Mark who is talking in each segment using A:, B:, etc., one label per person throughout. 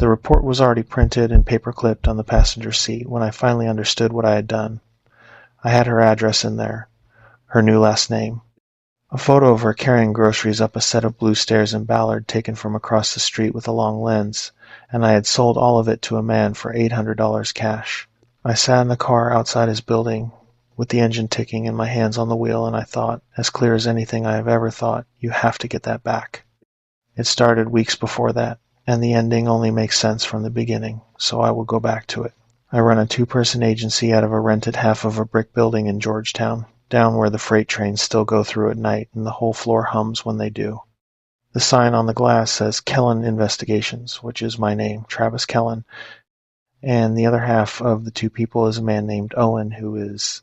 A: The report was already printed and paper-clipped on the passenger seat when I finally understood what I had done. I had her address in there, her new last name, a photo of her carrying groceries up a set of blue stairs in Ballard taken from across the street with a long lens, and I had sold all of it to a man for $800 cash. I sat in the car outside his building, with the engine ticking and my hands on the wheel, and I thought, as clear as anything I have ever thought, you have to get that back. It started weeks before that, and the ending only makes sense from the beginning, so I will go back to it. I run a two-person agency out of a rented half of a brick building in Georgetown, down where the freight trains still go through at night, and the whole floor hums when they do. The sign on the glass says Kellen Investigations, which is my name, Travis Kellen, and the other half of the two people is a man named Owen, who is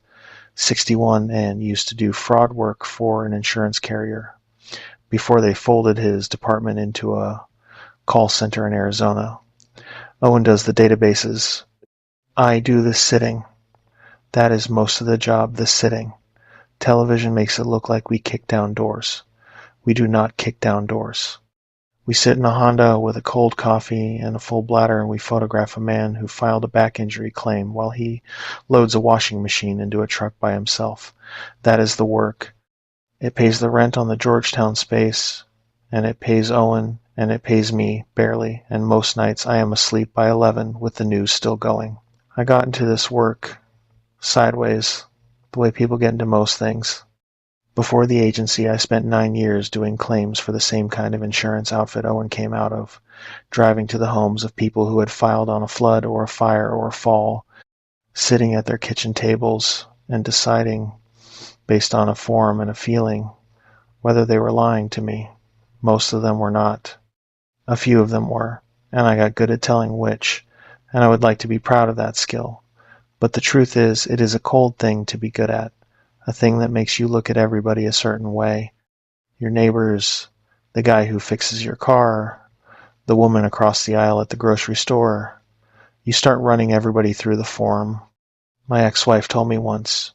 A: 61 and used to do fraud work for an insurance carrier before they folded his department into a call center in Arizona. Owen does the databases. I do the sitting. That is most of the job, the sitting. Television makes it look like we kick down doors. We do not kick down doors. We sit in a Honda with a cold coffee and a full bladder, and we photograph a man who filed a back injury claim while he loads a washing machine into a truck by himself. That is the work. It pays the rent on the Georgetown space, and it pays Owen, and it pays me, barely, and most nights I am asleep by 11 with the news still going. I got into this work sideways, the way people get into most things. Before the agency, I spent 9 years doing claims for the same kind of insurance outfit Owen came out of, driving to the homes of people who had filed on a flood or a fire or a fall, sitting at their kitchen tables and deciding, based on a form and a feeling, whether they were lying to me. Most of them were not. A few of them were, and I got good at telling which, and I would like to be proud of that skill. But the truth is, it is a cold thing to be good at, a thing that makes you look at everybody a certain way. Your neighbors, the guy who fixes your car, the woman across the aisle at the grocery store. You start running everybody through the form. My ex-wife told me once,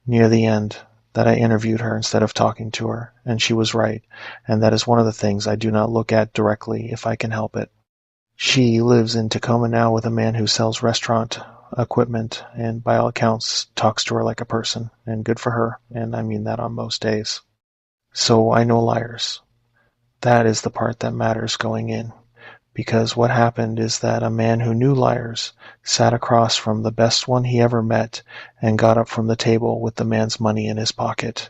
A: near the end, that I interviewed her instead of talking to her, and she was right, and that is one of the things I do not look at directly if I can help it. She lives in Tacoma now with a man who sells restaurant equipment and by all accounts talks to her like a person, and good for her, and I mean that on most days. So I know liars. That is the part that matters going in, because what happened is that a man who knew liars sat across from the best one he ever met and got up from the table with the man's money in his pocket.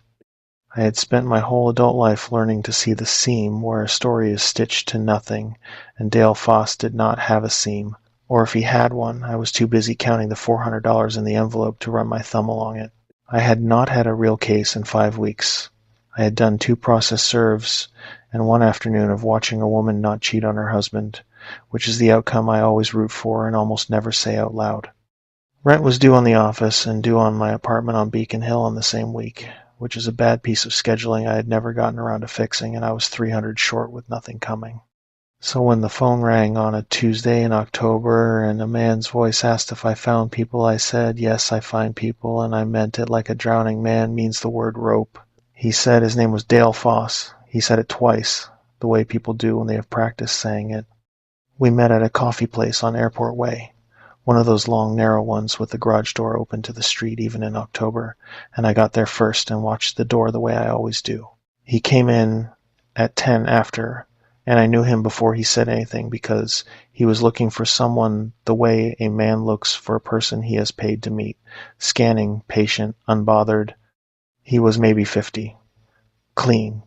A: I had spent my whole adult life learning to see the seam where a story is stitched to nothing, and Dale Foss did not have a seam. Or if he had one, I was too busy counting the $400 in the envelope to run my thumb along it. I had not had a real case in 5 weeks. I had done 2 process serves and 1 afternoon of watching a woman not cheat on her husband, which is the outcome I always root for and almost never say out loud. Rent was due on the office and due on my apartment on Beacon Hill on the same week, which is a bad piece of scheduling I had never gotten around to fixing, and I was $300 short with nothing coming. So when the phone rang on a Tuesday in October and a man's voice asked if I found people, I said, yes, I find people, and I meant it like a drowning man means the word rope. He said his name was Dale Foss. He said it twice, the way people do when they have practiced saying it. We met at a coffee place on Airport Way, one of those long, narrow ones with the garage door open to the street even in October, and I got there first and watched the door the way I always do. He came in at 10 after, and I knew him before he said anything because he was looking for someone the way a man looks for a person he has paid to meet, scanning, patient, unbothered. He was maybe 50. Clean.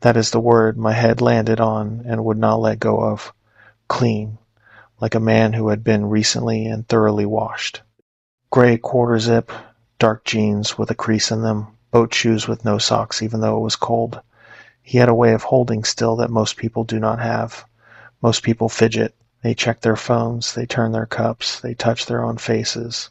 A: That is the word my head landed on and would not let go of. Clean. Like a man who had been recently and thoroughly washed. Gray quarter zip, dark jeans with a crease in them, boat shoes with no socks even though it was cold. He had a way of holding still that most people do not have. Most people fidget. They check their phones, they turn their cups, they touch their own faces.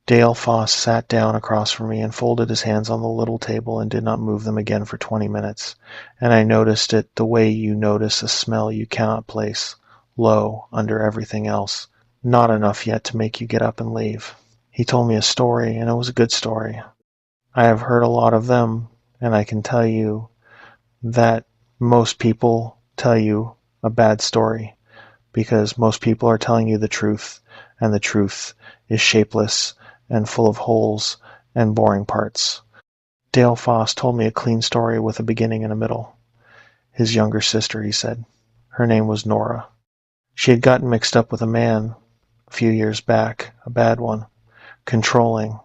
A: Dale Foss sat down across from me and folded his hands on the little table and did not move them again for 20 minutes, and I noticed it the way you notice a smell you cannot place, low, under everything else, not enough yet to make you get up and leave. He told me a story, and it was a good story. I have heard a lot of them, and I can tell you that most people tell you a bad story, because most people are telling you the truth, and the truth is shapeless and full of holes and boring parts. Dale Foss told me a clean story with a beginning and a middle. His younger sister, he said. Her name was Nora. She had gotten mixed up with a man a few years back, a bad one, controlling,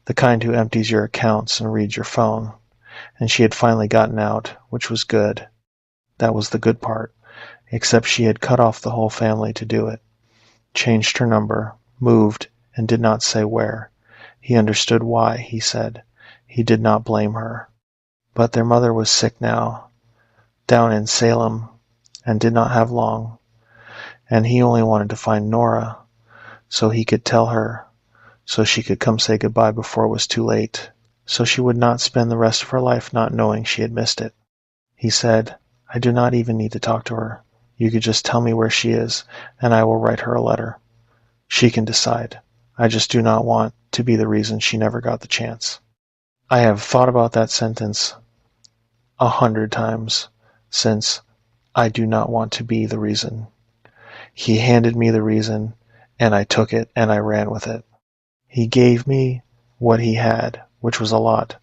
A: the kind who empties your accounts and reads your phone, and she had finally gotten out, which was good. That was the good part, except she had cut off the whole family to do it. Changed her number, moved, and did not say where. He understood why, he said. He did not blame her. But their mother was sick now, down in Salem, and did not have long, and he only wanted to find Nora, so he could tell her, so she could come say goodbye before it was too late, so she would not spend the rest of her life not knowing she had missed it. He said, I do not even need to talk to her. You could just tell me where she is, and I will write her a letter. She can decide. I just do not want to be the reason she never got the chance. I have thought about that sentence 100 times since I do not want to be the reason. He handed me the reason, and I took it and I ran with it. He gave me what he had, which was a lot,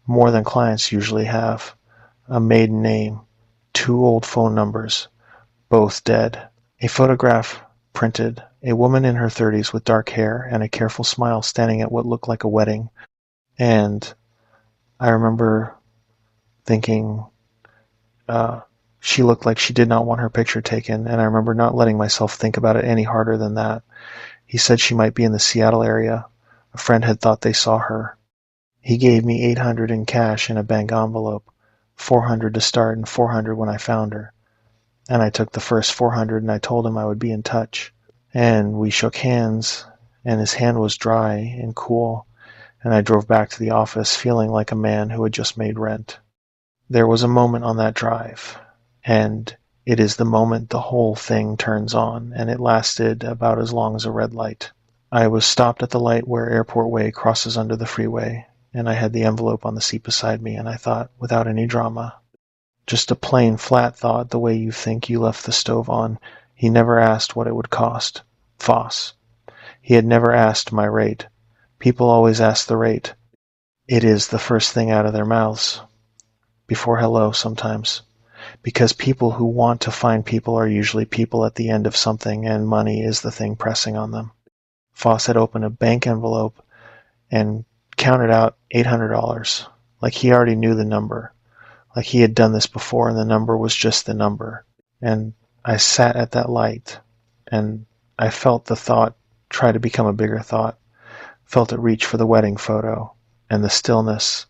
A: more than clients usually have. A maiden name, 2 old phone numbers, both dead. A photograph printed, a woman in her 30s with dark hair and a careful smile standing at what looked like a wedding. And I remember thinking, she looked like she did not want her picture taken, and I remember not letting myself think about it any harder than that. He said she might be in the Seattle area. A friend had thought they saw her. He gave me $800 in cash in a bank envelope, $400 to start and $400 when I found her. And I took the first $400 and I told him I would be in touch. And we shook hands, and his hand was dry and cool, and I drove back to the office feeling like a man who had just made rent. There was a moment on that drive, and it is the moment the whole thing turns on, and it lasted about as long as a red light. I was stopped at the light where Airport Way crosses under the freeway, and I had the envelope on the seat beside me, and I thought, without any drama, just a plain, flat thought, the way you think you left the stove on. He never asked what it would cost. Foss. He had never asked my rate. People always ask the rate. It is the first thing out of their mouths. Before hello, sometimes. Because people who want to find people are usually people at the end of something, and money is the thing pressing on them. Foss had opened a bank envelope and counted out $800, like he already knew the number, like he had done this before and the number was just the number. And I sat at that light, and I felt the thought try to become a bigger thought, felt it reach for the wedding photo, and the stillness,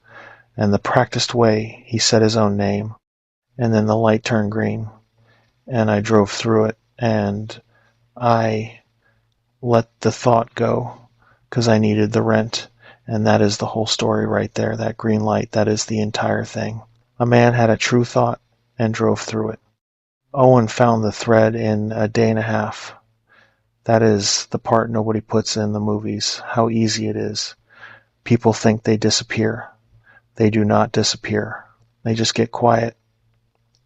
A: and the practiced way he said his own name, and then the light turned green, and I drove through it, and I let the thought go, because I needed the rent, and that is the whole story right there, that green light, that is the entire thing. A man had a true thought and drove through it. Owen found the thread in a day and a half. That is the part nobody puts in the movies, how easy it is. People think they disappear. They do not disappear. They just get quiet.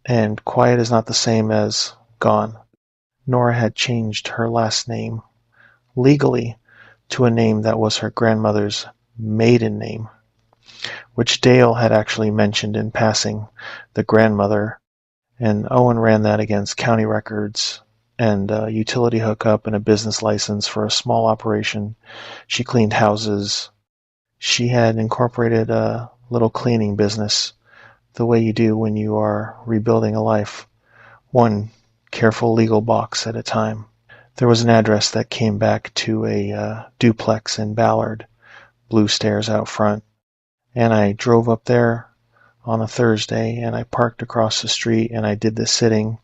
A: And quiet is not the same as gone. Nora had changed her last name legally to a name that was her grandmother's maiden name, which Dale had actually mentioned in passing, the grandmother, and Owen ran that against county records and a utility hookup and a business license for a small operation. She cleaned houses. She had incorporated a little cleaning business, the way you do when you are rebuilding a life, one careful legal box at a time. There was an address that came back to a duplex in Ballard, blue stairs out front, and I drove up there on a Thursday, and I parked across the street, and I did the sitting,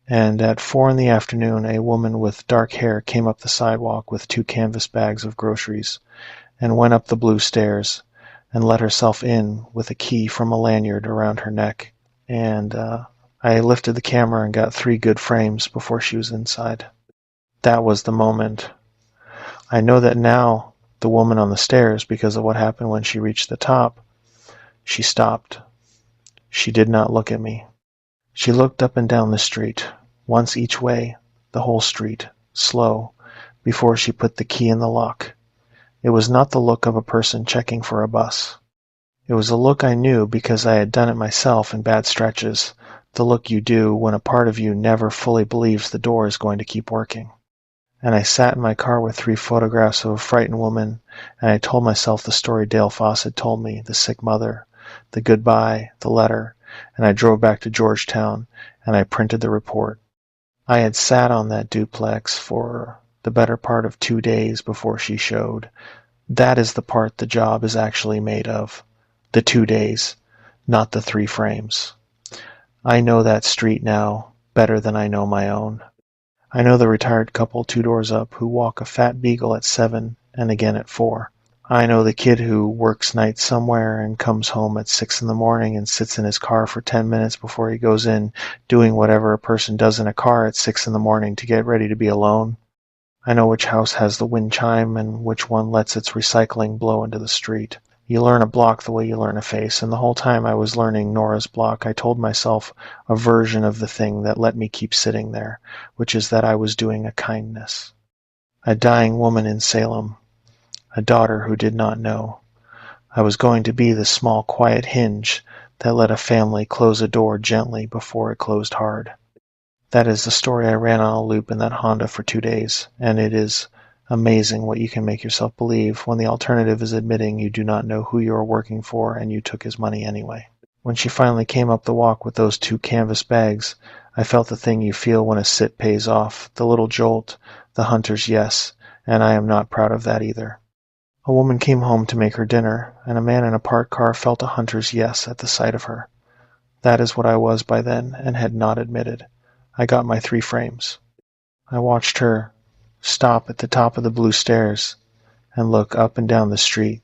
A: and at 4 p.m, a woman with dark hair came up the sidewalk with 2 canvas bags of groceries, and went up the blue stairs, and let herself in with a key from a lanyard around her neck, and I lifted the camera and got 3 good frames before she was inside. That was the moment. I know that now the woman on the stairs, because of what happened when she reached the top, she stopped. She did not look at me. She looked up and down the street, once each way, the whole street, slow, before she put the key in the lock. It was not the look of a person checking for a bus. It was a look I knew because I had done it myself in bad stretches, the look you do when a part of you never fully believes the door is going to keep working. And I sat in my car with 3 photographs of a frightened woman, and I told myself the story Dale Foss had told me, the sick mother, the goodbye, the letter, and I drove back to Georgetown, and I printed the report. I had sat on that duplex for the better part of 2 days before she showed. That is the part the job is actually made of. The 2 days, not the 3 frames. I know that street now better than I know my own. I know the retired couple 2 doors up who walk a fat beagle at 7 and again at 4. I know the kid who works nights somewhere and comes home at 6 in the morning and sits in his car for 10 minutes before he goes in, doing whatever a person does in a car at 6 in the morning to get ready to be alone. I know which house has the wind chime and which one lets its recycling blow into the street. You learn a block the way you learn a face, and the whole time I was learning Nora's block, I told myself a version of the thing that let me keep sitting there, which is that I was doing a kindness. A dying woman in Salem, a daughter who did not know. I was going to be the small quiet hinge that let a family close a door gently before it closed hard. That is the story I ran on a loop in that Honda for 2 days, and it is amazing what you can make yourself believe when the alternative is admitting you do not know who you are working for and you took his money anyway. When she finally came up the walk with those 2 canvas bags, I felt the thing you feel when a sit pays off, the little jolt, the hunter's yes, and I am not proud of that either. A woman came home to make her dinner, and a man in a parked car felt a hunter's yes at the sight of her. That is what I was by then and had not admitted. I got my 3 frames. I watched her stop at the top of the blue stairs and look up and down the street,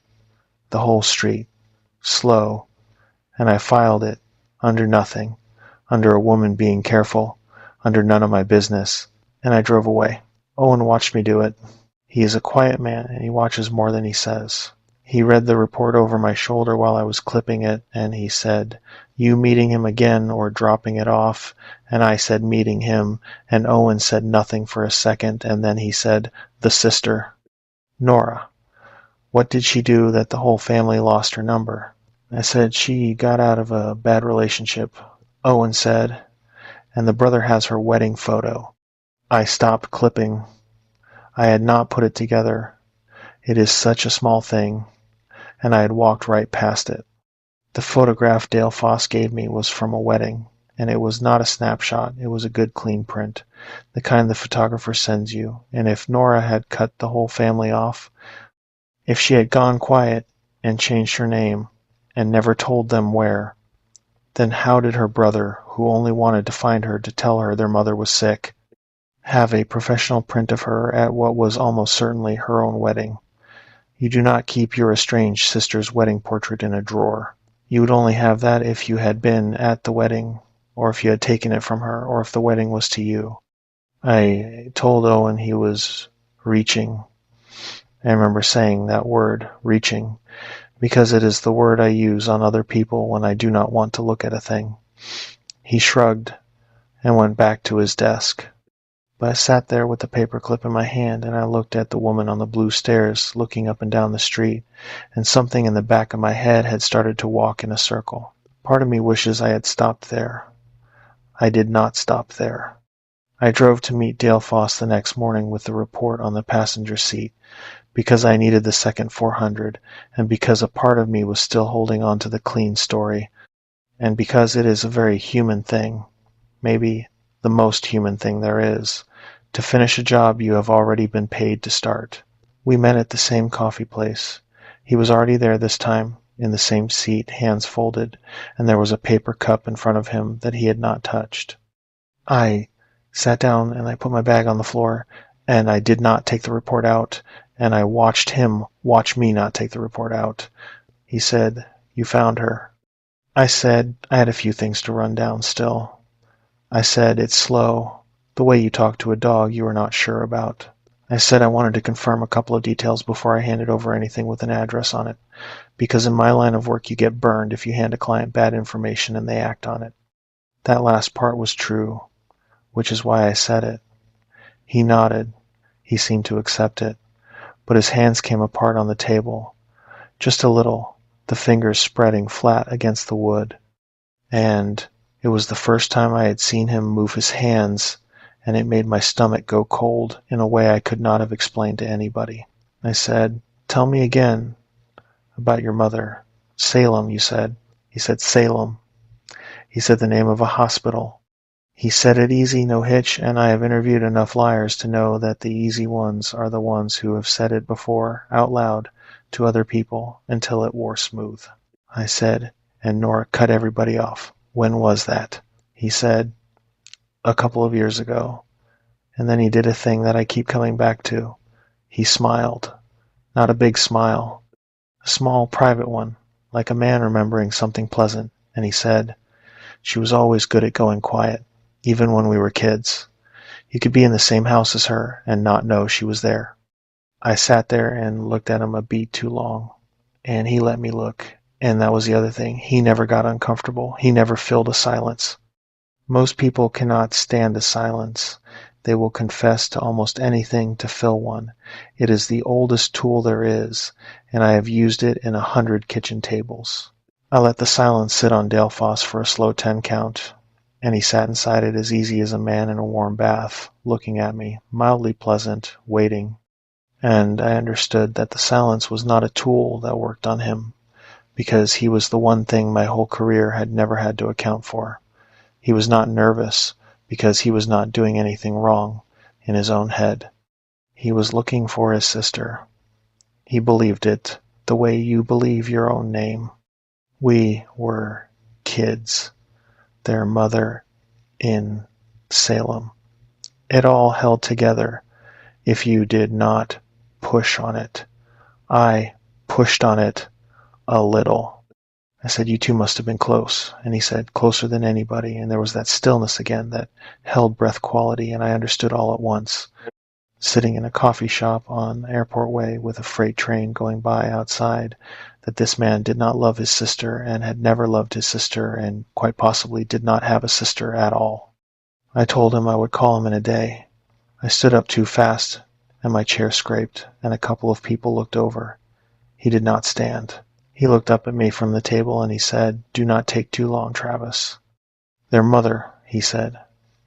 A: the whole street, slow, and I filed it, under nothing, under a woman being careful, under none of my business, and I drove away. Owen watched me do it. He is a quiet man, and he watches more than he says. He read the report over my shoulder while I was clipping it, and he said, "You meeting him again or dropping it off?" And I said, "Meeting him," and Owen said nothing for a second, and then he said, "The sister." "Nora. What did she do that the whole family lost her number?" I said, "She got out of a bad relationship." Owen said, "And the brother has her wedding photo." I stopped clipping. I had not put it together. It is such a small thing, and I had walked right past it. The photograph Dale Foss gave me was from a wedding, and it was not a snapshot. It was a good clean print, the kind the photographer sends you, and if Nora had cut the whole family off, if she had gone quiet and changed her name and never told them where, then how did her brother, who only wanted to find her to tell her their mother was sick, have a professional print of her at what was almost certainly her own wedding? You do not keep your estranged sister's wedding portrait in a drawer. You would only have that if you had been at the wedding, or if you had taken it from her, or if the wedding was to you. I told Owen he was reaching. I remember saying that word, reaching, because it is the word I use on other people when I do not want to look at a thing. He shrugged and went back to his desk. But I sat there with the paperclip in my hand, and I looked at the woman on the blue stairs looking up and down the street, and something in the back of my head had started to walk in a circle. Part of me wishes I had stopped there. I did not stop there. I drove to meet Dale Foss the next morning with the report on the passenger seat, because I needed the second 400, and because a part of me was still holding on to the clean story, and because it is a very human thing, maybe the most human thing there is, to finish a job you have already been paid to start. We met at the same coffee place. He was already there this time, in the same seat, hands folded, and there was a paper cup in front of him that he had not touched. I sat down and I put my bag on the floor, and I did not take the report out, and I watched him watch me not take the report out. He said, "You found her." I said I had a few things to run down still. I said, "It's slow. The way you talk to a dog you are not sure about." I said I wanted to confirm a couple of details before I handed over anything with an address on it, because in my line of work you get burned if you hand a client bad information and they act on it. That last part was true, which is why I said it. He nodded. He seemed to accept it, but his hands came apart on the table, just a little, the fingers spreading flat against the wood. And it was the first time I had seen him move his hands, and it made my stomach go cold in a way I could not have explained to anybody. I said, "Tell me again about your mother." "Salem, you said." He said, "Salem." He said the name of a hospital. He said it easy, no hitch, and I have interviewed enough liars to know that the easy ones are the ones who have said it before, out loud, to other people, until it wore smooth. I said, and Nora cut everybody off. "When was that?" He said, "A couple of years ago." And then he did a thing that I keep coming back to. He smiled. Not a big smile. A small, private one, like a man remembering something pleasant. And he said, "She was always good at going quiet, even when we were kids. You could be in the same house as her and not know she was there." I sat there and looked at him a beat too long. And he let me look. And that was the other thing. He never got uncomfortable. He never filled a silence. Most people cannot stand a silence. They will confess to almost anything to fill one. It is the oldest tool there is, and I have used it in 100 kitchen tables. I let the silence sit on Dale Foss for a slow 10 count, and he sat inside it as easy as a man in a warm bath, looking at me, mildly pleasant, waiting. And I understood that the silence was not a tool that worked on him, because he was the one thing my whole career had never had to account for. He was not nervous, because he was not doing anything wrong in his own head. He was looking for his sister. He believed it, the way you believe your own name. We were kids. Their mother in Salem. It all held together if you did not push on it. I pushed on it a little. I said, "You two must have been close." And he said, "Closer than anybody." And there was that stillness again, that held breath quality, and I understood all at once. Sitting in a coffee shop on Airport Way with a freight train going by outside, that this man did not love his sister and had never loved his sister and quite possibly did not have a sister at all. I told him I would call him in a day. I stood up too fast, and my chair scraped, and a couple of people looked over. He did not stand. He looked up at me from the table and he said, "Do not take too long, Travis." "Their mother," he said,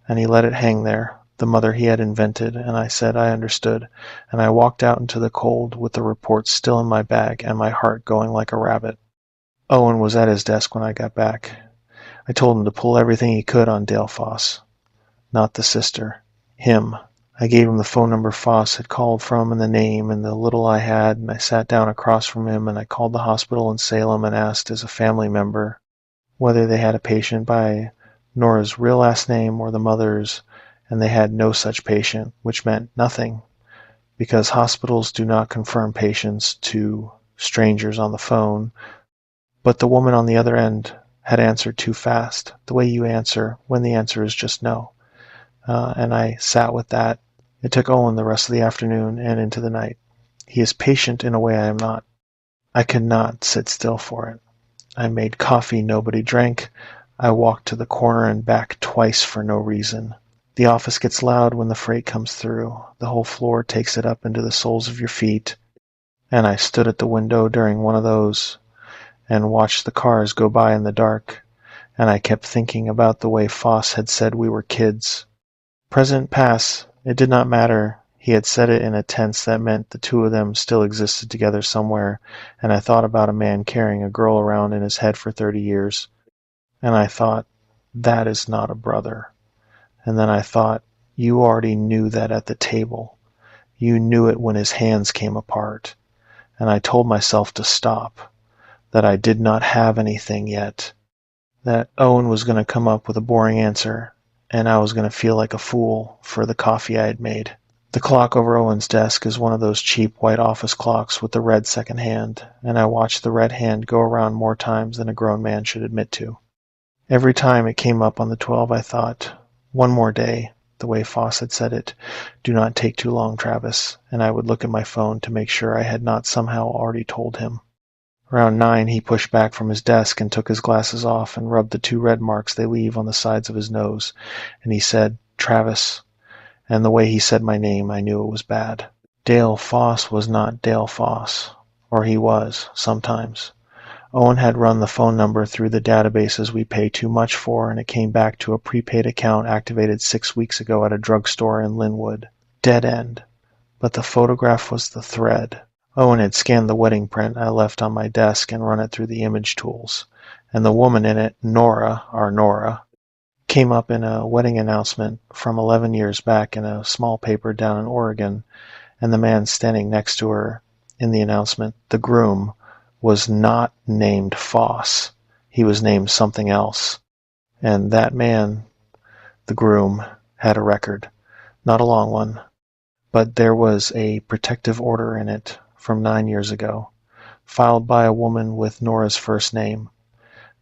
A: and he let it hang there, the mother he had invented, and I said I understood, and I walked out into the cold with the report still in my bag and my heart going like a rabbit. Owen was at his desk when I got back. I told him to pull everything he could on Dale Foss. Not the sister. Him. I gave him the phone number Foss had called from and the name and the little I had, and I sat down across from him and I called the hospital in Salem and asked as a family member whether they had a patient by Nora's real last name or the mother's, and they had no such patient, which meant nothing, because hospitals do not confirm patients to strangers on the phone. But the woman on the other end had answered too fast, the way you answer when the answer is just no. And I sat with that. It took Owen the rest of the afternoon and into the night. He is patient in a way I am not. I could not sit still for it. I made coffee nobody drank. I walked to the corner and back twice for no reason. The office gets loud when the freight comes through. The whole floor takes it up into the soles of your feet. And I stood at the window during one of those and watched the cars go by in the dark. And I kept thinking about the way Foss had said we were kids. Present, past, it did not matter. He had said it in a tense that meant the two of them still existed together somewhere, and I thought about a man carrying a girl around in his head for 30 years. And I thought, that is not a brother. And then I thought, you already knew that at the table. You knew it when his hands came apart. And I told myself to stop, that I did not have anything yet, that Owen was going to come up with a boring answer, and I was going to feel like a fool for the coffee I had made. The clock over Owen's desk is one of those cheap white office clocks with the red second hand, and I watched the red hand go around more times than a grown man should admit to. Every time it came up on the 12, I thought, one more day, the way Foss had said it, "Do not take too long, Travis," and I would look at my phone to make sure I had not somehow already told him. Around 9, he pushed back from his desk and took his glasses off and rubbed the 2 red marks they leave on the sides of his nose, and he said, "Travis," and the way he said my name, I knew it was bad. Dale Foss was not Dale Foss. Or he was, sometimes. Owen had run the phone number through the databases we pay too much for, and it came back to a prepaid account activated 6 weeks ago at a drugstore in Linwood. Dead end. But the photograph was the thread. Owen had scanned the wedding print I left on my desk and run it through the image tools. And the woman in it, Nora, our Nora, came up in a wedding announcement from 11 years back in a small paper down in Oregon, and the man standing next to her in the announcement, the groom, was not named Foss. He was named something else. And that man, the groom, had a record. Not a long one, but there was a protective order in it from 9 years ago, filed by a woman with Nora's first name.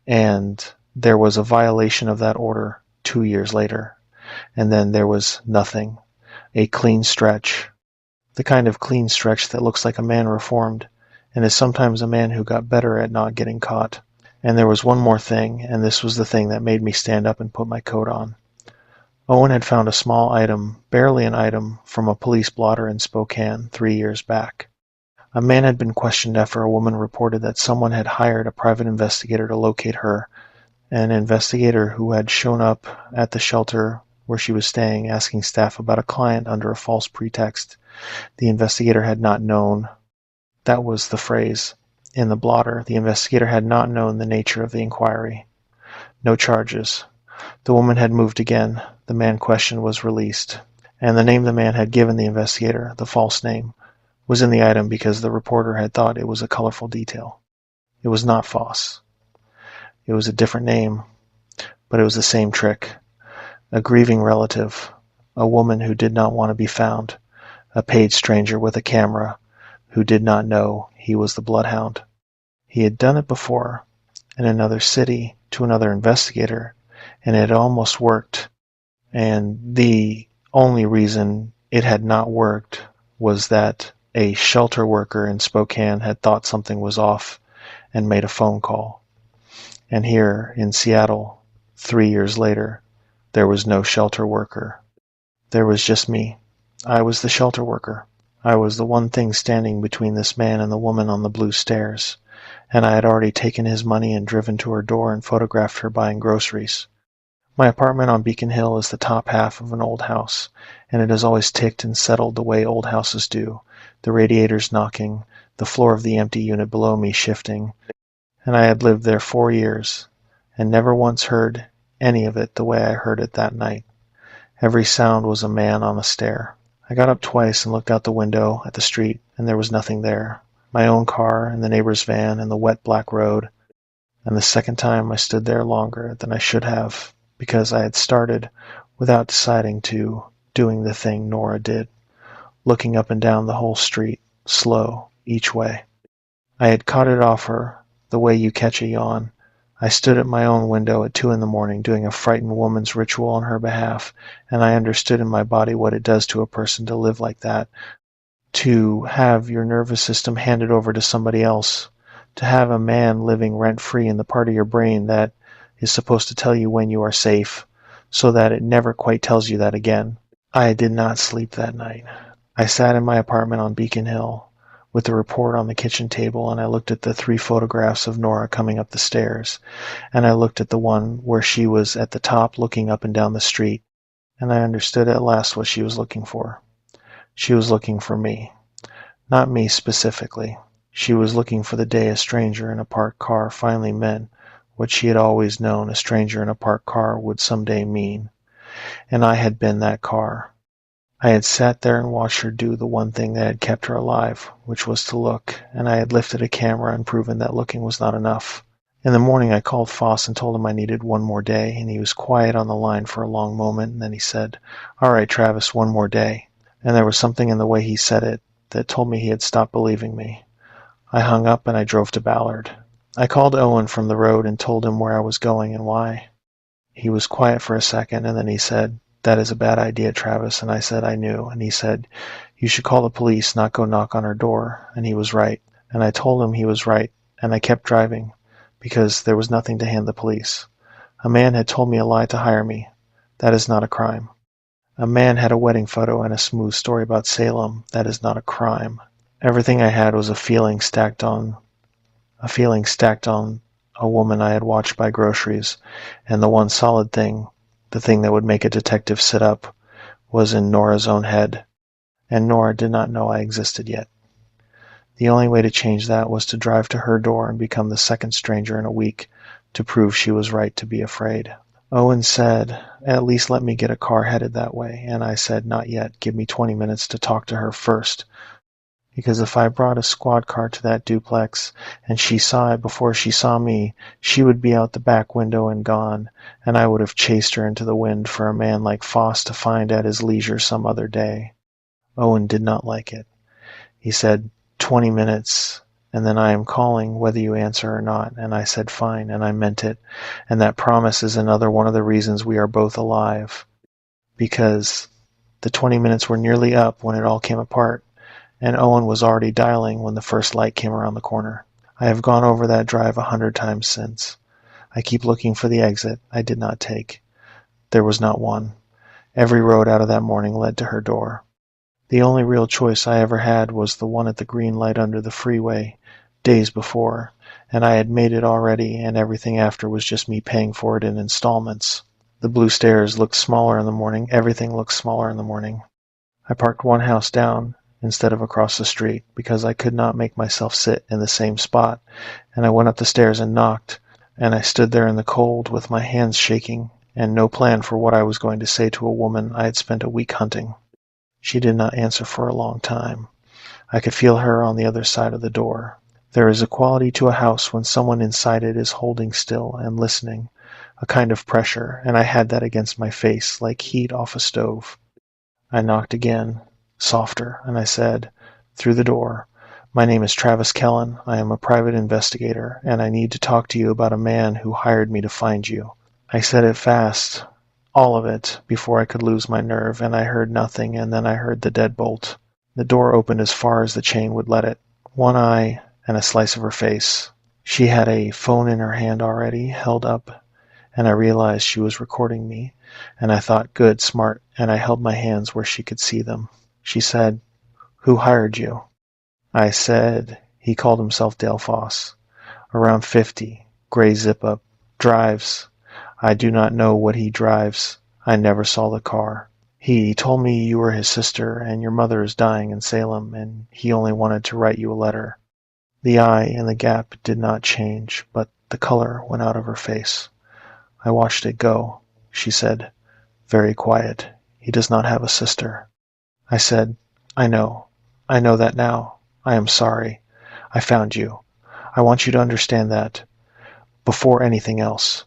A: And there was a violation of that order 2 years later. And then there was nothing. A clean stretch. The kind of clean stretch that looks like a man reformed, and is sometimes a man who got better at not getting caught. And there was one more thing, and this was the thing that made me stand up and put my coat on. Owen had found a small item, barely an item, from a police blotter in Spokane 3 years back. A man had been questioned after a woman reported that someone had hired a private investigator to locate her, an investigator who had shown up at the shelter where she was staying, asking staff about a client under a false pretext. The investigator had not known. That was the phrase in the blotter. The investigator had not known the nature of the inquiry. No charges. The woman had moved again. The man questioned was released. And the name the man had given the investigator, the false name, was in the item because the reporter had thought it was a colorful detail. It was not Foss. It was a different name, but it was the same trick. A grieving relative, a woman who did not want to be found, a paid stranger with a camera who did not know he was the bloodhound. He had done it before, in another city, to another investigator, and it had almost worked. And the only reason it had not worked was that a shelter worker in Spokane had thought something was off and made a phone call. And here in Seattle, 3 years later, there was no shelter worker. There was just me. I was the shelter worker. I was the one thing standing between this man and the woman on the blue stairs, and I had already taken his money and driven to her door and photographed her buying groceries. My apartment on Beacon Hill is the top half of an old house, and it has always ticked and settled the way old houses do, the radiators knocking, the floor of the empty unit below me shifting, and I had lived there 4 years, and never once heard any of it the way I heard it that night. Every sound was a man on a stair. I got up twice and looked out the window at the street, and there was nothing there. My own car and the neighbor's van and the wet black road. And the second time I stood there longer than I should have, because I had started, without deciding to, doing the thing Nora did, looking up and down the whole street, slow, each way. I had caught it off her, the way you catch a yawn. I stood at my own window at 2 a.m. doing a frightened woman's ritual on her behalf, and I understood in my body what it does to a person to live like that, to have your nervous system handed over to somebody else, to have a man living rent-free in the part of your brain that is supposed to tell you when you are safe, so that it never quite tells you that again. I did not sleep that night. I sat in my apartment on Beacon Hill, with the report on the kitchen table, and I looked at the 3 photographs of Nora coming up the stairs, and I looked at the one where she was at the top looking up and down the street, and I understood at last what she was looking for. She was looking for me. Not me specifically. She was looking for the day a stranger in a parked car finally meant what she had always known a stranger in a parked car would someday mean. And I had been that car. I had sat there and watched her do the one thing that had kept her alive, which was to look, and I had lifted a camera and proven that looking was not enough. In the morning I called Foss and told him I needed one more day, and he was quiet on the line for a long moment, and then he said, "All right, Travis, one more day." And there was something in the way he said it that told me he had stopped believing me. I hung up and I drove to Ballard. I called Owen from the road and told him where I was going and why. He was quiet for a second, and then he said, "That is a bad idea, Travis," and I said I knew, and he said, "You should call the police, not go knock on her door," and he was right, and I told him he was right, and I kept driving, because there was nothing to hand the police. A man had told me a lie to hire me. That is not a crime. A man had a wedding photo and a smooth story about Salem. That is not a crime. Everything I had was a feeling stacked on a woman I had watched buy groceries, and the one solid thing, the thing that would make a detective sit up, was in Nora's own head, and Nora did not know I existed yet. The only way to change that was to drive to her door and become the second stranger in a week to prove she was right to be afraid. Owen said, "At least let me get a car headed that way," and I said, "Not yet. Give me 20 minutes to talk to her first." Because if I brought a squad car to that duplex, and she saw it before she saw me, she would be out the back window and gone, and I would have chased her into the wind for a man like Foss to find at his leisure some other day. Owen did not like it. He said, 20 minutes, and then I am calling whether you answer or not, and I said fine, and I meant it, and that promise is another one of the reasons we are both alive. Because the 20 minutes were nearly up when it all came apart, and Owen was already dialing when the first light came around the corner. I have gone over that drive 100 times since. I keep looking for the exit I did not take. There was not one. Every road out of that morning led to her door. The only real choice I ever had was the one at the green light under the freeway, days before, and I had made it already, and everything after was just me paying for it in installments. The blue stairs looked smaller in the morning. Everything looked smaller in the morning. I parked one house down instead of across the street, because I could not make myself sit in the same spot, and I went up the stairs and knocked, and I stood there in the cold with my hands shaking, and no plan for what I was going to say to a woman I had spent a week hunting. She did not answer for a long time. I could feel her on the other side of the door. There is a quality to a house when someone inside it is holding still and listening, a kind of pressure, and I had that against my face, like heat off a stove. I knocked again, softer, and I said, through the door, "My name is Travis Kellen. I am a private investigator, and I need to talk to you about a man who hired me to find you." I said it fast, all of it, before I could lose my nerve, and I heard nothing, and then I heard the deadbolt. The door opened as far as the chain would let it. One eye and a slice of her face. She had a phone in her hand already, held up, and I realized she was recording me, and I thought, good, smart, and I held my hands where she could see them. She said, "Who hired you?" I said, "He called himself Dale Foss. Around 50, gray zip-up, drives. I do not know what he drives. I never saw the car. He told me you were his sister, and your mother is dying in Salem, and he only wanted to write you a letter." The eye in the gap did not change, but the color went out of her face. I watched it go. She said, very quiet, "He does not have a sister." I said, I know that now. I am sorry. I found you. I want you to understand that, before anything else,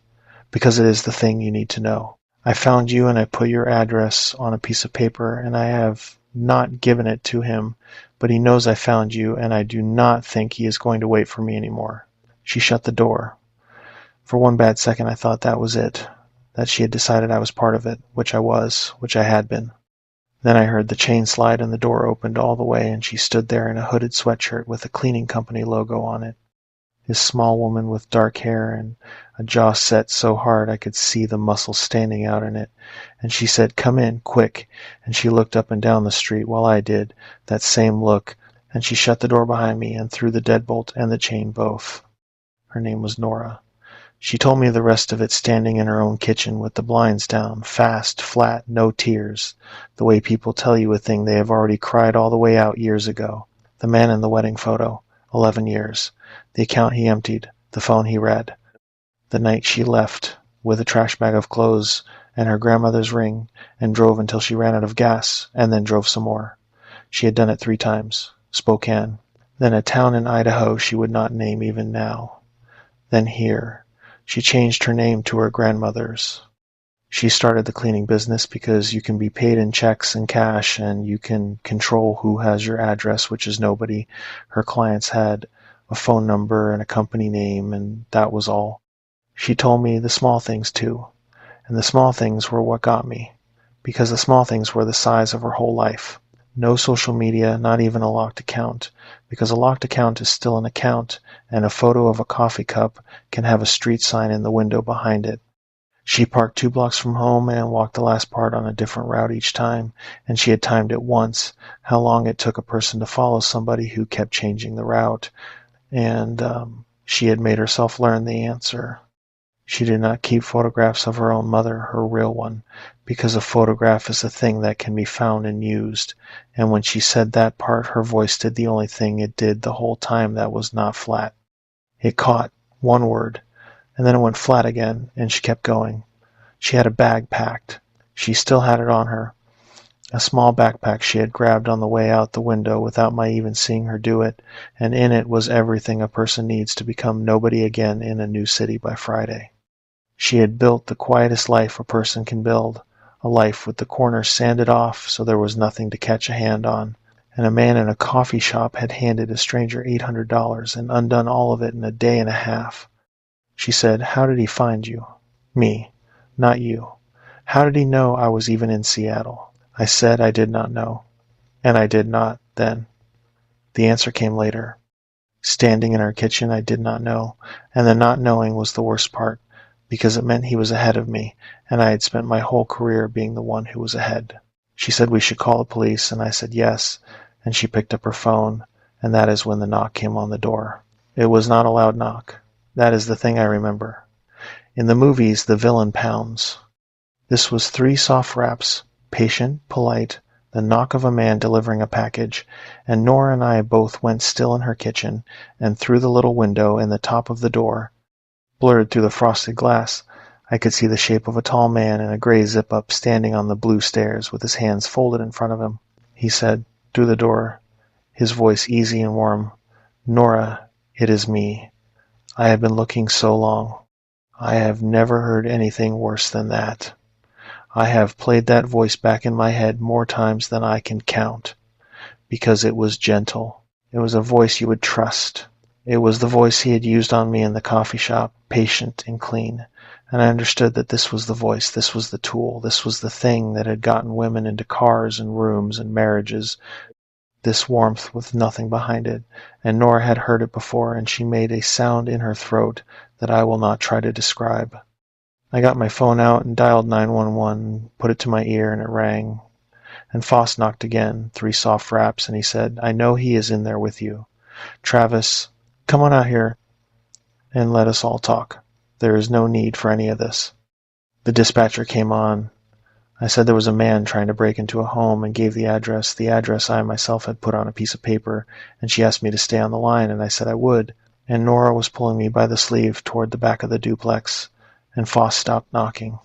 A: because it is the thing you need to know. I found you and I put your address on a piece of paper, and I have not given it to him, but he knows I found you, and I do not think he is going to wait for me anymore. She shut the door. For one bad second I thought that was it, that she had decided I was part of it, which I had been. Then I heard the chain slide and the door opened all the way, and she stood there in a hooded sweatshirt with a cleaning company logo on it. This small woman with dark hair and a jaw set so hard I could see the muscles standing out in it, and she said, "Come in, quick," and she looked up and down the street while I did, that same look, and she shut the door behind me and threw the deadbolt and the chain both. Her name was Nora. She told me the rest of it standing in her own kitchen with the blinds down, fast, flat, no tears, the way people tell you a thing they have already cried all the way out years ago. The man in the wedding photo, 11 years. The account he emptied, the phone he read. The night she left, with a trash bag of clothes and her grandmother's ring, and drove until she ran out of gas, and then drove some more. She had done it 3 times. Spokane. Then a town in Idaho she would not name even now. Then here. She changed her name to her grandmother's. She started the cleaning business because you can be paid in checks and cash, and you can control who has your address, which is nobody. Her clients had a phone number and a company name, and that was all. She told me the small things too, and the small things were what got me, because the small things were the size of her whole life. No social media, not even a locked account, because a locked account is still an account, and a photo of a coffee cup can have a street sign in the window behind it. She parked 2 blocks from home and walked the last part on a different route each time, and she had timed it once, how long it took a person to follow somebody who kept changing the route, and she had made herself learn the answer. She did not keep photographs of her own mother, her real one, because a photograph is a thing that can be found and used, and when she said that part, her voice did the only thing it did the whole time that was not flat. It caught one word, and then it went flat again, and she kept going. She had a bag packed. She still had it on her. A small backpack she had grabbed on the way out the window without my even seeing her do it, and in it was everything a person needs to become nobody again in a new city by Friday. She had built the quietest life a person can build, a life with the corners sanded off so there was nothing to catch a hand on, and a man in a coffee shop had handed a stranger $800 and undone all of it in a day and a half. She said, "How did he find you?" Me. Not you. How did he know I was even in Seattle? I said I did not know. And I did not, then. The answer came later. Standing in our kitchen, I did not know, and the not knowing was the worst part, because it meant he was ahead of me, and I had spent my whole career being the one who was ahead. She said we should call the police, and I said yes, and she picked up her phone, and that is when the knock came on the door. It was not a loud knock. That is the thing I remember. In the movies, the villain pounds. This was 3 soft raps, patient, polite, the knock of a man delivering a package, and Nora and I both went still in her kitchen, and through the little window in the top of the door, blurred through the frosted glass, I could see the shape of a tall man in a gray zip-up standing on the blue stairs with his hands folded in front of him. He said, through the door, his voice easy and warm, "Nora, it is me. I have been looking so long. I have never heard anything worse than that. I have played that voice back in my head more times than I can count, because it was gentle. It was a voice you would trust. It was the voice he had used on me in the coffee shop, patient and clean, and I understood that this was the voice, this was the tool, this was the thing that had gotten women into cars and rooms and marriages, this warmth with nothing behind it, and Nora had heard it before, and she made a sound in her throat that I will not try to describe. I got my phone out and dialed 911, put it to my ear, and it rang. And Foss knocked again, 3 soft raps, and he said, "I know he is in there with you. Travis, come on out here and let us all talk. There is no need for any of this." The dispatcher came on. I said there was a man trying to break into a home and gave the address I myself had put on a piece of paper, and she asked me to stay on the line, and I said I would, and Nora was pulling me by the sleeve toward the back of the duplex, and Foss stopped knocking.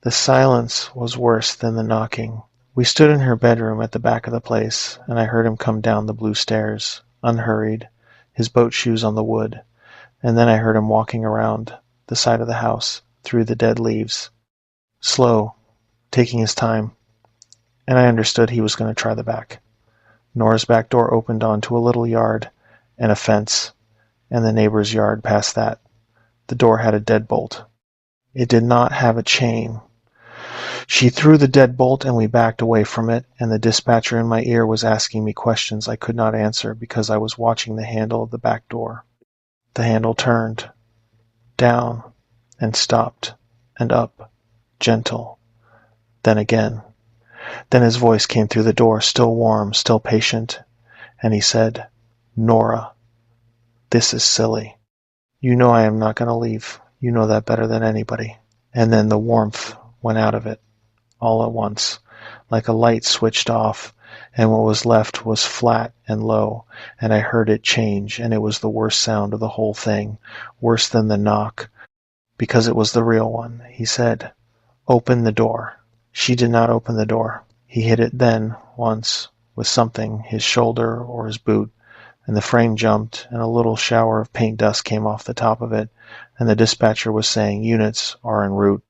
A: The silence was worse than the knocking. We stood in her bedroom at the back of the place, and I heard him come down the blue stairs, unhurried, his boat shoes on the wood, and then I heard him walking around the side of the house, through the dead leaves, slow, taking his time, and I understood he was going to try the back. Nora's back door opened onto a little yard and a fence, and the neighbor's yard past that. The door had a deadbolt. It did not have a chain. She threw the deadbolt and we backed away from it, and the dispatcher in my ear was asking me questions I could not answer because I was watching the handle of the back door. The handle turned, down, and stopped, and up, gentle. Then again. Then his voice came through the door, still warm, still patient, and he said, "Nora, this is silly. You know I am not going to leave. You know that better than anybody." And then the warmth went out of it, all at once, like a light switched off, and what was left was flat and low, and I heard it change, and it was the worst sound of the whole thing, worse than the knock, because it was the real one. He said, "Open the door." She did not open the door. He hit it then, once, with something, his shoulder or his boot, and the frame jumped, and a little shower of paint dust came off the top of it, and the dispatcher was saying, "Units are en route."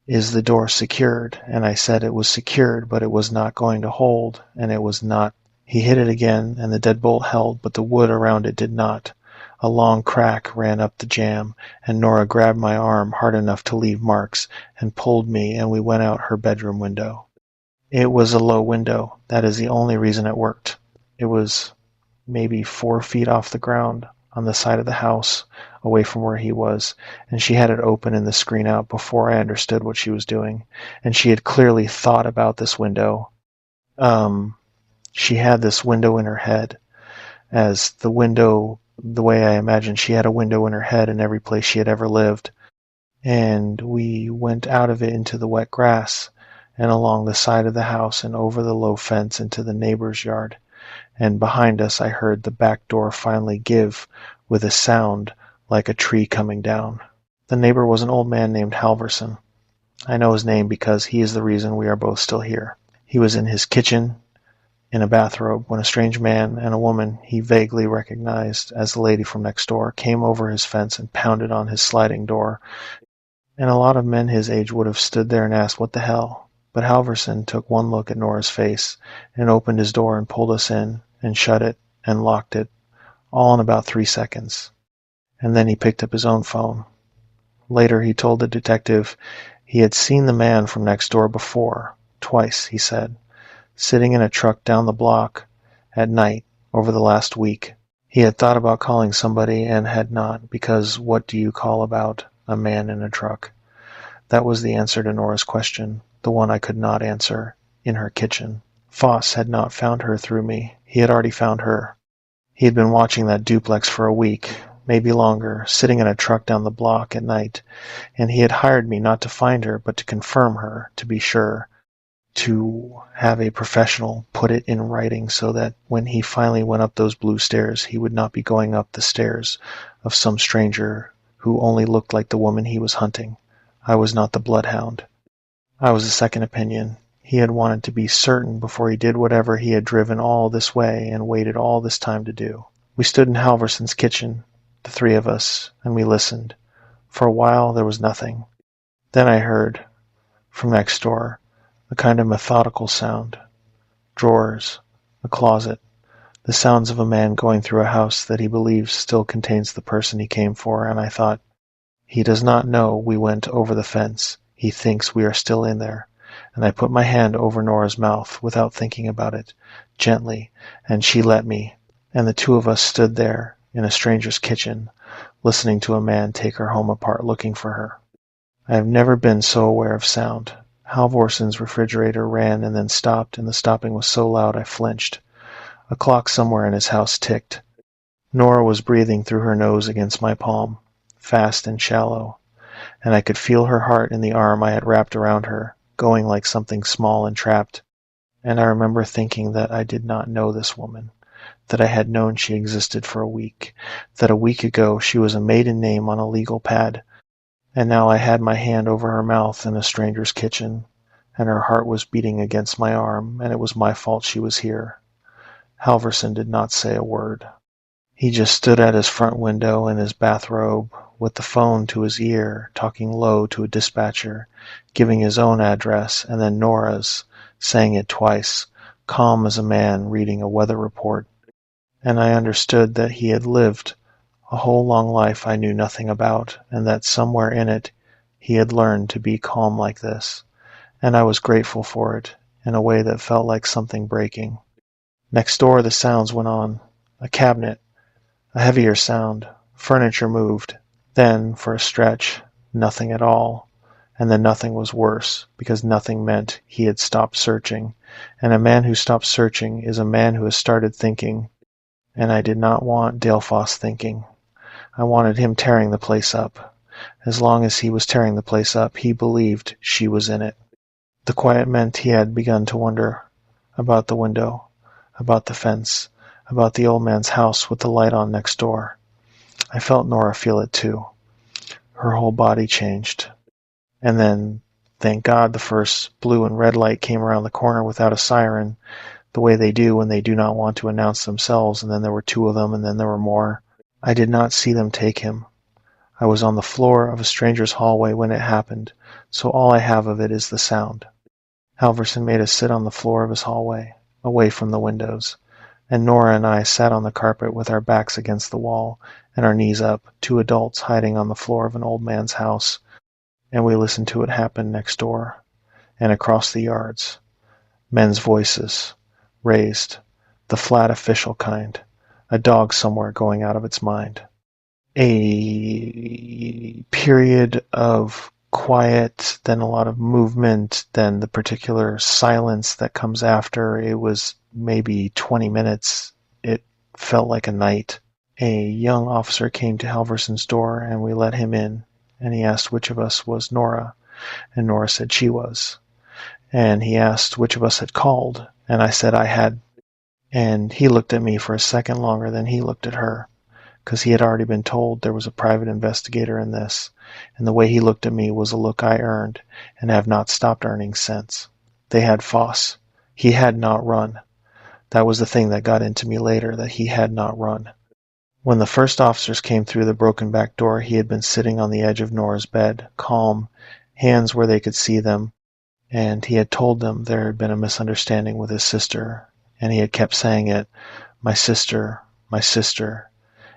A: "Is the door secured?" And I said it was secured, but it was not going to hold, and it was not. He hit it again, and the deadbolt held, but the wood around it did not. A long crack ran up the jamb, and Nora grabbed my arm hard enough to leave marks, and pulled me, and we went out her bedroom window. It was a low window. That is the only reason it worked. It was maybe 4 feet off the ground, on the side of the house, away from where he was, and she had it open in the screen out before I understood what she was doing, and she had clearly thought about this window. She had this window in her head, as the window, the way I imagined she had a window in her head in every place she had ever lived. And we went out of it into the wet grass, and along the side of the house and over the low fence into the neighbor's yard. And behind us I heard the back door finally give with a sound like a tree coming down. The neighbor was an old man named Halverson. I know his name because he is the reason we are both still here. He was in his kitchen in a bathrobe when a strange man and a woman he vaguely recognized as the lady from next door came over his fence and pounded on his sliding door. And a lot of men his age would have stood there and asked, "What the hell?" But Halverson took one look at Nora's face and opened his door and pulled us in and shut it and locked it, all in about 3 seconds. And then he picked up his own phone. Later he told the detective he had seen the man from next door before, twice, he said, sitting in a truck down the block at night over the last week. He had thought about calling somebody and had not, because what do you call about a man in a truck? That was the answer to Nora's question, the one I could not answer, in her kitchen. Foss had not found her through me. He had already found her. He had been watching that duplex for a week, maybe longer, sitting in a truck down the block at night, and he had hired me not to find her, but to confirm her, to be sure, to have a professional put it in writing so that when he finally went up those blue stairs, he would not be going up the stairs of some stranger who only looked like the woman he was hunting. I was not the bloodhound. I was a second opinion. He had wanted to be certain before he did whatever he had driven all this way and waited all this time to do. We stood in Halverson's kitchen, the three of us, and we listened. For a while there was nothing. Then I heard, from next door, a kind of methodical sound. Drawers, a closet, the sounds of a man going through a house that he believes still contains the person he came for, and I thought, he does not know we went over the fence. He thinks we are still in there. And I put my hand over Nora's mouth without thinking about it, gently, and she let me, and the two of us stood there in a stranger's kitchen, listening to a man take her home apart looking for her. I have never been so aware of sound. Halvorson's refrigerator ran and then stopped, and the stopping was so loud I flinched. A clock somewhere in his house ticked. Nora was breathing through her nose against my palm, fast and shallow, and I could feel her heart in the arm I had wrapped around her, going like something small and trapped. And I remember thinking that I did not know this woman, that I had known she existed for a week, that a week ago she was a maiden name on a legal pad, and now I had my hand over her mouth in a stranger's kitchen, and her heart was beating against my arm, and it was my fault she was here. Halverson did not say a word. He just stood at his front window in his bathrobe, with the phone to his ear, talking low to a dispatcher, giving his own address and then Nora's, saying it twice, calm as a man reading a weather report. And I understood that he had lived a whole long life I knew nothing about, and that somewhere in it he had learned to be calm like this, and I was grateful for it, in a way that felt like something breaking. Next door the sounds went on. A cabinet, a heavier sound, furniture moved. Then, for a stretch, nothing at all, and then nothing was worse, because nothing meant he had stopped searching, and a man who stops searching is a man who has started thinking, and I did not want Dale Foss thinking. I wanted him tearing the place up. As long as he was tearing the place up, he believed she was in it. The quiet meant he had begun to wonder about the window, about the fence, about the old man's house with the light on next door. I felt Nora feel it too. Her whole body changed. And then, thank God, the first blue and red light came around the corner without a siren, the way they do when they do not want to announce themselves, and then there were two of them, and then there were more. I did not see them take him. I was on the floor of a stranger's hallway when it happened, so all I have of it is the sound. Halverson made us sit on the floor of his hallway, away from the windows, and Nora and I sat on the carpet with our backs against the wall and our knees up, two adults hiding on the floor of an old man's house, and we listened to it happen next door and across the yards. Men's voices, raised, the flat official kind, a dog somewhere going out of its mind. A period of quiet, then a lot of movement, then the particular silence that comes after. It was maybe 20 minutes. It felt like a night. A young officer came to Halverson's door, and we let him in, and he asked which of us was Nora, and Nora said she was. And he asked which of us had called, and I said I had. And he looked at me for a second longer than he looked at her, because he had already been told there was a private investigator in this, and the way he looked at me was a look I earned and have not stopped earning since. They had Foss. He had not run. That was the thing that got into me later, that he had not run. When the first officers came through the broken back door, he had been sitting on the edge of Nora's bed, calm, hands where they could see them, and he had told them there had been a misunderstanding with his sister, and he had kept saying it, my sister,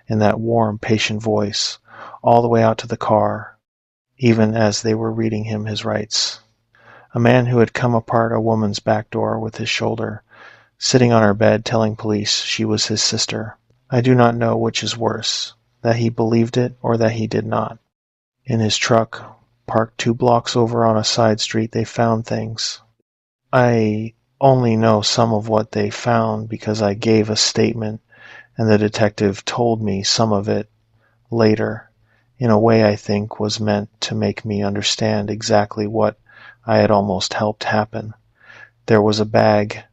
A: in that warm, patient voice, all the way out to the car, even as they were reading him his rights. A man who had come apart a woman's back door with his shoulder, sitting on her bed telling police she was his sister. I do not know which is worse, that he believed it or that he did not. In his truck, parked 2 blocks over on a side street, they found things. I only know some of what they found because I gave a statement, and the detective told me some of it later, in a way I think was meant to make me understand exactly what I had almost helped happen. There was a bag.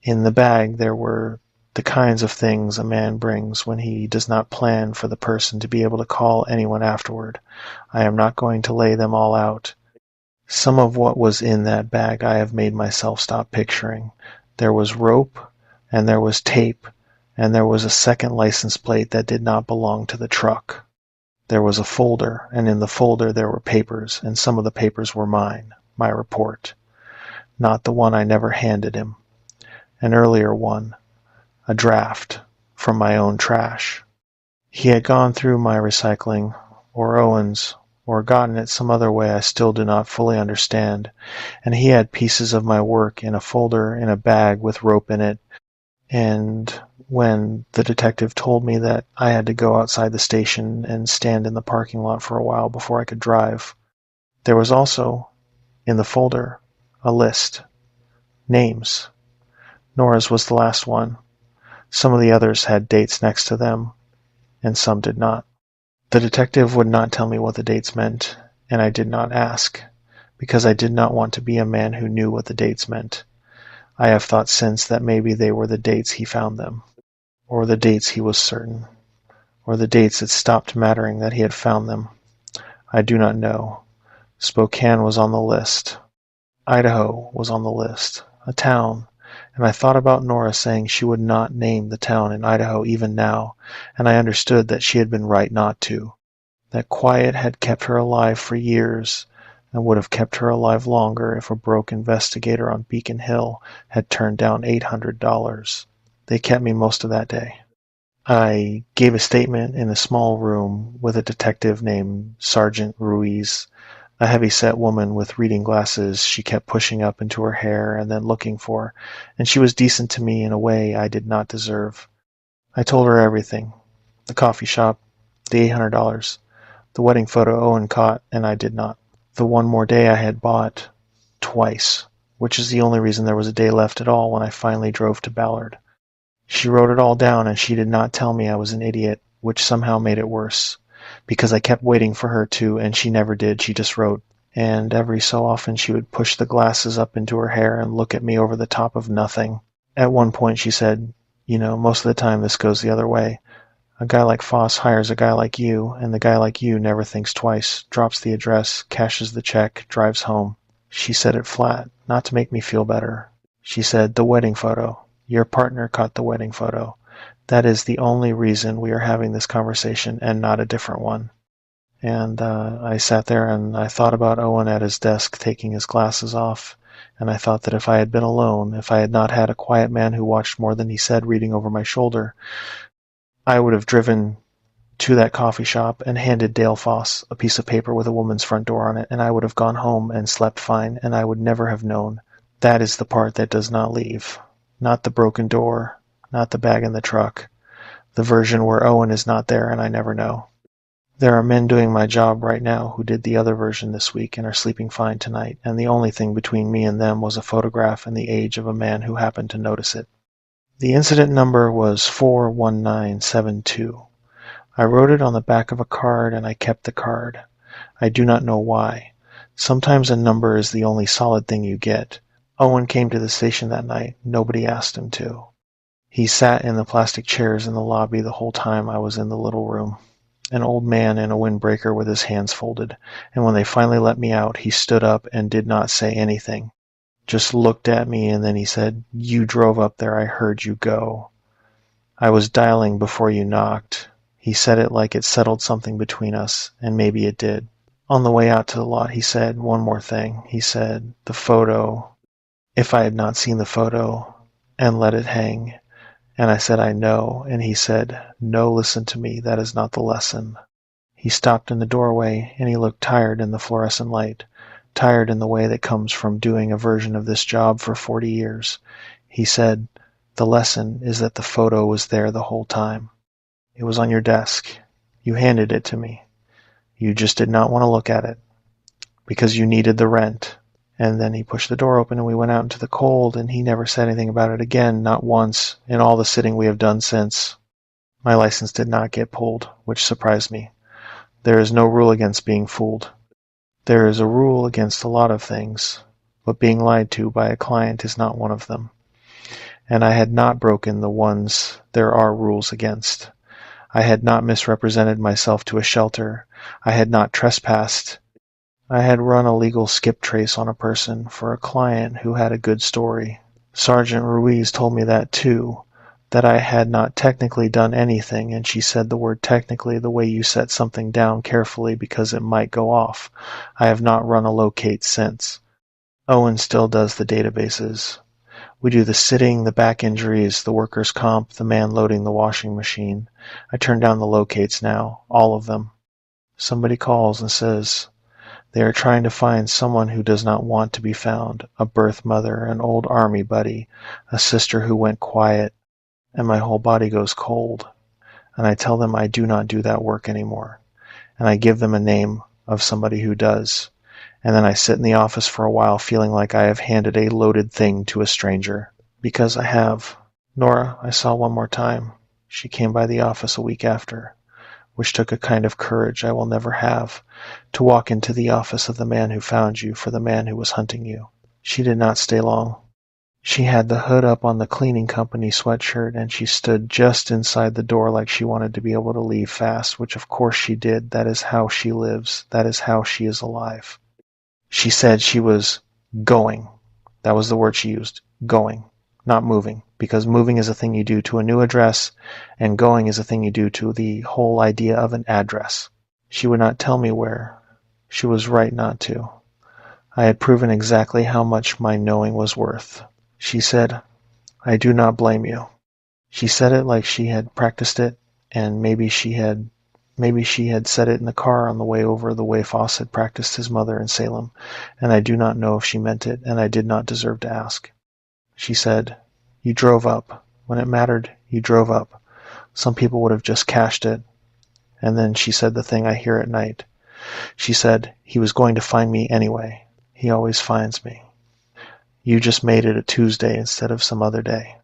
A: In the bag there were the kinds of things a man brings when he does not plan for the person to be able to call anyone afterward. I am not going to lay them all out. Some of what was in that bag I have made myself stop picturing. There was rope, and there was tape, and there was a second license plate that did not belong to the truck. There was a folder, and in the folder there were papers, and some of the papers were mine, my report. Not the one I never handed him. An earlier one, a draft from my own trash. He had gone through my recycling, or Owen's, or gotten it some other way I still do not fully understand, and he had pieces of my work in a folder in a bag with rope in it, and when the detective told me that I had to go outside the station and stand in the parking lot for a while before I could drive, there was also, in the folder, a list. Names. Nora's was the last one. Some of the others had dates next to them, and some did not. The detective would not tell me what the dates meant, and I did not ask, because I did not want to be a man who knew what the dates meant. I have thought since that maybe they were the dates he found them, or the dates he was certain, or the dates it stopped mattering that he had found them. I do not know. Spokane was on the list. Idaho was on the list. A town. And I thought about Nora saying she would not name the town in Idaho even now, and I understood that she had been right not to. That quiet had kept her alive for years, and would have kept her alive longer if a broke investigator on Beacon Hill had turned down $800. They kept me most of that day. I gave a statement in a small room with a detective named Sergeant Ruiz, a heavy-set woman with reading glasses she kept pushing up into her hair and then looking for, and she was decent to me in a way I did not deserve. I told her everything. The coffee shop, the $800, the wedding photo Owen caught and I did not. The one more day I had bought, twice, which is the only reason there was a day left at all when I finally drove to Ballard. She wrote it all down, and she did not tell me I was an idiot, which somehow made it worse, because I kept waiting for her to, and she never did. She just wrote, and every so often she would push the glasses up into her hair and look at me over the top of nothing. At one point she said, "You know, most of the time this goes the other way. A guy like Foss hires a guy like you, and the guy like you never thinks twice, drops the address, cashes the check, drives home." She said it flat, not to make me feel better. She said, "The wedding photo. Your partner caught the wedding photo. That is the only reason we are having this conversation and not a different one." And I sat there and I thought about Owen at his desk taking his glasses off, and I thought that if I had been alone, if I had not had a quiet man who watched more than he said reading over my shoulder, I would have driven to that coffee shop and handed Dale Foss a piece of paper with a woman's front door on it, and I would have gone home and slept fine, and I would never have known. That is the part that does not leave. Not the broken door, not the bag in the truck, The version where Owen is not there and I never know. There are men doing my job right now who did the other version this week and are sleeping fine tonight, and the only thing between me and them was a photograph and the age of a man who happened to notice it. The incident number was 41972. I wrote it on the back of a card and I kept the card. I do not know why. Sometimes a number is the only solid thing you get. Owen came to the station that night. Nobody asked him to. He sat in the plastic chairs in the lobby the whole time I was in the little room. An old man in a windbreaker with his hands folded, and when they finally let me out, he stood up and did not say anything. Just looked at me and then he said, "You drove up there, I heard you go. I was dialing before you knocked." He said it like it settled something between us, and maybe it did. On the way out to the lot, he said one more thing. He said, "The photo," if I had not seen the photo, and let it hang. And I said, "I know." And he said, "No, listen to me. That is not the lesson." He stopped in the doorway, and he looked tired in the fluorescent light, tired in the way that comes from doing a version of this job for 40 years. He said, "The lesson is that the photo was there the whole time. It was on your desk. You handed it to me. You just did not want to look at it because you needed the rent." And then he pushed the door open and we went out into the cold, and he never said anything about it again, not once, in all the sitting we have done since. My license did not get pulled, which surprised me. There is no rule against being fooled. There is a rule against a lot of things, but being lied to by a client is not one of them. And I had not broken the ones there are rules against. I had not misrepresented myself to a shelter. I had not trespassed. I had run a legal skip trace on a person for a client who had a good story. Sergeant Ruiz told me that too, that I had not technically done anything, and she said the word technically the way you set something down carefully because it might go off. I have not run a locate since. Owen still does the databases. We do the sitting, the back injuries, the workers' comp, the man loading the washing machine. I turn down the locates now, all of them. Somebody calls and says, they are trying to find someone who does not want to be found, a birth mother, an old army buddy, a sister who went quiet, and my whole body goes cold. And I tell them I do not do that work anymore. And I give them a name of somebody who does. And then I sit in the office for a while feeling like I have handed a loaded thing to a stranger. Because I have. Nora, I saw one more time. She came by the office a week after, which took a kind of courage I will never have, to walk into the office of the man who found you for the man who was hunting you. She did not stay long. She had the hood up on the cleaning company sweatshirt, and she stood just inside the door like she wanted to be able to leave fast, which of course she did. That is how she lives. That is how she is alive. She said she was going. That was the word she used. Going. Not moving. Because moving is a thing you do to a new address, and going is a thing you do to the whole idea of an address. She would not tell me where. She was right not to. I had proven exactly how much my knowing was worth. She said, "I do not blame you." She said it like she had practiced it, and maybe she had said it in the car on the way over the way Foss had practiced his mother in Salem, and I do not know if she meant it, and I did not deserve to ask. She said, "You drove up. When it mattered, you drove up. Some people would have just cashed it." And then she said the thing I hear at night. She said, "He was going to find me anyway. He always finds me. You just made it a Tuesday instead of some other day."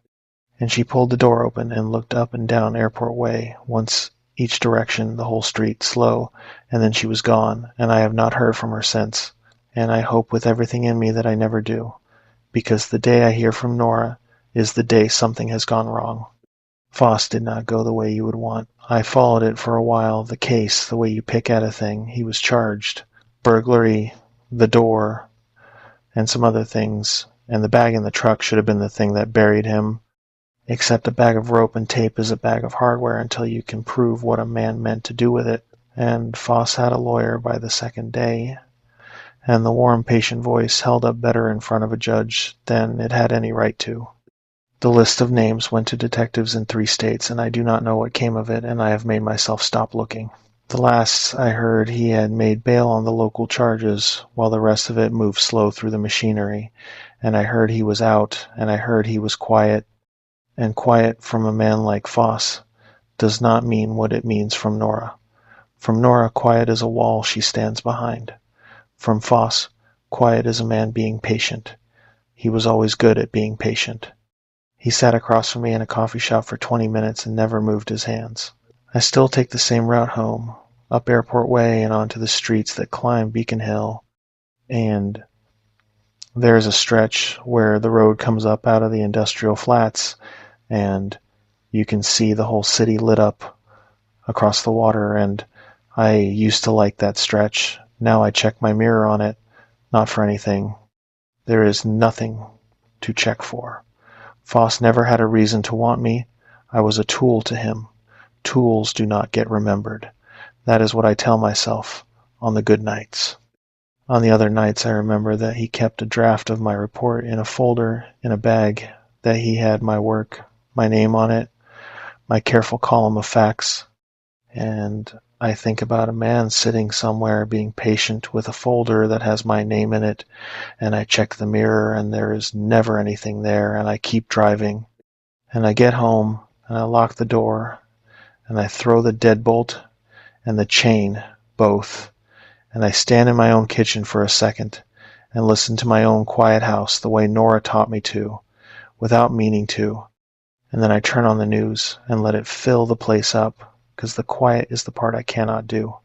A: And she pulled the door open and looked up and down Airport Way, once each direction, the whole street, slow, and then she was gone, and I have not heard from her since. And I hope with everything in me that I never do, because the day I hear from Nora is the day something has gone wrong. Foss did not go the way you would want. I followed it for a while, the case, the way you pick at a thing. He was charged. Burglary, the door, and some other things, and the bag in the truck should have been the thing that buried him, except a bag of rope and tape is a bag of hardware until you can prove what a man meant to do with it, and Foss had a lawyer by the second day, and the warm, patient voice held up better in front of a judge than it had any right to. The list of names went to detectives in 3 states, and I do not know what came of it, and I have made myself stop looking. The last I heard he had made bail on the local charges, while the rest of it moved slow through the machinery, and I heard he was out, and I heard he was quiet, and quiet from a man like Foss. does not mean what it means from Nora. From Nora, quiet is a wall she stands behind. From Foss, quiet is a man being patient. He was always good at being patient. He sat across from me in a coffee shop for 20 minutes and never moved his hands. I still take the same route home, up Airport Way and onto the streets that climb Beacon Hill, and there's a stretch where the road comes up out of the industrial flats, and you can see the whole city lit up across the water, and I used to like that stretch. Now I check my mirror on it, not for anything. There is nothing to check for. Foss never had a reason to want me. I was a tool to him. Tools do not get remembered. That is what I tell myself on the good nights. On the other nights, I remember that he kept a draft of my report in a folder in a bag, that he had my work, my name on it, my careful column of facts, and I think about a man sitting somewhere being patient with a folder that has my name in it, and I check the mirror and there is never anything there, and I keep driving, and I get home and I lock the door and I throw the deadbolt and the chain both, and I stand in my own kitchen for a second and listen to my own quiet house the way Nora taught me to, without meaning to, and then I turn on the news and let it fill the place up, because the quiet is the part I cannot do.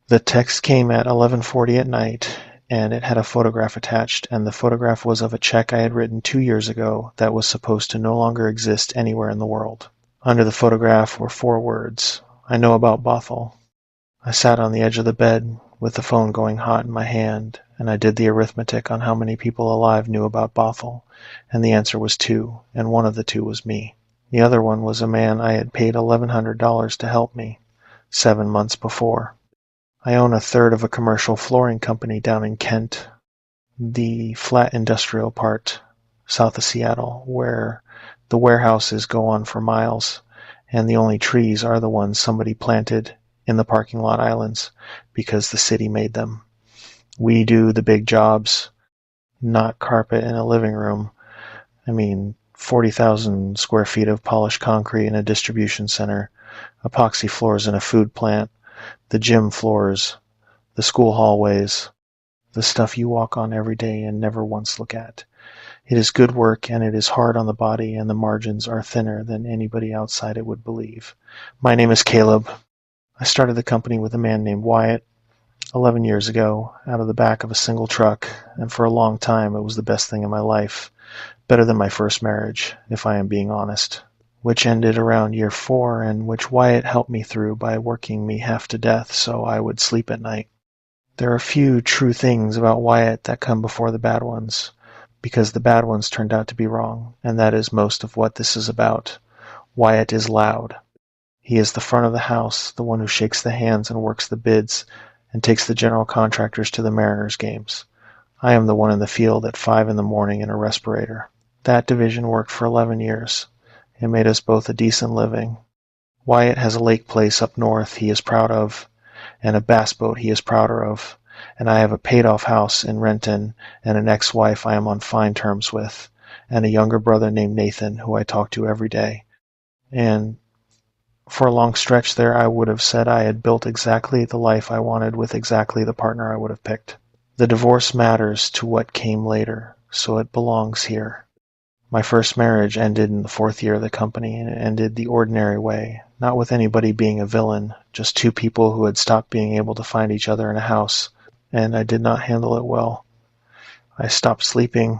A: The text came at 11:40 at night, and it had a photograph attached, and the photograph was of a check I had written 2 years ago that was supposed to no longer exist anywhere in the world. Under the photograph were 4 words: I know about Bothell. I sat on the edge of the bed with the phone going hot in my hand, and I did the arithmetic on how many people alive knew about Bothell, and the answer was 2, and one of the 2 was me. The other one was a man I had paid $1,100 to help me 7 months before. I own a third of a commercial flooring company down in Kent, the flat industrial part south of Seattle, where the warehouses go on for miles, and the only trees are the ones somebody planted in the parking lot islands because the city made them. We do the big jobs, not carpet in a living room. 40,000 square feet of polished concrete in a distribution center, epoxy floors in a food plant, the gym floors, the school hallways, the stuff you walk on every day and never once look at. It is good work, and it is hard on the body, and the margins are thinner than anybody outside it would believe. My name is Caleb. I started the company with a man named Wyatt 11 years ago out of the back of a single truck, and for a long time it was the best thing in my life. Better than my first marriage, if I am being honest, which ended around year 4, and which Wyatt helped me through by working me half to death so I would sleep at night. There are few true things about Wyatt that come before the bad ones, because the bad ones turned out to be wrong, and that is most of what this is about. Wyatt is loud. He is the front of the house, the one who shakes the hands and works the bids, and takes the general contractors to the Mariners games. I am the one in the field at 5 in the morning in a respirator. That division worked for 11 years. It made us both a decent living. Wyatt has a lake place up north he is proud of, and a bass boat he is prouder of, and I have a paid-off house in Renton and an ex-wife I am on fine terms with, and a younger brother named Nathan who I talk to every day. And for a long stretch there I would have said I had built exactly the life I wanted with exactly the partner I would have picked. The divorce matters to what came later, so it belongs here. My first marriage ended in the 4th year of the company, and it ended the ordinary way, not with anybody being a villain, just 2 people who had stopped being able to find each other in a house, and I did not handle it well. I stopped sleeping.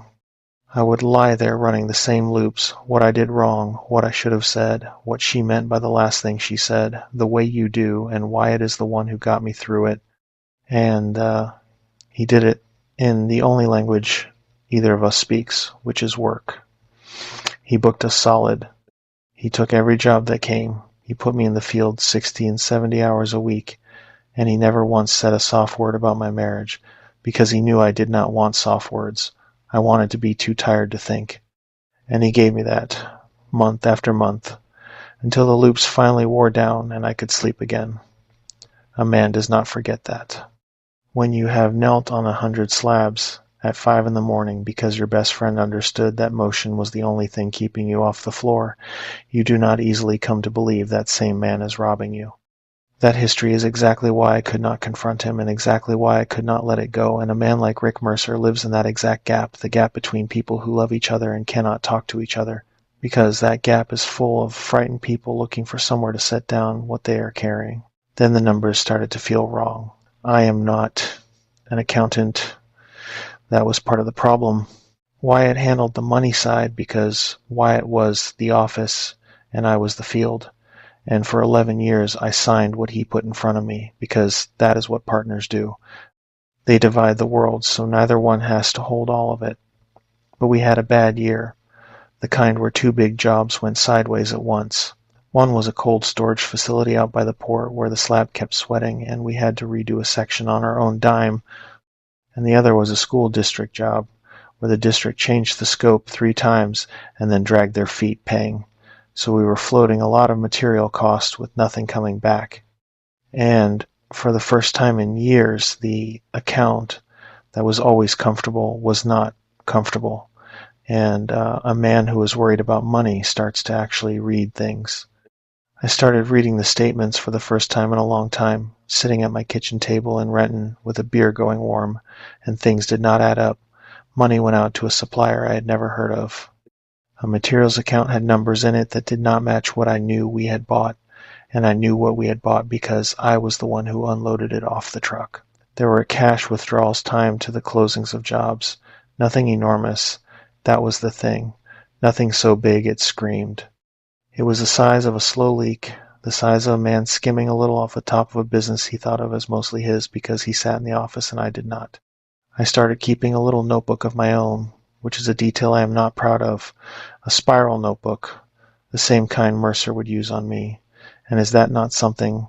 A: I would lie there running the same loops, what I did wrong, what I should have said, what she meant by the last thing she said, the way you do, and why it is the one who got me through it. And he did it in the only language either of us speaks, which is work. He booked us solid. He took every job that came. He put me in the field 60 and 70 hours a week, and he never once said a soft word about my marriage, because he knew I did not want soft words. I wanted to be too tired to think. And he gave me that, month after month, until the loops finally wore down and I could sleep again. A man does not forget that. When you have knelt on 100 slabs at 5 in the morning because your best friend understood that motion was the only thing keeping you off the floor, you do not easily come to believe that same man is robbing you. That history is exactly why I could not confront him and exactly why I could not let it go, and a man like Rick Mercer lives in that exact gap, the gap between people who love each other and cannot talk to each other, because that gap is full of frightened people looking for somewhere to set down what they are carrying. Then the numbers started to feel wrong. I am not an accountant. That was part of the problem. Wyatt handled the money side because Wyatt was the office and I was the field. And for 11 years I signed what he put in front of me because that is what partners do. They divide the world so neither one has to hold all of it. But we had a bad year, the kind where 2 big jobs went sideways at once. One was a cold storage facility out by the port where the slab kept sweating and we had to redo a section on our own dime, and the other was a school district job where the district changed the scope 3 times and then dragged their feet paying. So we were floating a lot of material cost with nothing coming back. And for the first time in years, the account that was always comfortable was not comfortable. And a man who is worried about money starts to actually read things. I started reading the statements for the first time in a long time, sitting at my kitchen table in Renton with a beer going warm, and things did not add up. Money went out to a supplier I had never heard of. A materials account had numbers in it that did not match what I knew we had bought, and I knew what we had bought because I was the one who unloaded it off the truck. There were cash withdrawals timed to the closings of jobs. Nothing enormous. That was the thing. Nothing so big it screamed. It was the size of a slow leak, the size of a man skimming a little off the top of a business he thought of as mostly his because he sat in the office and I did not. I started keeping a little notebook of my own, which is a detail I am not proud of, a spiral notebook, the same kind Mercer would use on me. And is that not something?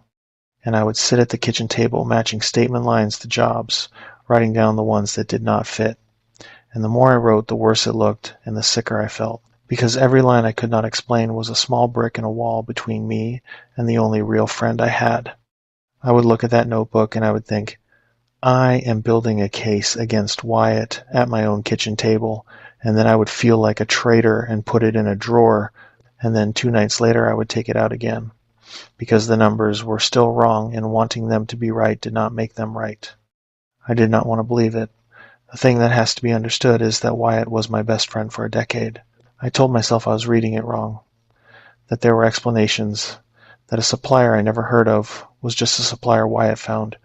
A: And I would sit at the kitchen table matching statement lines to jobs, writing down the ones that did not fit. And the more I wrote, the worse it looked and the sicker I felt, because every line I could not explain was a small brick in a wall between me and the only real friend I had. I would look at that notebook and I would think, I am building a case against Wyatt at my own kitchen table, and then I would feel like a traitor and put it in a drawer, and then 2 nights later I would take it out again, because the numbers were still wrong and wanting them to be right did not make them right. I did not want to believe it. The thing that has to be understood is that Wyatt was my best friend for a decade. I told myself I was reading it wrong, that there were explanations, that a supplier I never heard of was just a supplier Wyatt found,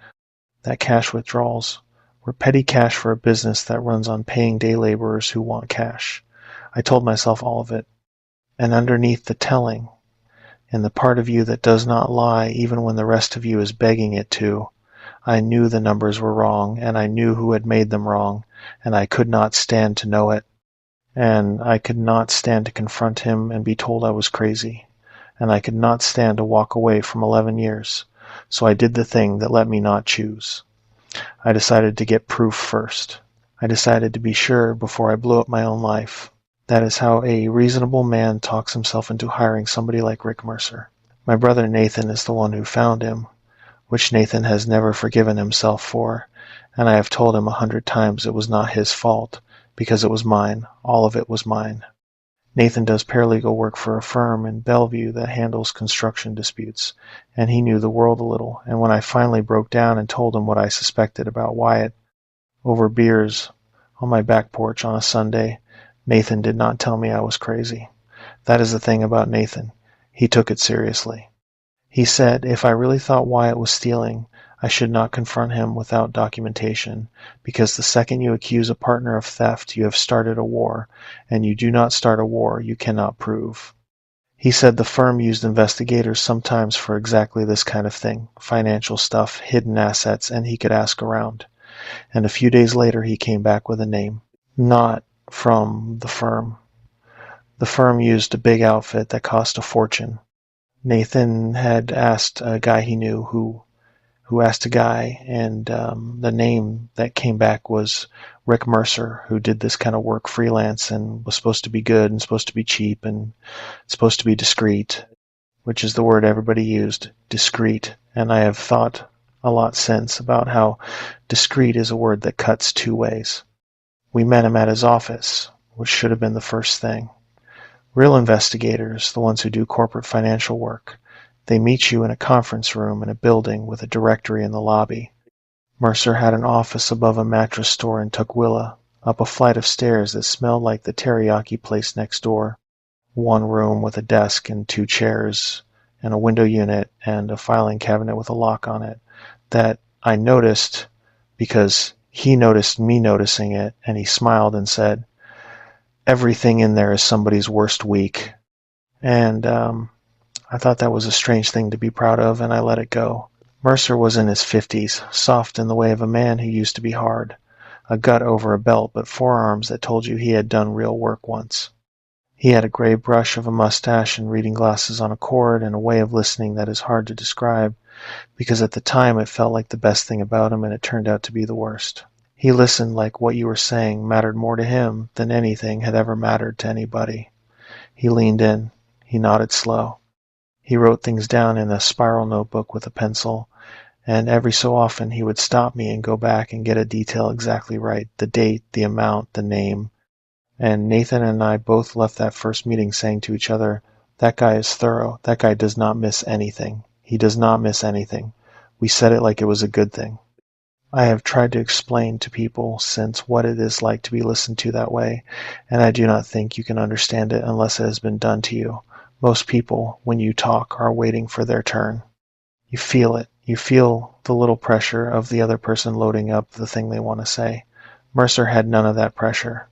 A: that cash withdrawals were petty cash for a business that runs on paying day laborers who want cash. I told myself all of it. And underneath the telling, in the part of you that does not lie even when the rest of you is begging it to, I knew the numbers were wrong, and I knew who had made them wrong, and I could not stand to know it. And I could not stand to confront him and be told I was crazy. And I could not stand to walk away from 11 years. So I did the thing that let me not choose. I decided to get proof first. I decided to be sure before I blew up my own life. That is how a reasonable man talks himself into hiring somebody like Rick Mercer. My brother Nathan is the one who found him, which Nathan has never forgiven himself for, and I have told him 100 times it was not his fault, because it was mine. All of it was mine. Nathan does paralegal work for a firm in Bellevue that handles construction disputes, and he knew the world a little, and when I finally broke down and told him what I suspected about Wyatt, over beers, on my back porch on a Sunday, Nathan did not tell me I was crazy. That is the thing about Nathan. He took it seriously. He said if I really thought Wyatt was stealing, I should not confront him without documentation, because the second you accuse a partner of theft, you have started a war, and you do not start a war you cannot prove. He said the firm used investigators sometimes for exactly this kind of thing, financial stuff, hidden assets, and he could ask around. And a few days later he came back with a name. Not from the firm. The firm used a big outfit that cost a fortune. Nathan had asked a guy he knew who asked a guy, and the name that came back was Rick Mercer, who did this kind of work freelance and was supposed to be good and supposed to be cheap and supposed to be discreet, which is the word everybody used, discreet. And I have thought a lot since about how discreet is a word that cuts 2 ways. We met him at his office, which should have been the first thing. Real investigators, the ones who do corporate financial work, they meet you in a conference room in a building with a directory in the lobby. Mercer had an office above a mattress store in Tukwila, up a flight of stairs that smelled like the teriyaki place next door. One room with a desk and 2 chairs, and a window unit and a filing cabinet with a lock on it that I noticed because he noticed me noticing it, and he smiled and said, "Everything in there is somebody's worst week." And I thought that was a strange thing to be proud of, and I let it go. Mercer was in his 50s, soft in the way of a man who used to be hard, a gut over a belt, but forearms that told you he had done real work once. He had a gray brush of a mustache and reading glasses on a cord, and a way of listening that is hard to describe, because at the time it felt like the best thing about him, and it turned out to be the worst. He listened like what you were saying mattered more to him than anything had ever mattered to anybody. He leaned in. He nodded slow. He wrote things down in a spiral notebook with a pencil, and every so often he would stop me and go back and get a detail exactly right, the date, the amount, the name. And Nathan and I both left that first meeting saying to each other, "That guy is thorough. That guy does not miss anything. He does not miss anything." We said it like it was a good thing. I have tried to explain to people since what it is like to be listened to that way, and I do not think you can understand it unless it has been done to you. Most people, when you talk, are waiting for their turn. You feel it. You feel the little pressure of the other person loading up the thing they want to say. Mercer had none of that pressure.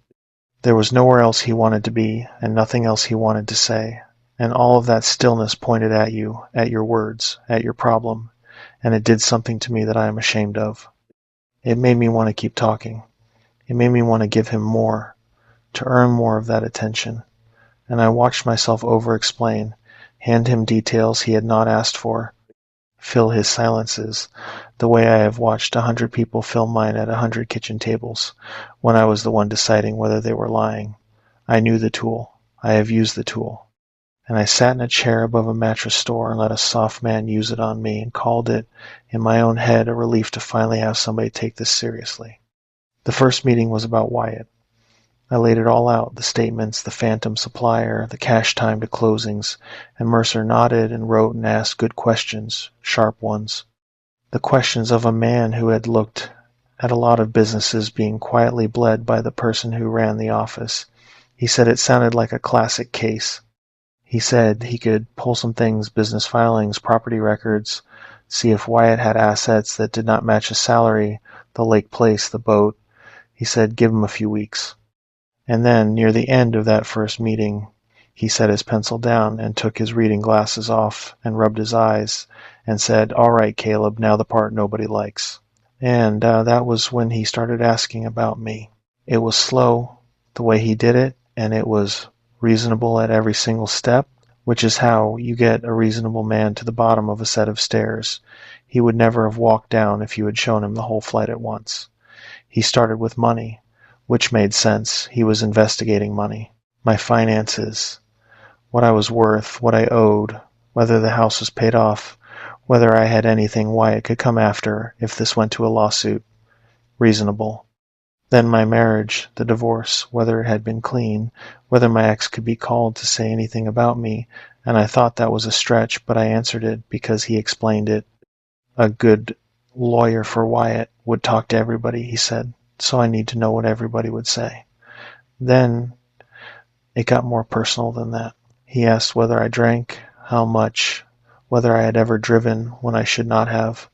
A: There was nowhere else he wanted to be, and nothing else he wanted to say, and all of that stillness pointed at you, at your words, at your problem, and it did something to me that I am ashamed of. It made me want to keep talking. It made me want to give him more, to earn more of that attention, and I watched myself over-explain, hand him details he had not asked for, fill his silences, the way I have watched 100 people fill mine at 100 kitchen tables, when I was the one deciding whether they were lying. I knew the tool. I have used the tool. And I sat in a chair above a mattress store and let a soft man use it on me, and called it, in my own head, a relief to finally have somebody take this seriously. The first meeting was about Wyatt. I laid it all out, the statements, the phantom supplier, the cash time to closings, and Mercer nodded and wrote and asked good questions, sharp ones. The questions of a man who had looked at a lot of businesses being quietly bled by the person who ran the office. He said it sounded like a classic case. He said he could pull some things, business filings, property records, see if Wyatt had assets that did not match his salary, the lake place, the boat. He said give him a few weeks. And then, near the end of that first meeting, he set his pencil down and took his reading glasses off and rubbed his eyes and said, "All right, Caleb, now the part nobody likes." And that was when he started asking about me. It was slow, the way he did it, and it was reasonable at every single step, which is how you get a reasonable man to the bottom of a set of stairs. He would never have walked down if you had shown him the whole flight at once. He started with money, which made sense. He was investigating money. My finances, what I was worth, what I owed, whether the house was paid off, whether I had anything Wyatt could come after if this went to a lawsuit. Reasonable. Then my marriage, the divorce, whether it had been clean, whether my ex could be called to say anything about me, and I thought that was a stretch, but I answered it because he explained it. A good lawyer for Wyatt would talk to everybody, he said, so I need to know what everybody would say. Then it got more personal than that. He asked whether I drank, how much, whether I had ever driven when I should not have.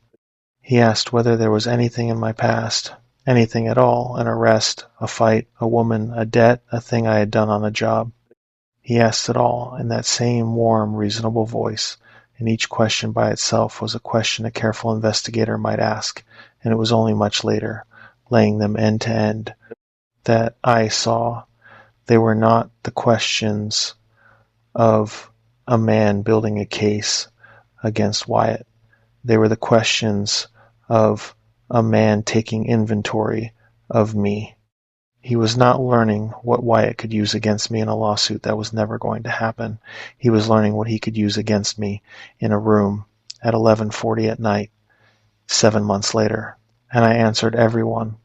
A: He asked whether there was anything in my past, anything at all, an arrest, a fight, a woman, a debt, a thing I had done on the job. He asked it all in that same warm, reasonable voice, and each question by itself was a question a careful investigator might ask, and it was only much later, laying them end to end, that I saw they were not the questions of a man building a case against Wyatt. They were the questions of a man taking inventory of me. He was not learning what Wyatt could use against me in a lawsuit that was never going to happen. He was learning what he could use against me in a room at 11:40 at night, 7 months later. And I answered everyone.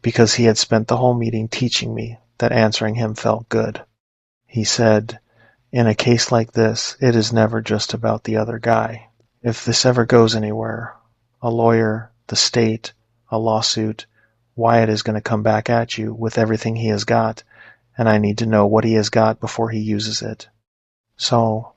A: because he had spent the whole meeting teaching me that answering him felt good. He said, "In a case like this, it is never just about the other guy. If this ever goes anywhere, a lawyer, the state, a lawsuit, Wyatt is going to come back at you with everything he has got, and I need to know what he has got before he uses it. So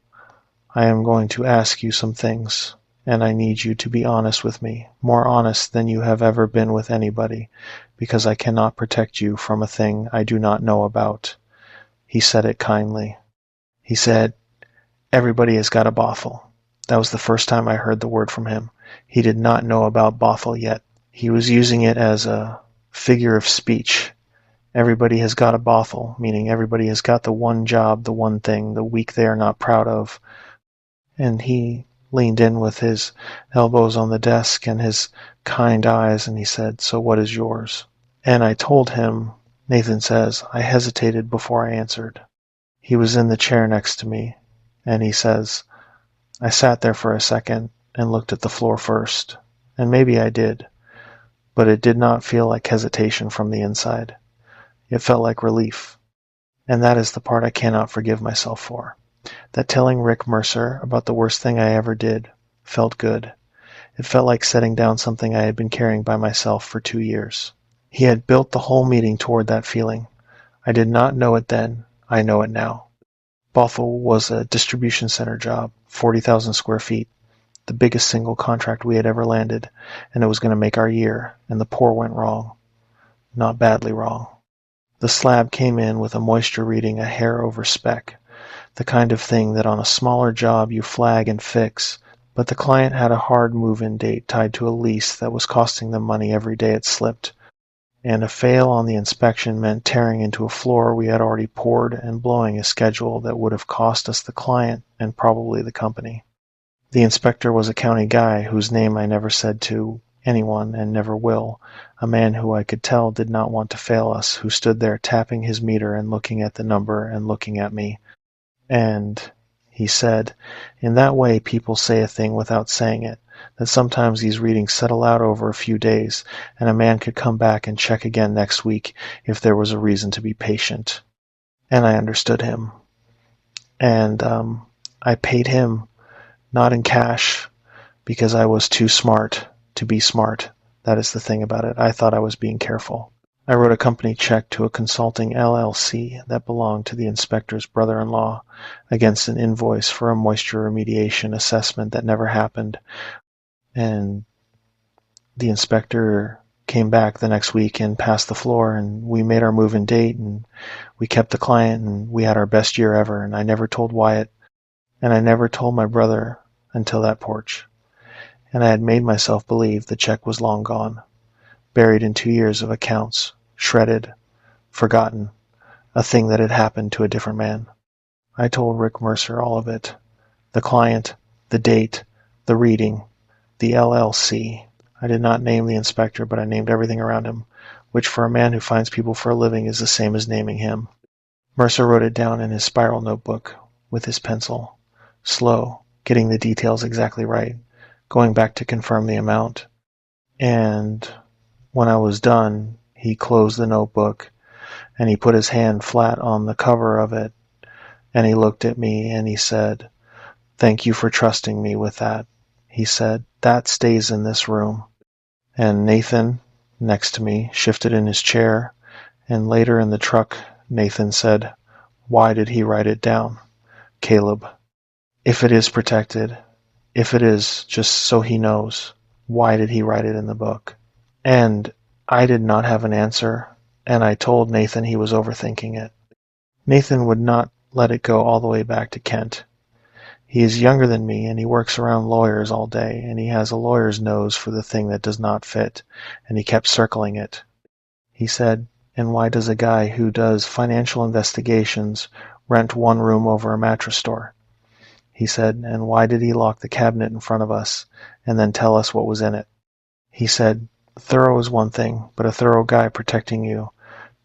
A: I am going to ask you some things, and I need you to be honest with me, more honest than you have ever been with anybody, because I cannot protect you from a thing I do not know about." He said it kindly. He said, "Everybody has got a Bothell." That was the first time I heard the word from him. He did not know about Bothell yet. He was using it as a figure of speech. Everybody has got a Bothell, meaning everybody has got the one job, the one thing, the week they are not proud of. And he leaned in with his elbows on the desk and his kind eyes, and he said, "So what is yours?" And I told him, Nathan says, I hesitated before I answered. He was in the chair next to me, and he says, "I sat there for a second and looked at the floor first, and maybe I did, but it did not feel like hesitation from the inside. It felt like relief, and that is the part I cannot forgive myself for. That telling Rick Mercer about the worst thing I ever did felt good. It felt like setting down something I had been carrying by myself for 2 years. He had built the whole meeting toward that feeling. I did not know it then. I know it now. Bothell was a distribution center job, 40,000 square feet, the biggest single contract we had ever landed, and it was going to make our year, and the pour went wrong. Not badly wrong. The slab came in with a moisture reading a hair over spec, the kind of thing that on a smaller job you flag and fix, but the client had a hard move-in date tied to a lease that was costing them money every day it slipped, and a fail on the inspection meant tearing into a floor we had already poured and blowing a schedule that would have cost us the client and probably the company. The inspector was a county guy whose name I never said to anyone and never will, a man who I could tell did not want to fail us, who stood there tapping his meter and looking at the number and looking at me. And he said, "In that way people say a thing without saying it, that sometimes these readings settle out over a few days, and a man could come back and check again next week if there was a reason to be patient." And I understood him. And I paid him, not in cash, because I was too smart to be smart. That is the thing about it. I thought I was being careful. I wrote a company check to a consulting LLC that belonged to the inspector's brother-in-law against an invoice for a moisture remediation assessment that never happened. And the inspector came back the next week and passed the floor, and we made our move-in date, and we kept the client, and we had our best year ever, and I never told Wyatt, and I never told my brother until that porch. And I had made myself believe the check was long gone, buried in 2 years of accounts, shredded, forgotten, a thing that had happened to a different man. I told Rick Mercer all of it. The client, the date, the reading, the LLC. I did not name the inspector, but I named everything around him, which for a man who finds people for a living is the same as naming him. Mercer wrote it down in his spiral notebook with his pencil, slow, getting the details exactly right, going back to confirm the amount. And when I was done, he closed the notebook, and he put his hand flat on the cover of it, and he looked at me, and he said, "Thank you for trusting me with that." He said, "That stays in this room." And Nathan, next to me, shifted in his chair, and later in the truck, Nathan said, "Why did he write it down, Caleb? If it is protected, if it is just so he knows, why did he write it in the book?" And I did not have an answer, and I told Nathan he was overthinking it. Nathan would not let it go all the way back to Kent. He is younger than me, and he works around lawyers all day, and he has a lawyer's nose for the thing that does not fit, and he kept circling it. He said, "And why does a guy who does financial investigations rent one room over a mattress store?" He said, "And why did he lock the cabinet in front of us and then tell us what was in it?" He said, "Thorough is one thing, but a thorough guy protecting you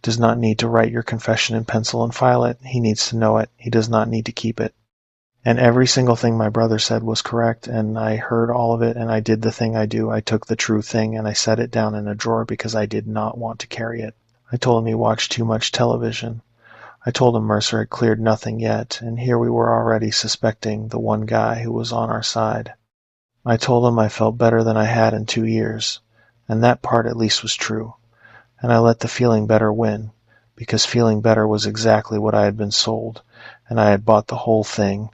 A: does not need to write your confession in pencil and file it. He needs to know it. He does not need to keep it." And every single thing my brother said was correct, and I heard all of it, and I did the thing I do. I took the true thing, and I set it down in a drawer because I did not want to carry it. I told him he watched too much television. I told him Mercer had cleared nothing yet, and here we were already suspecting the one guy who was on our side. I told him I felt better than I had in 2 years, and that part at least was true. And I let the feeling better win, because feeling better was exactly what I had been sold, and I had bought the whole thing.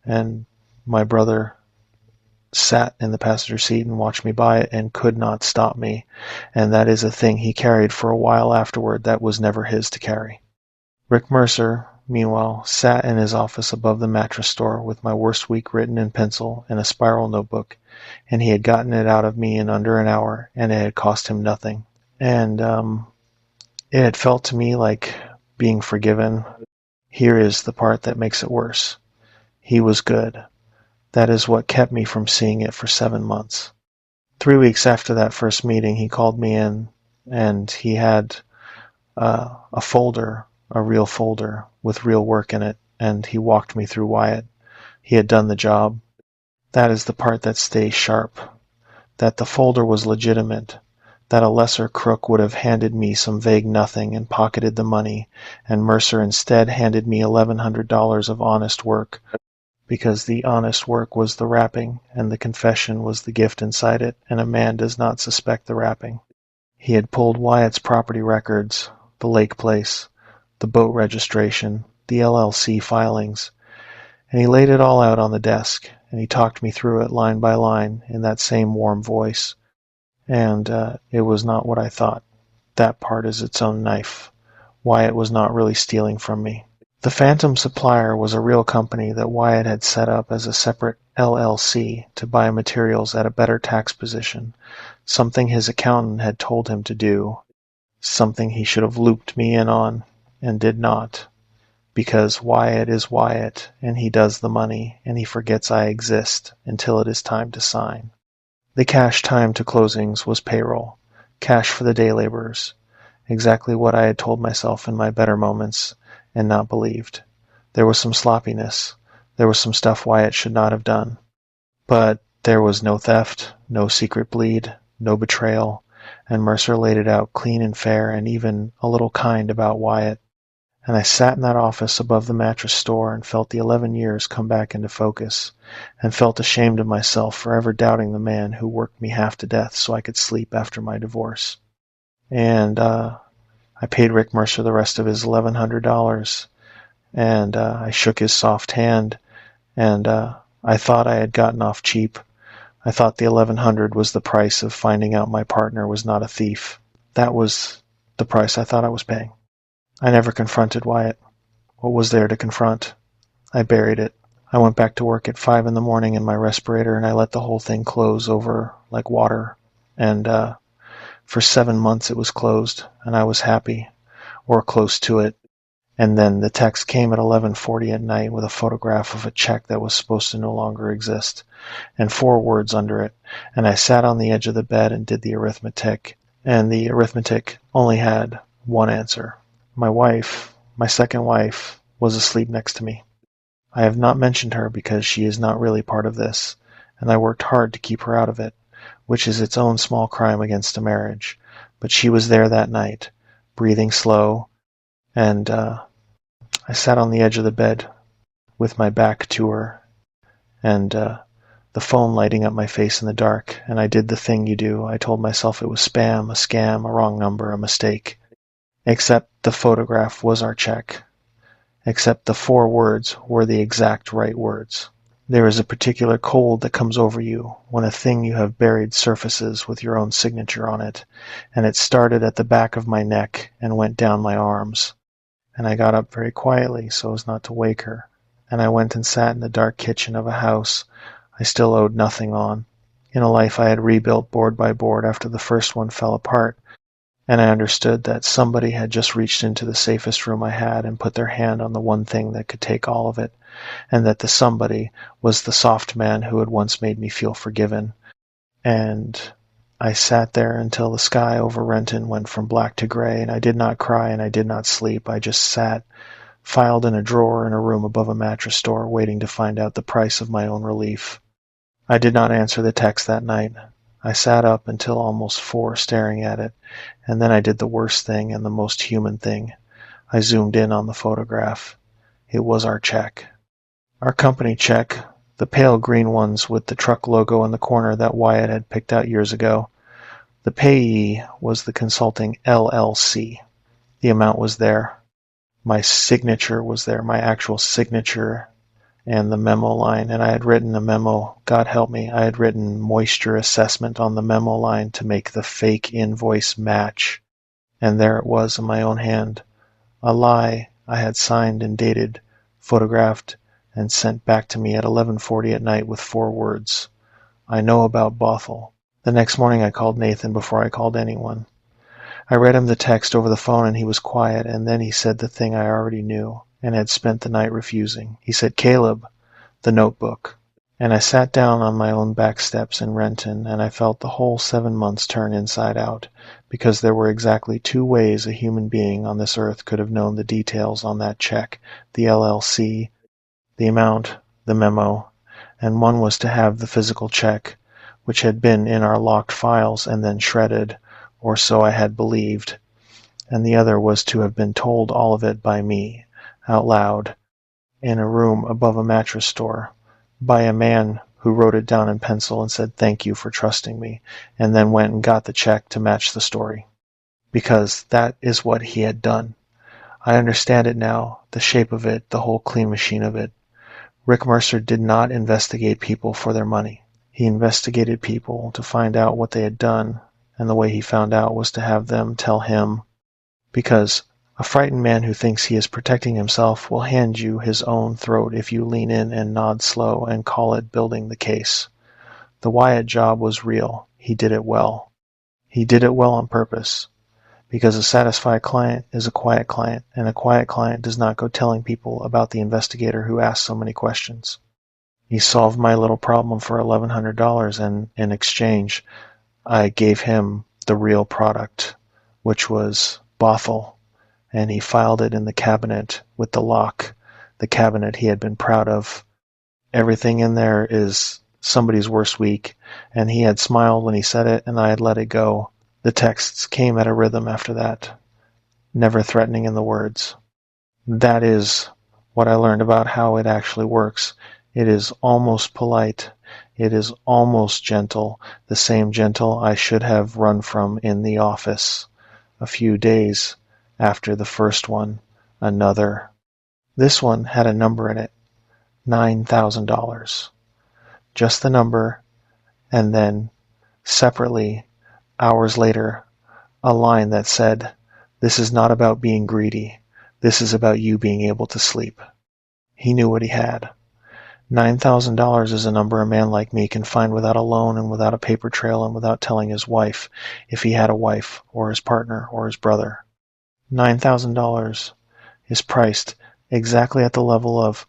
A: And my brother sat in the passenger seat and watched me buy it and could not stop me, and that is a thing he carried for a while afterward that was never his to carry. Rick Mercer, meanwhile, sat in his office above the mattress store with my worst week written in pencil in a spiral notebook, and he had gotten it out of me in under an hour, and it had cost him nothing. And it had felt to me like being forgiven. Here is the part that makes it worse. He was good. That is what kept me from seeing it for 7 months. 3 weeks after that first meeting, he called me in, and he had a folder, a real folder, with real work in it, and he walked me through Wyatt. He had done the job. That is the part that stays sharp. That the folder was legitimate. That a lesser crook would have handed me some vague nothing and pocketed the money, and Mercer instead handed me $1,100 of honest work, because the honest work was the wrapping, and the confession was the gift inside it, and a man does not suspect the wrapping. He had pulled Wyatt's property records, the lake place, the boat registration, the LLC filings, and he laid it all out on the desk, and he talked me through it line by line in that same warm voice. And it was not what I thought. That part is its own knife. Wyatt was not really stealing from me. The Phantom Supplier was a real company that Wyatt had set up as a separate LLC to buy materials at a better tax position, something his accountant had told him to do, something he should have looped me in on, and did not, because Wyatt is Wyatt, and he does the money, and he forgets I exist until it is time to sign. The cash time to closings was payroll, cash for the day laborers, exactly what I had told myself in my better moments and not believed. There was some sloppiness. There was some stuff Wyatt should not have done. But there was no theft, no secret bleed, no betrayal, and Mercer laid it out clean and fair and even a little kind about Wyatt. And I sat in that office above the mattress store and felt the 11 years come back into focus, and felt ashamed of myself for ever doubting the man who worked me half to death so I could sleep after my divorce. And I paid Rick Mercer the rest of his $1,100, and I shook his soft hand, and I thought I had gotten off cheap. I thought the $1,100 was the price of finding out my partner was not a thief. That was the price I thought I was paying. I never confronted Wyatt. What was there to confront? I buried it. I went back to work at 5 in the morning in my respirator, and I let the whole thing close over like water. And for 7 months it was closed, and I was happy, or close to it. And then the text came at 11:40 at night with a photograph of a check that was supposed to no longer exist, and 4 words under it. And I sat on the edge of the bed and did the arithmetic, and the arithmetic only had one answer. My wife, my second wife, was asleep next to me. I have not mentioned her because she is not really part of this, and I worked hard to keep her out of it, which is its own small crime against a marriage. But she was there that night, breathing slow, and I sat on the edge of the bed with my back to her, and the phone lighting up my face in the dark, and I did the thing you do. I told myself it was spam, a scam, a wrong number, a mistake. Except the photograph was our check. Except the 4 words were the exact right words. There is a particular cold that comes over you when a thing you have buried surfaces with your own signature on it, and it started at the back of my neck and went down my arms. And I got up very quietly so as not to wake her, and I went and sat in the dark kitchen of a house I still owed nothing on, in a life I had rebuilt board by board after the first one fell apart. And I understood that somebody had just reached into the safest room I had and put their hand on the one thing that could take all of it, and that the somebody was the soft man who had once made me feel forgiven. And I sat there until the sky over Renton went from black to gray, and I did not cry and I did not sleep. I just sat filed in a drawer in a room above a mattress store, waiting to find out the price of my own relief. I did not answer the text that night. I sat up until almost 4 staring at it, and then I did the worst thing and the most human thing. I zoomed in on the photograph. It was our check. Our company check, the pale green ones with the truck logo in the corner that Wyatt had picked out years ago. The payee was the consulting LLC. The amount was there. My signature was there, my actual signature, and the memo line. And I had written a memo, God help me, I had written moisture assessment on the memo line to make the fake invoice match. And there it was in my own hand. A lie I had signed and dated, photographed, and sent back to me at 11:40 at night with 4 words. I know about Bothell. The next morning I called Nathan before I called anyone. I read him the text over the phone and he was quiet, and then he said the thing I already knew and had spent the night refusing. He said, Caleb, the notebook. And I sat down on my own back steps in Renton, and I felt the whole 7 months turn inside out, because there were exactly 2 ways a human being on this earth could have known the details on that check, the LLC, the amount, the memo, and one was to have the physical check, which had been in our locked files and then shredded, or so I had believed, and the other was to have been told all of it by me, out loud, in a room above a mattress store, by a man who wrote it down in pencil and said thank you for trusting me, and then went and got the check to match the story. Because that is what he had done. I understand it now, the shape of it, the whole clean machine of it. Rick Mercer did not investigate people for their money. He investigated people to find out what they had done, and the way he found out was to have them tell him, because a frightened man who thinks he is protecting himself will hand you his own throat if you lean in and nod slow and call it building the case. The Wyatt job was real. He did it well. He did it well on purpose, because a satisfied client is a quiet client, and a quiet client does not go telling people about the investigator who asked so many questions. He solved my little problem for $1,100, and in exchange, I gave him the real product, which was Bothell, and he filed it in the cabinet with the lock, the cabinet he had been proud of. Everything in there is somebody's worst week, and he had smiled when he said it, and I had let it go. The texts came at a rhythm after that, never threatening in the words. That is what I learned about how it actually works. It is almost polite. It is almost gentle, the same gentle I should have run from in the office. A few days after the first one, another. This one had a number in it, $9,000. Just the number, and then, separately, hours later, a line that said, "This is not about being greedy. This is about you being able to sleep." He knew what he had. $9,000 is a number a man like me can find without a loan and without a paper trail and without telling his wife, if he had a wife, or his partner, or his brother. $9,000 is priced exactly at the level of,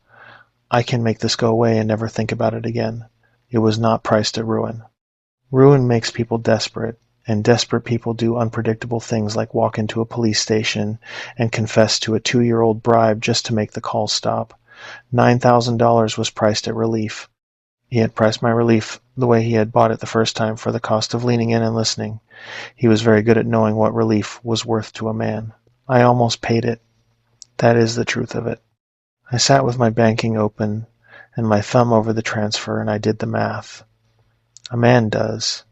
A: I can make this go away and never think about it again. It was not priced at ruin. Ruin makes people desperate, and desperate people do unpredictable things like walk into a police station and confess to a 2-year-old bribe just to make the call stop. $9,000 was priced at relief. He had priced my relief the way he had bought it the first time, for the cost of leaning in and listening. He was very good at knowing what relief was worth to a man. I almost paid it. That is the truth of it. I sat with my banking open and my thumb over the transfer, and I did the math. A man does.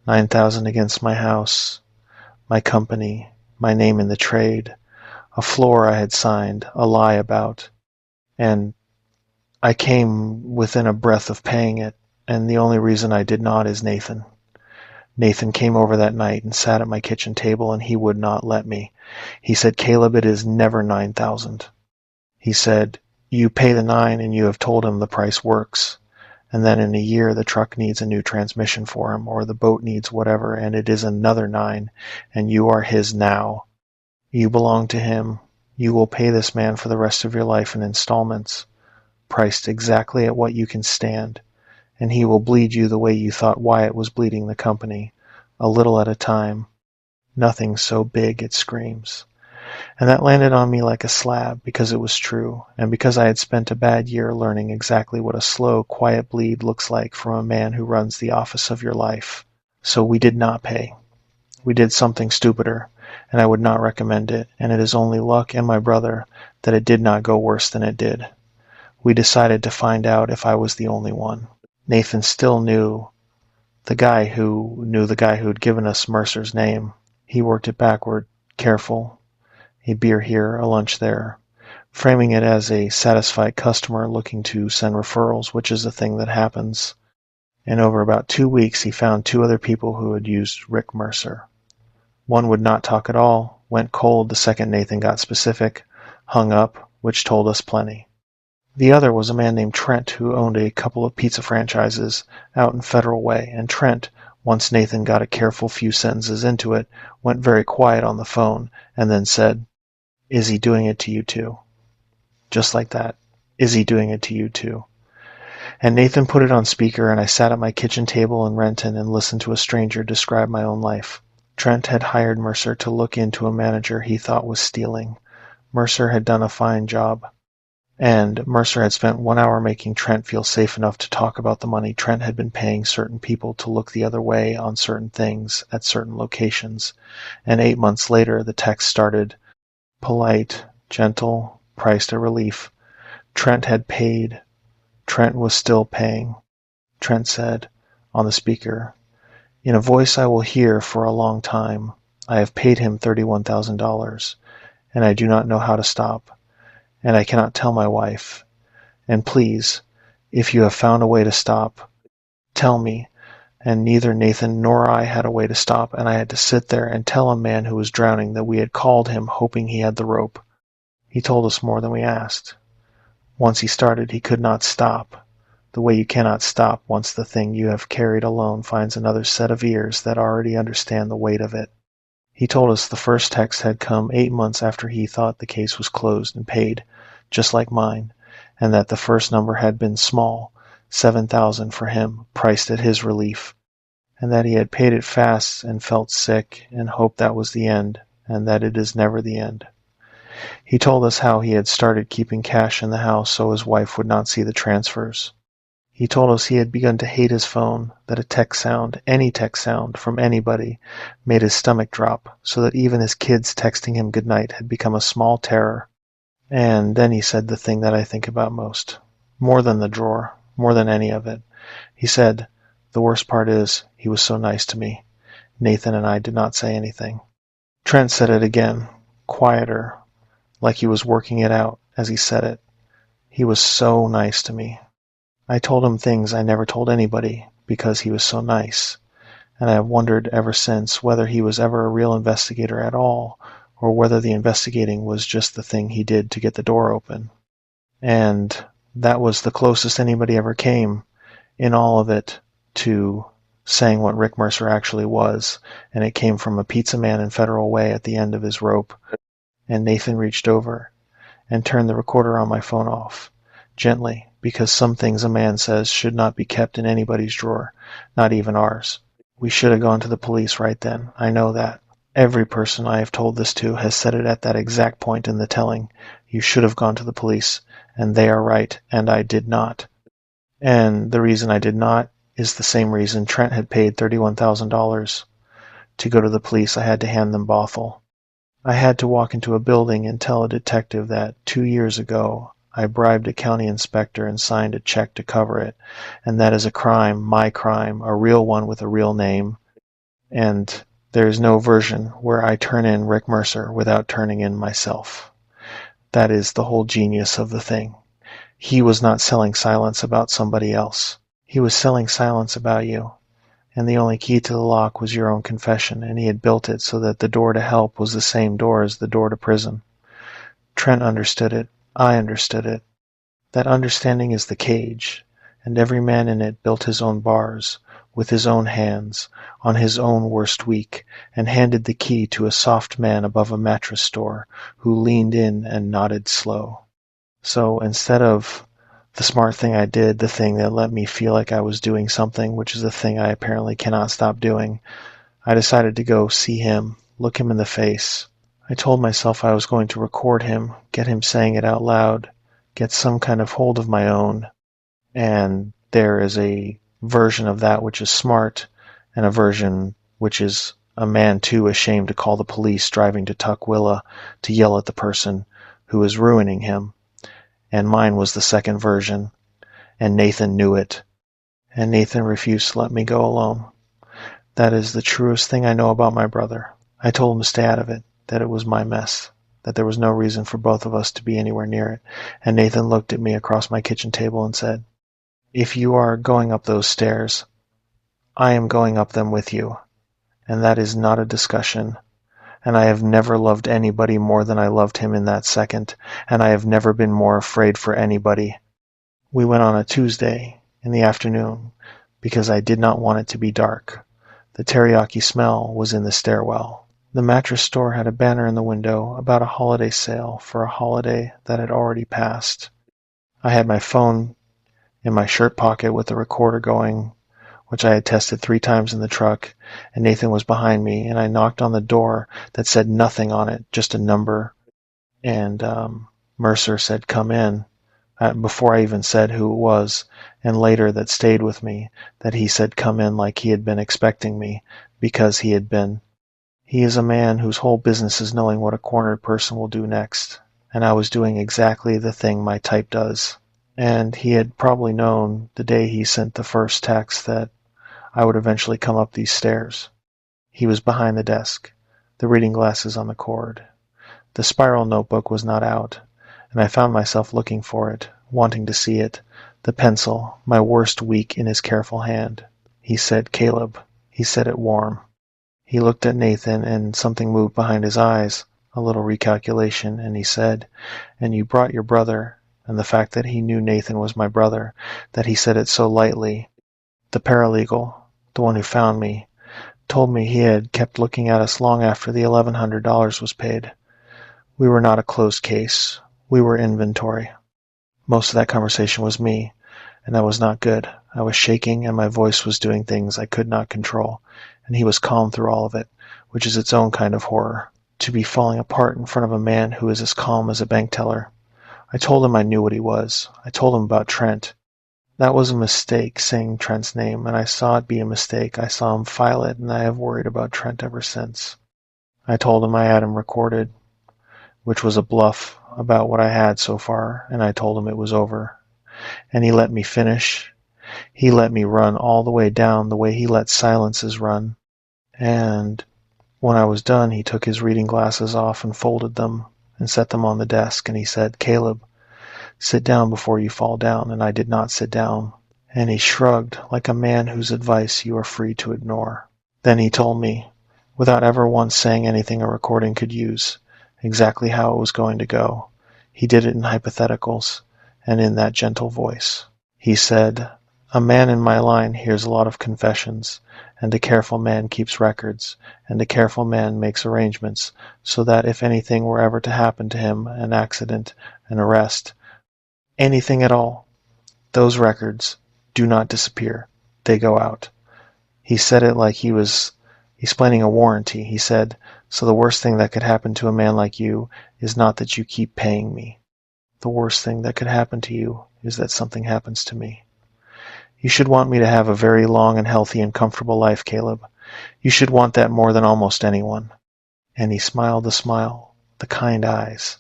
A: 9,000 against my house, my company, my name in the trade, a floor I had signed, a lie about, and I came within a breath of paying it, and the only reason I did not is Nathan. Nathan came over that night and sat at my kitchen table, and he would not let me. He said, Caleb, it is never 9,000. He said, you pay the 9 and you have told him the price works. And then in a year the truck needs a new transmission for him, or the boat needs whatever, and it is another 9, and you are his now. You belong to him. You will pay this man for the rest of your life in installments, priced exactly at what you can stand, and he will bleed you the way you thought Wyatt was bleeding the company, a little at a time. Nothing so big it screams. And that landed on me like a slab because it was true, and because I had spent a bad year learning exactly what a slow, quiet bleed looks like from a man who runs the office of your life. So we did not pay. We did something stupider, and I would not recommend it, and it is only luck and my brother that it did not go worse than it did. We decided to find out if I was the only one. Nathan still knew the guy who'd given us Mercer's name. He worked it backward, careful, a beer here, a lunch there, framing it as a satisfied customer looking to send referrals, which is a thing that happens. In over about 2 weeks, he found 2 other people who had used Rick Mercer. One would not talk at all, went cold the second Nathan got specific, hung up, which told us plenty. The other was a man named Trent who owned a couple of pizza franchises out in Federal Way, and Trent, once Nathan got a careful few sentences into it, went very quiet on the phone and then said, "Is he doing it to you too?" Just like that. Is he doing it to you too? And Nathan put it on speaker, and I sat at my kitchen table in Renton and listened to a stranger describe my own life. Trent had hired Mercer to look into a manager he thought was stealing. Mercer had done a fine job. And Mercer had spent 1 hour making Trent feel safe enough to talk about the money Trent had been paying certain people to look the other way on certain things at certain locations. And 8 months later, the text started, polite, gentle, priced a relief. Trent had paid. Trent was still paying. Trent said, on the speaker, "In a voice I will hear for a long time, I have paid him $31,000, and I do not know how to stop, and I cannot tell my wife. And please, if you have found a way to stop, tell me." And neither Nathan nor I had a way to stop, and I had to sit there and tell a man who was drowning that we had called him hoping he had the rope. He told us more than we asked. Once he started, he could not stop, the way you cannot stop once the thing you have carried alone finds another set of ears that already understand the weight of it. He told us the first text had come 8 months after he thought the case was closed and paid, just like mine, and that the first number had been small, 7,000 for him, priced at his relief, and that he had paid it fast and felt sick and hoped that was the end, and that it is never the end. He told us how he had started keeping cash in the house so his wife would not see the transfers. He told us he had begun to hate his phone, that a text sound, any text sound, from anybody, made his stomach drop, so that even his kids texting him goodnight had become a small terror. And then he said the thing that I think about most. More than the drawer, more than any of it. He said, "The worst part is, he was so nice to me." Nathan and I did not say anything. Trent said it again, quieter, like he was working it out as he said it. "He was so nice to me." I told him things I never told anybody because he was so nice, and I have wondered ever since whether he was ever a real investigator at all, or whether the investigating was just the thing he did to get the door open. And that was the closest anybody ever came in all of it to saying what Rick Mercer actually was, and it came from a pizza man in Federal Way at the end of his rope. And Nathan reached over and turned the recorder on my phone off, gently, because some things a man says should not be kept in anybody's drawer, not even ours. We should have gone to the police right then, I know that. Every person I have told this to has said it at that exact point in the telling. You should have gone to the police, and they are right, and I did not. And the reason I did not is the same reason Trent had paid $31,000. To go to the police, I had to hand them Bothell. I had to walk into a building and tell a detective that 2 years ago I bribed a county inspector and signed a check to cover it, and that is a crime, my crime, a real one with a real name, and there is no version where I turn in Rick Mercer without turning in myself. That is the whole genius of the thing. He was not selling silence about somebody else. He was selling silence about you. And the only key to the lock was your own confession, and he had built it so that the door to help was the same door as the door to prison. Trent understood it. I understood it. That understanding is the cage, and every man in it built his own bars, with his own hands, on his own worst week, and handed the key to a soft man above a mattress store, who leaned in and nodded slow. So instead of the smart thing I did, the thing that let me feel like I was doing something, which is a thing I apparently cannot stop doing, I decided to go see him, look him in the face, I told myself I was going to record him, get him saying it out loud, get some kind of hold of my own, and there is a version of that which is smart, and a version which is a man too ashamed to call the police driving to Tukwila to yell at the person who is ruining him, and mine was the second version, and Nathan knew it, and Nathan refused to let me go alone. That is the truest thing I know about my brother. I told him to stay out of it, that it was my mess, that there was no reason for both of us to be anywhere near it, and Nathan looked at me across my kitchen table and said, "If you are going up those stairs, I am going up them with you, and that is not a discussion, and I have never loved anybody more than I loved him in that second, and I have never been more afraid for anybody." We went on a Tuesday in the afternoon because I did not want it to be dark. The teriyaki smell was in the stairwell. The mattress store had a banner in the window about a holiday sale for a holiday that had already passed. I had my phone in my shirt pocket with the recorder going, which I had tested 3 times in the truck, and Nathan was behind me, and I knocked on the door that said nothing on it, just a number, and Mercer said, "Come in," before I even said who it was, and later that stayed with me, that he said come in like he had been expecting me, because he had been. He is a man whose whole business is knowing what a cornered person will do next, and I was doing exactly the thing my type does. And he had probably known the day he sent the first text that I would eventually come up these stairs. He was behind the desk, the reading glasses on the cord. The spiral notebook was not out, and I found myself looking for it, wanting to see it, the pencil, my worst week, in his careful hand. He said, "Caleb." He said it warm. He looked at Nathan, and something moved behind his eyes, a little recalculation, and he said, "And you brought your brother," and the fact that he knew Nathan was my brother, that he said it so lightly. The paralegal, the one who found me, told me he had kept looking at us long after the $1,100 was paid. We were not a closed case. We were inventory. Most of that conversation was me, and that was not good. I was shaking, and my voice was doing things I could not control, and he was calm through all of it, which is its own kind of horror, to be falling apart in front of a man who is as calm as a bank teller. I told him I knew what he was. I told him about Trent. That was a mistake, saying Trent's name, and I saw it be a mistake. I saw him file it, and I have worried about Trent ever since. I told him I had him recorded, which was a bluff about what I had so far, and I told him it was over. And he let me finish. He let me run all the way down the way he let silences run. And when I was done, he took his reading glasses off and folded them and set them on the desk, and he said, "Caleb, sit down before you fall down," and I did not sit down. And he shrugged like a man whose advice you are free to ignore. Then he told me, without ever once saying anything a recording could use, exactly how it was going to go. He did it in hypotheticals, and in that gentle voice. He said, "A man in my line hears a lot of confessions, and a careful man keeps records, and a careful man makes arrangements, so that if anything were ever to happen to him, an accident, an arrest, anything at all, those records do not disappear. They go out." He said it like he was explaining a warranty. He said, "So the worst thing that could happen to a man like you is not that you keep paying me. The worst thing that could happen to you is that something happens to me. You should want me to have a very long and healthy and comfortable life, Caleb. You should want that more than almost anyone." And he smiled the smile, the kind eyes,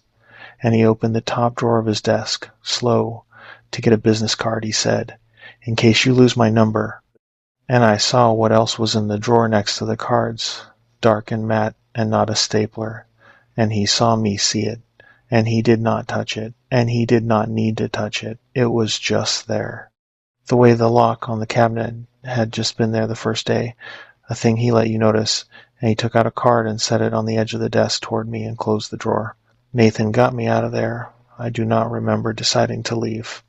A: and he opened the top drawer of his desk, slow, to get a business card. He said, "In case you lose my number." And I saw what else was in the drawer next to the cards, dark and matte and not a stapler, and he saw me see it, and he did not touch it, and he did not need to touch it. It was just there. The way the lock on the cabinet had just been there the first day, a thing he let you notice, and he took out a card and set it on the edge of the desk toward me and closed the drawer. Nathan got me out of there. I do not remember deciding to leave.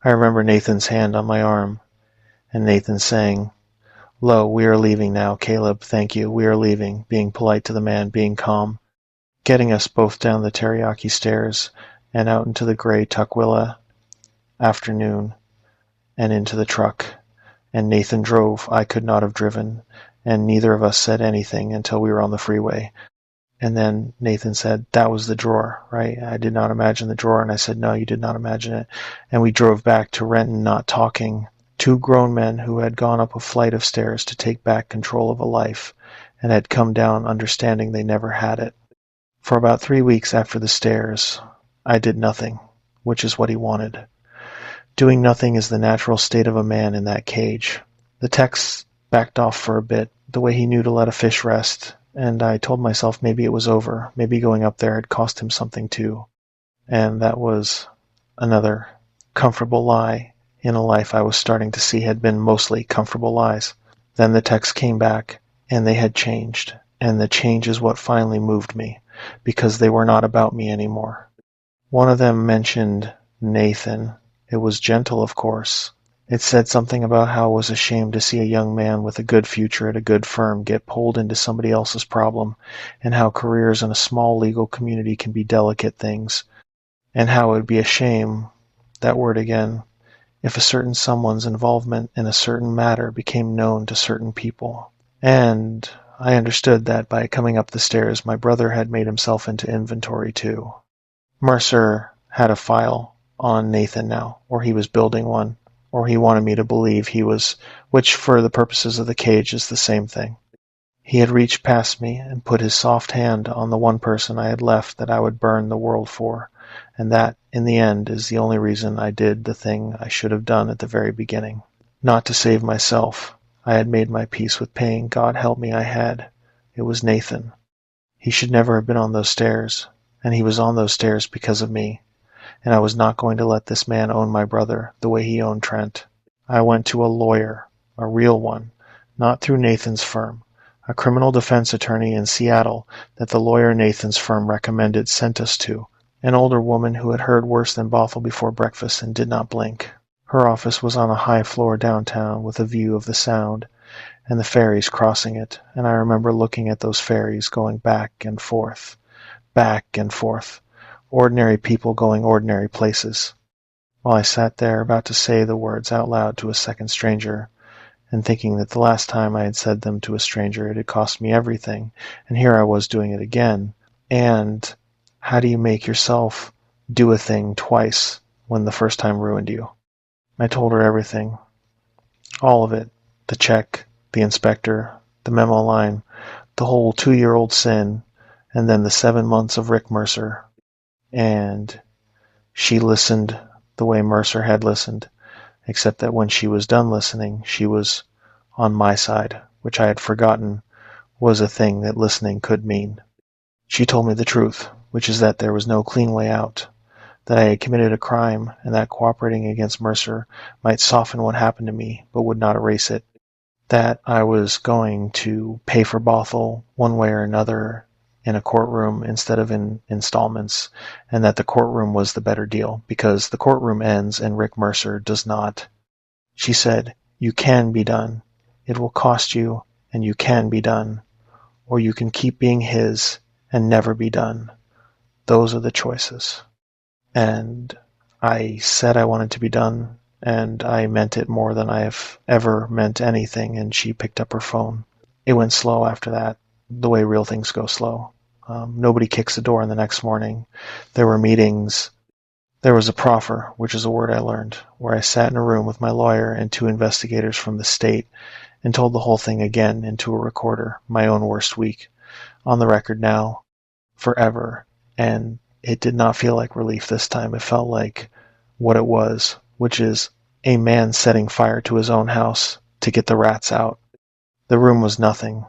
A: I remember Nathan's hand on my arm, and Nathan saying, "Lo, we are leaving now, Caleb, thank you, we are leaving," being polite to the man, being calm, getting us both down the teriyaki stairs and out into the gray Tukwila afternoon and into the truck. And Nathan drove. I could not have driven, and neither of us said anything until we were on the freeway. And then Nathan said, "That was the drawer, right? I did not imagine the drawer." And I said, "No, you did not imagine it." And we drove back to Renton, not talking. Two grown men who had gone up a flight of stairs to take back control of a life, and had come down understanding they never had it. For about 3 weeks after the stairs, I did nothing, which is what he wanted. Doing nothing is the natural state of a man in that cage. The text backed off for a bit, the way he knew to let a fish rest, and I told myself maybe it was over. Maybe going up there had cost him something too. And that was another comfortable lie in a life I was starting to see had been mostly comfortable lies. Then the text came back, and they had changed. And the change is what finally moved me, because they were not about me anymore. One of them mentioned Nathan. It was gentle, of course. It said something about how I was ashamed to see a young man with a good future at a good firm get pulled into somebody else's problem, and how careers in a small legal community can be delicate things, and how it would be a shame, that word again, if a certain someone's involvement in a certain matter became known to certain people. And I understood that by coming up the stairs, my brother had made himself into inventory too. Mercer had a file on Nathan now, or he was building one, or he wanted me to believe he was, which for the purposes of the cage is the same thing. He had reached past me and put his soft hand on the one person I had left that I would burn the world for, and that, in the end, is the only reason I did the thing I should have done at the very beginning. Not to save myself. I had made my peace with pain. God help me, I had. It was Nathan. He should never have been on those stairs, and he was on those stairs because of me. And I was not going to let this man own my brother the way he owned Trent. I went to a lawyer, a real one, not through Nathan's firm. A criminal defense attorney in Seattle that the lawyer Nathan's firm recommended sent us to, an older woman who had heard worse than Bothell before breakfast and did not blink. Her office was on a high floor downtown with a view of the Sound and the ferries crossing it, and I remember looking at those ferries going back and forth, ordinary people going ordinary places, while I sat there about to say the words out loud to a second stranger, and thinking that the last time I had said them to a stranger it had cost me everything, and here I was doing it again. And how do you make yourself do a thing twice when the first time ruined you? I told her everything. All of it. The check, the inspector, the memo line, the whole 2-year-old sin, and then the 7 months of Rick Mercer. And she listened the way Mercer had listened, except that when she was done listening, she was on my side, which I had forgotten was a thing that listening could mean. She told me the truth, which is that there was no clean way out, that I had committed a crime, and that cooperating against Mercer might soften what happened to me, but would not erase it, that I was going to pay for Bothell one way or another in a courtroom instead of in installments, and that the courtroom was the better deal, because the courtroom ends and Rick Mercer does not. She said, "You can be done. It will cost you, and you can be done. Or you can keep being his and never be done. Those are the choices." And I said I wanted to be done, and I meant it more than I have ever meant anything, and she picked up her phone. It went slow after that, the way real things go slow. Nobody kicks the door in the next morning. There were meetings. There was a proffer, which is a word I learned, where I sat in a room with my lawyer and 2 investigators from the state and told the whole thing again into a recorder, my own worst week, on the record now, forever. And it did not feel like relief this time. It felt like what it was, which is a man setting fire to his own house to get the rats out. The room was nothing.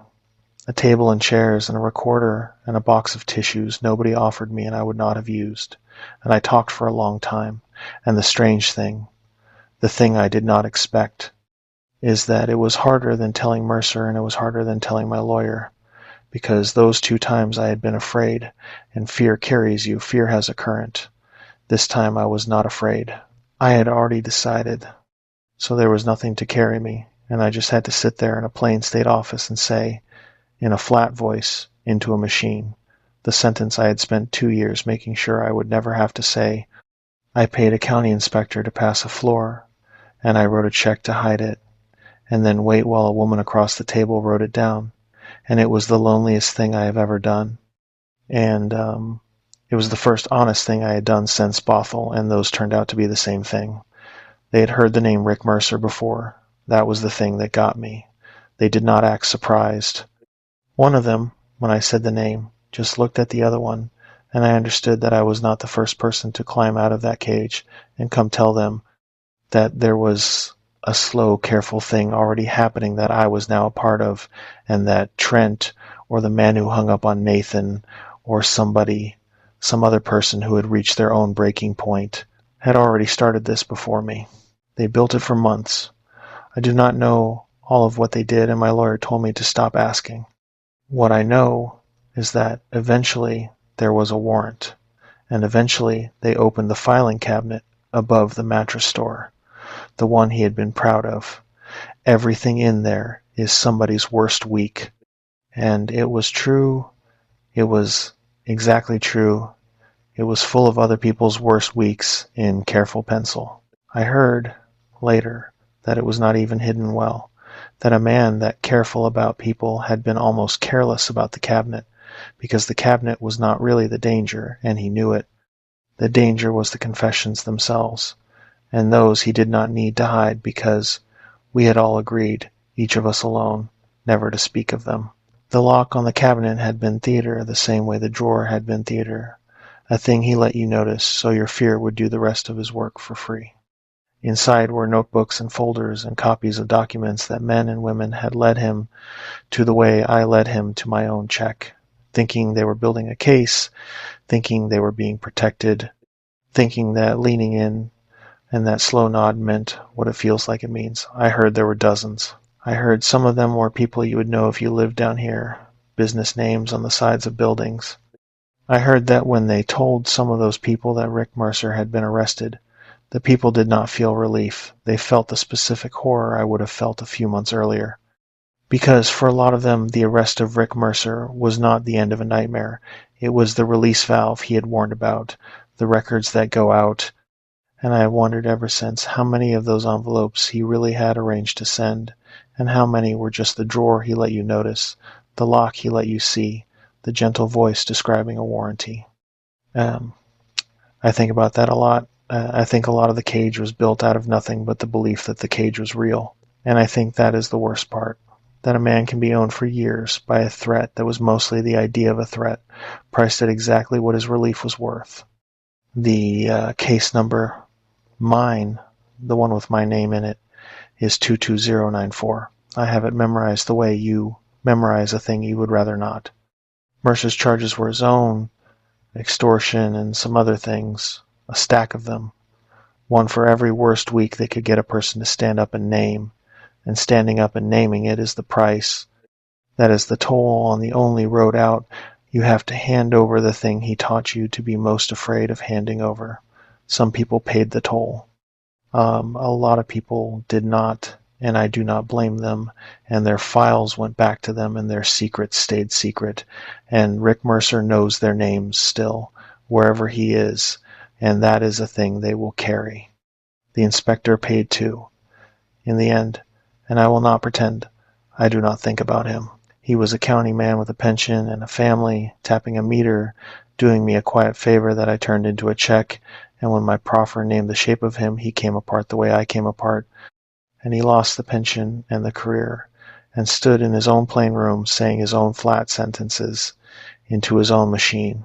A: A table and chairs and a recorder and a box of tissues nobody offered me and I would not have used. And I talked for a long time. And the strange thing, the thing I did not expect, is that it was harder than telling Mercer and it was harder than telling my lawyer. Because those 2 times I had been afraid, and fear carries you, fear has a current. This time I was not afraid. I had already decided, so there was nothing to carry me, and I just had to sit there in a plain state office and say, in a flat voice, into a machine, the sentence I had spent 2 years making sure I would never have to say. I paid a county inspector to pass a floor, and I wrote a check to hide it, and then wait while a woman across the table wrote it down, and it was the loneliest thing I have ever done. And it was the first honest thing I had done since Bothell, and those turned out to be the same thing. They had heard the name Rick Mercer before. That was the thing that got me. They did not act surprised. One of them, when I said the name, just looked at the other one, and I understood that I was not the first person to climb out of that cage and come tell them that there was a slow, careful thing already happening that I was now a part of, and that Trent, or the man who hung up on Nathan, or somebody, some other person who had reached their own breaking point, had already started this before me. They built it for months. I do not know all of what they did, and my lawyer told me to stop asking. What I know is that eventually there was a warrant, and eventually they opened the filing cabinet above the mattress store, the one he had been proud of. Everything in there is somebody's worst week. And it was true. It was exactly true. It was full of other people's worst weeks in careful pencil. I heard later that it was not even hidden well, that a man that careful about people had been almost careless about the cabinet, because the cabinet was not really the danger, and he knew it. The danger was the confessions themselves, and those he did not need to hide because we had all agreed, each of us alone, never to speak of them. The lock on the cabinet had been theater the same way the drawer had been theater, a thing he let you notice so your fear would do the rest of his work for free. Inside were notebooks and folders and copies of documents that men and women had led him to the way I led him to my own check, thinking they were building a case, thinking they were being protected, thinking that leaning in and that slow nod meant what it feels like it means. I heard there were dozens. I heard some of them were people you would know if you lived down here, business names on the sides of buildings. I heard that when they told some of those people that Rick Mercer had been arrested, the people did not feel relief. They felt the specific horror I would have felt a few months earlier. Because for a lot of them, the arrest of Rick Mercer was not the end of a nightmare. It was the release valve he had warned about, the records that go out, and I have wondered ever since how many of those envelopes he really had arranged to send, and how many were just the drawer he let you notice, the lock he let you see, the gentle voice describing a warranty. I think about that a lot. I think a lot of the cage was built out of nothing but the belief that the cage was real. And I think that is the worst part, that a man can be owned for years by a threat that was mostly the idea of a threat, priced at exactly what his relief was worth. The case number, mine, the one with my name in it, is 22094. I have it memorized the way you memorize a thing you would rather not. Mercer's charges were his own, extortion and some other things, a stack of them, one for every worst week they could get a person to stand up and name, and standing up and naming it is the price. That is the toll on the only road out. You have to hand over the thing he taught you to be most afraid of handing over. Some people paid the toll. A lot of people did not, and I do not blame them, and their files went back to them and their secrets stayed secret, and Rick Mercer knows their names still, wherever he is, and that is a thing they will carry. The inspector paid too, in the end, and I will not pretend I do not think about him. He was a county man with a pension and a family, tapping a meter, doing me a quiet favor that I turned into a check, and when my proffer named the shape of him, he came apart the way I came apart, and he lost the pension and the career, and stood in his own plain room saying his own flat sentences into his own machine.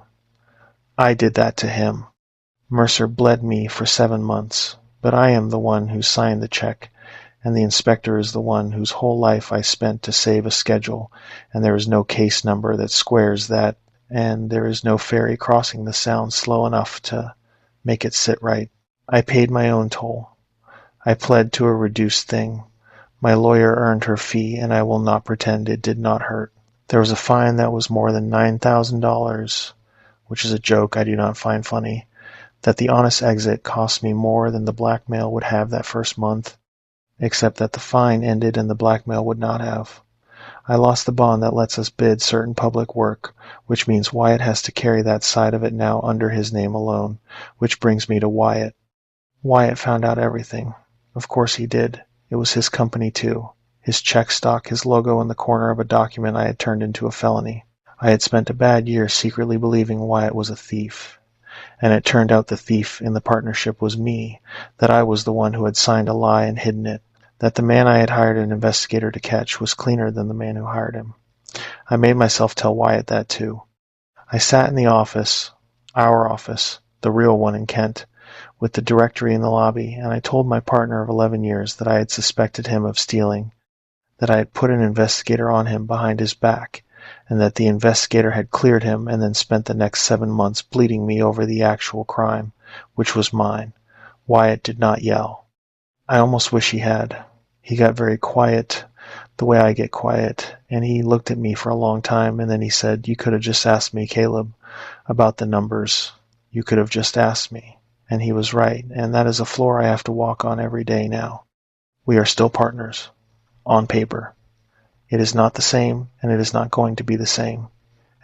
A: I did that to him. Mercer bled me for 7 months, but I am the one who signed the check, and the inspector is the one whose whole life I spent to save a schedule, and there is no case number that squares that, and there is no ferry crossing the sound slow enough to make it sit right. I paid my own toll. I pled to a reduced thing. My lawyer earned her fee, and I will not pretend it did not hurt. There was a fine that was more than $9,000, which is a joke I do not find funny, that the honest exit cost me more than the blackmail would have that first month, except that the fine ended and the blackmail would not have. I lost the bond that lets us bid certain public work, which means Wyatt has to carry that side of it now under his name alone, which brings me to Wyatt. Wyatt found out everything. Of course he did. It was his company too. His check stock, his logo in the corner of a document I had turned into a felony. I had spent a bad year secretly believing Wyatt was a thief, and it turned out the thief in the partnership was me, that I was the one who had signed a lie and hidden it, that the man I had hired an investigator to catch was cleaner than the man who hired him. I made myself tell Wyatt that too. I sat in the office, our office, the real one in Kent, with the directory in the lobby, and I told my partner of 11 years that I had suspected him of stealing, that I had put an investigator on him behind his back, and that the investigator had cleared him and then spent the next 7 months bleeding me over the actual crime, which was mine. Wyatt did not yell. I almost wish he had. He got very quiet, the way I get quiet, and he looked at me for a long time, and then he said, "You could have just asked me, Caleb, about the numbers. You could have just asked me." And he was right, and that is a floor I have to walk on every day now. We are still partners, on paper. It is not the same, and it is not going to be the same,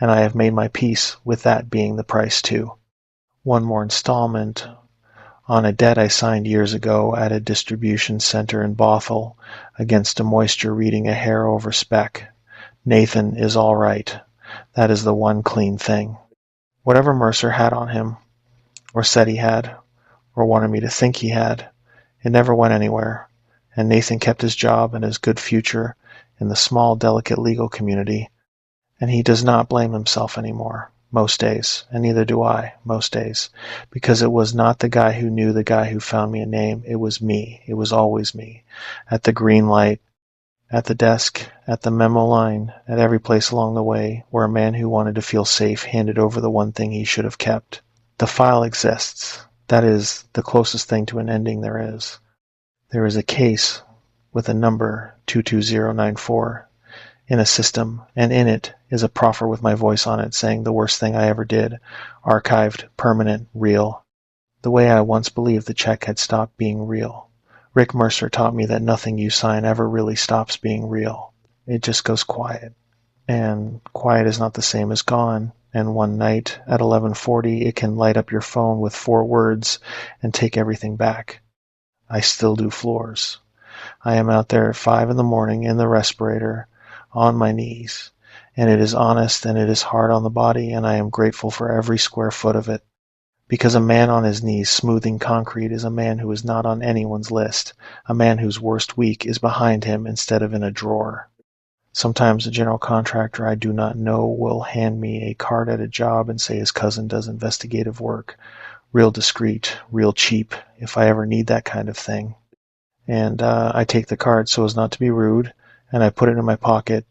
A: and I have made my peace with that being the price too. One more installment on a debt I signed years ago at a distribution center in Bothell against a moisture reading a hair over spec. Nathan is all right. That is the one clean thing. Whatever Mercer had on him, or said he had, or wanted me to think he had, it never went anywhere, and Nathan kept his job and his good future in the small, delicate legal community, and he does not blame himself anymore, most days, and neither do I, most days, because it was not the guy who knew the guy who found me a name, it was me, it was always me, at the green light, at the desk, at the memo line, at every place along the way, where a man who wanted to feel safe handed over the one thing he should have kept. The file exists. That is the closest thing to an ending there is. There is a case with a number 22094 in a system, and in it is a proffer with my voice on it saying the worst thing I ever did, archived, permanent, real. The way I once believed the check had stopped being real. Rick Mercer taught me that nothing you sign ever really stops being real. It just goes quiet. And quiet is not the same as gone. And one night at 11:40 it can light up your phone with 4 words and take everything back. I still do floors. I am out there at 5 in the morning in the respirator, on my knees, and it is honest and it is hard on the body, and I am grateful for every square foot of it. Because a man on his knees smoothing concrete is a man who is not on anyone's list, a man whose worst week is behind him instead of in a drawer. Sometimes a general contractor I do not know will hand me a card at a job and say his cousin does investigative work, real discreet, real cheap, if I ever need that kind of thing. And I take the card so as not to be rude, and I put it in my pocket,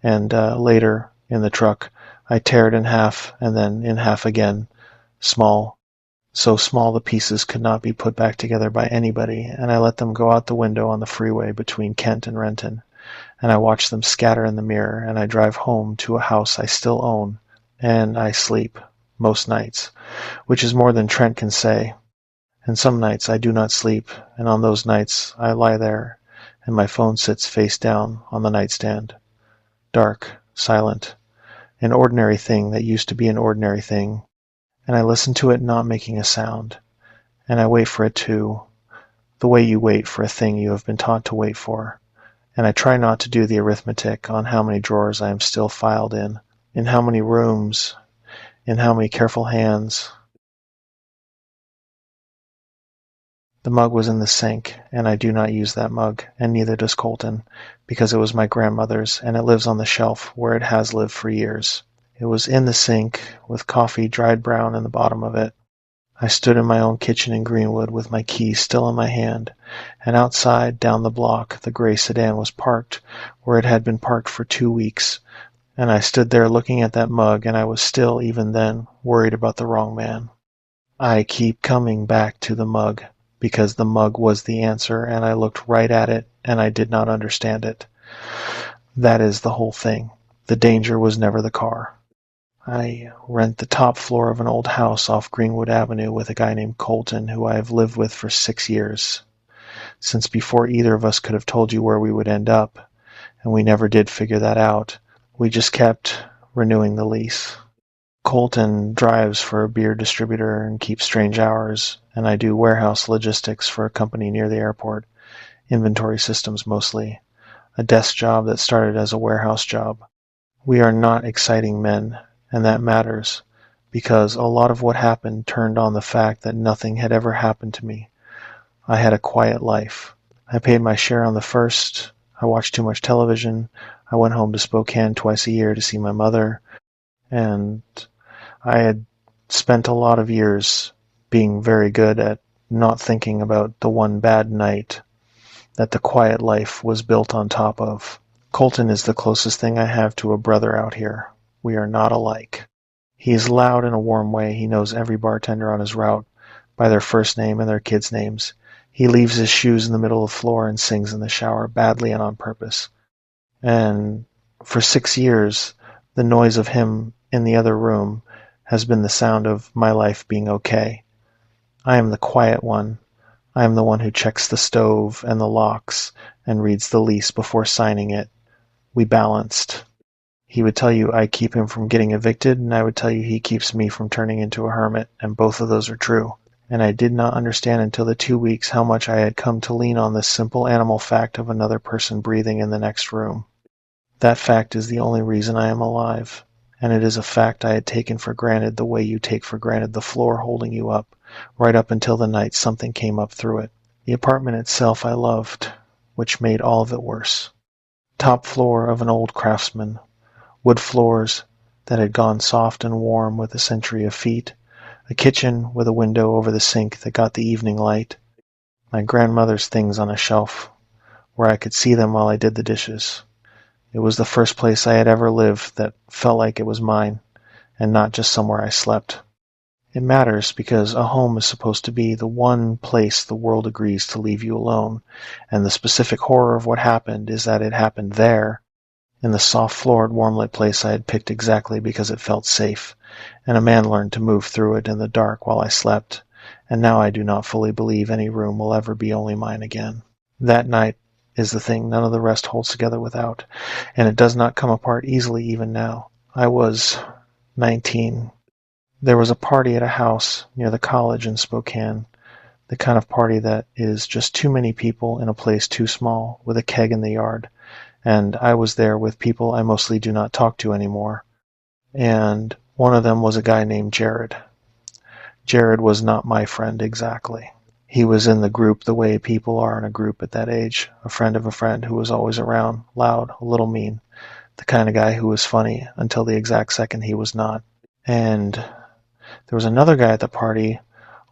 A: and later, in the truck, I tear it in half, and then in half again, small, so small the pieces could not be put back together by anybody, and I let them go out the window on the freeway between Kent and Renton, and I watch them scatter in the mirror, and I drive home to a house I still own, and I sleep, most nights, which is more than Trent can say. And some nights I do not sleep, and on those nights I lie there, and my phone sits face down on the nightstand. Dark, silent, an ordinary thing that used to be an ordinary thing, and I listen to it not making a sound, and I wait for it to, the way you wait for a thing you have been taught to wait for, and I try not to do the arithmetic on how many drawers I am still filed in how many rooms, in how many careful hands. The mug was in the sink, and I do not use that mug, and neither does Colton, because it was my grandmother's, and it lives on the shelf where it has lived for years. It was in the sink, with coffee dried brown in the bottom of it. I stood in my own kitchen in Greenwood with my key still in my hand, and outside, down the block, the gray sedan was parked where it had been parked for 2 weeks, and I stood there looking at that mug, and I was still, even then, worried about the wrong man. I keep coming back to the mug, because the mug was the answer, and I looked right at it, and I did not understand it. That is the whole thing. The danger was never the car. I rent the top floor of an old house off Greenwood Avenue with a guy named Colton who I have lived with for 6 years, since before either of us could have told you where we would end up, and we never did figure that out. We just kept renewing the lease. Colton drives for a beer distributor and keeps strange hours, and I do warehouse logistics for a company near the airport, inventory systems mostly, a desk job that started as a warehouse job. We are not exciting men, and that matters, because a lot of what happened turned on the fact that nothing had ever happened to me. I had a quiet life. I paid my share on the first. I watched too much television. I went home to Spokane twice a year to see my mother, and I had spent a lot of years being very good at not thinking about the one bad night that the quiet life was built on top of. Colton is the closest thing I have to a brother out here. We are not alike. He is loud in a warm way. He knows every bartender on his route by their first name and their kids' names. He leaves his shoes in the middle of the floor and sings in the shower, badly and on purpose. And for 6 years, the noise of him in the other room has been the sound of my life being okay. I am the quiet one. I am the one who checks the stove and the locks and reads the lease before signing it. We balanced. He would tell you I keep him from getting evicted, and I would tell you he keeps me from turning into a hermit, and both of those are true. And I did not understand until the 2 weeks how much I had come to lean on this simple animal fact of another person breathing in the next room. That fact is the only reason I am alive, and it is a fact I had taken for granted the way you take for granted the floor holding you up, right up until the night something came up through it. The apartment itself I loved, which made all of it worse. Top floor of an old craftsman, wood floors that had gone soft and warm with a century of feet, a kitchen with a window over the sink that got the evening light, my grandmother's things on a shelf where I could see them while I did the dishes. It was the first place I had ever lived that felt like it was mine, and not just somewhere I slept. It matters because a home is supposed to be the one place the world agrees to leave you alone, and the specific horror of what happened is that it happened there, in the soft-floored, warm-lit place I had picked exactly because it felt safe, and a man learned to move through it in the dark while I slept, and now I do not fully believe any room will ever be only mine again. That night is the thing none of the rest holds together without, and it does not come apart easily even now. I was 19. There was a party at a house near the college in Spokane, the kind of party that is just too many people in a place too small, with a keg in the yard, and I was there with people I mostly do not talk to anymore, and one of them was a guy named Jared. Jared was not my friend exactly. He was in the group the way people are in a group at that age, a friend of a friend who was always around, loud, a little mean, the kind of guy who was funny until the exact second he was not. And there was another guy at the party,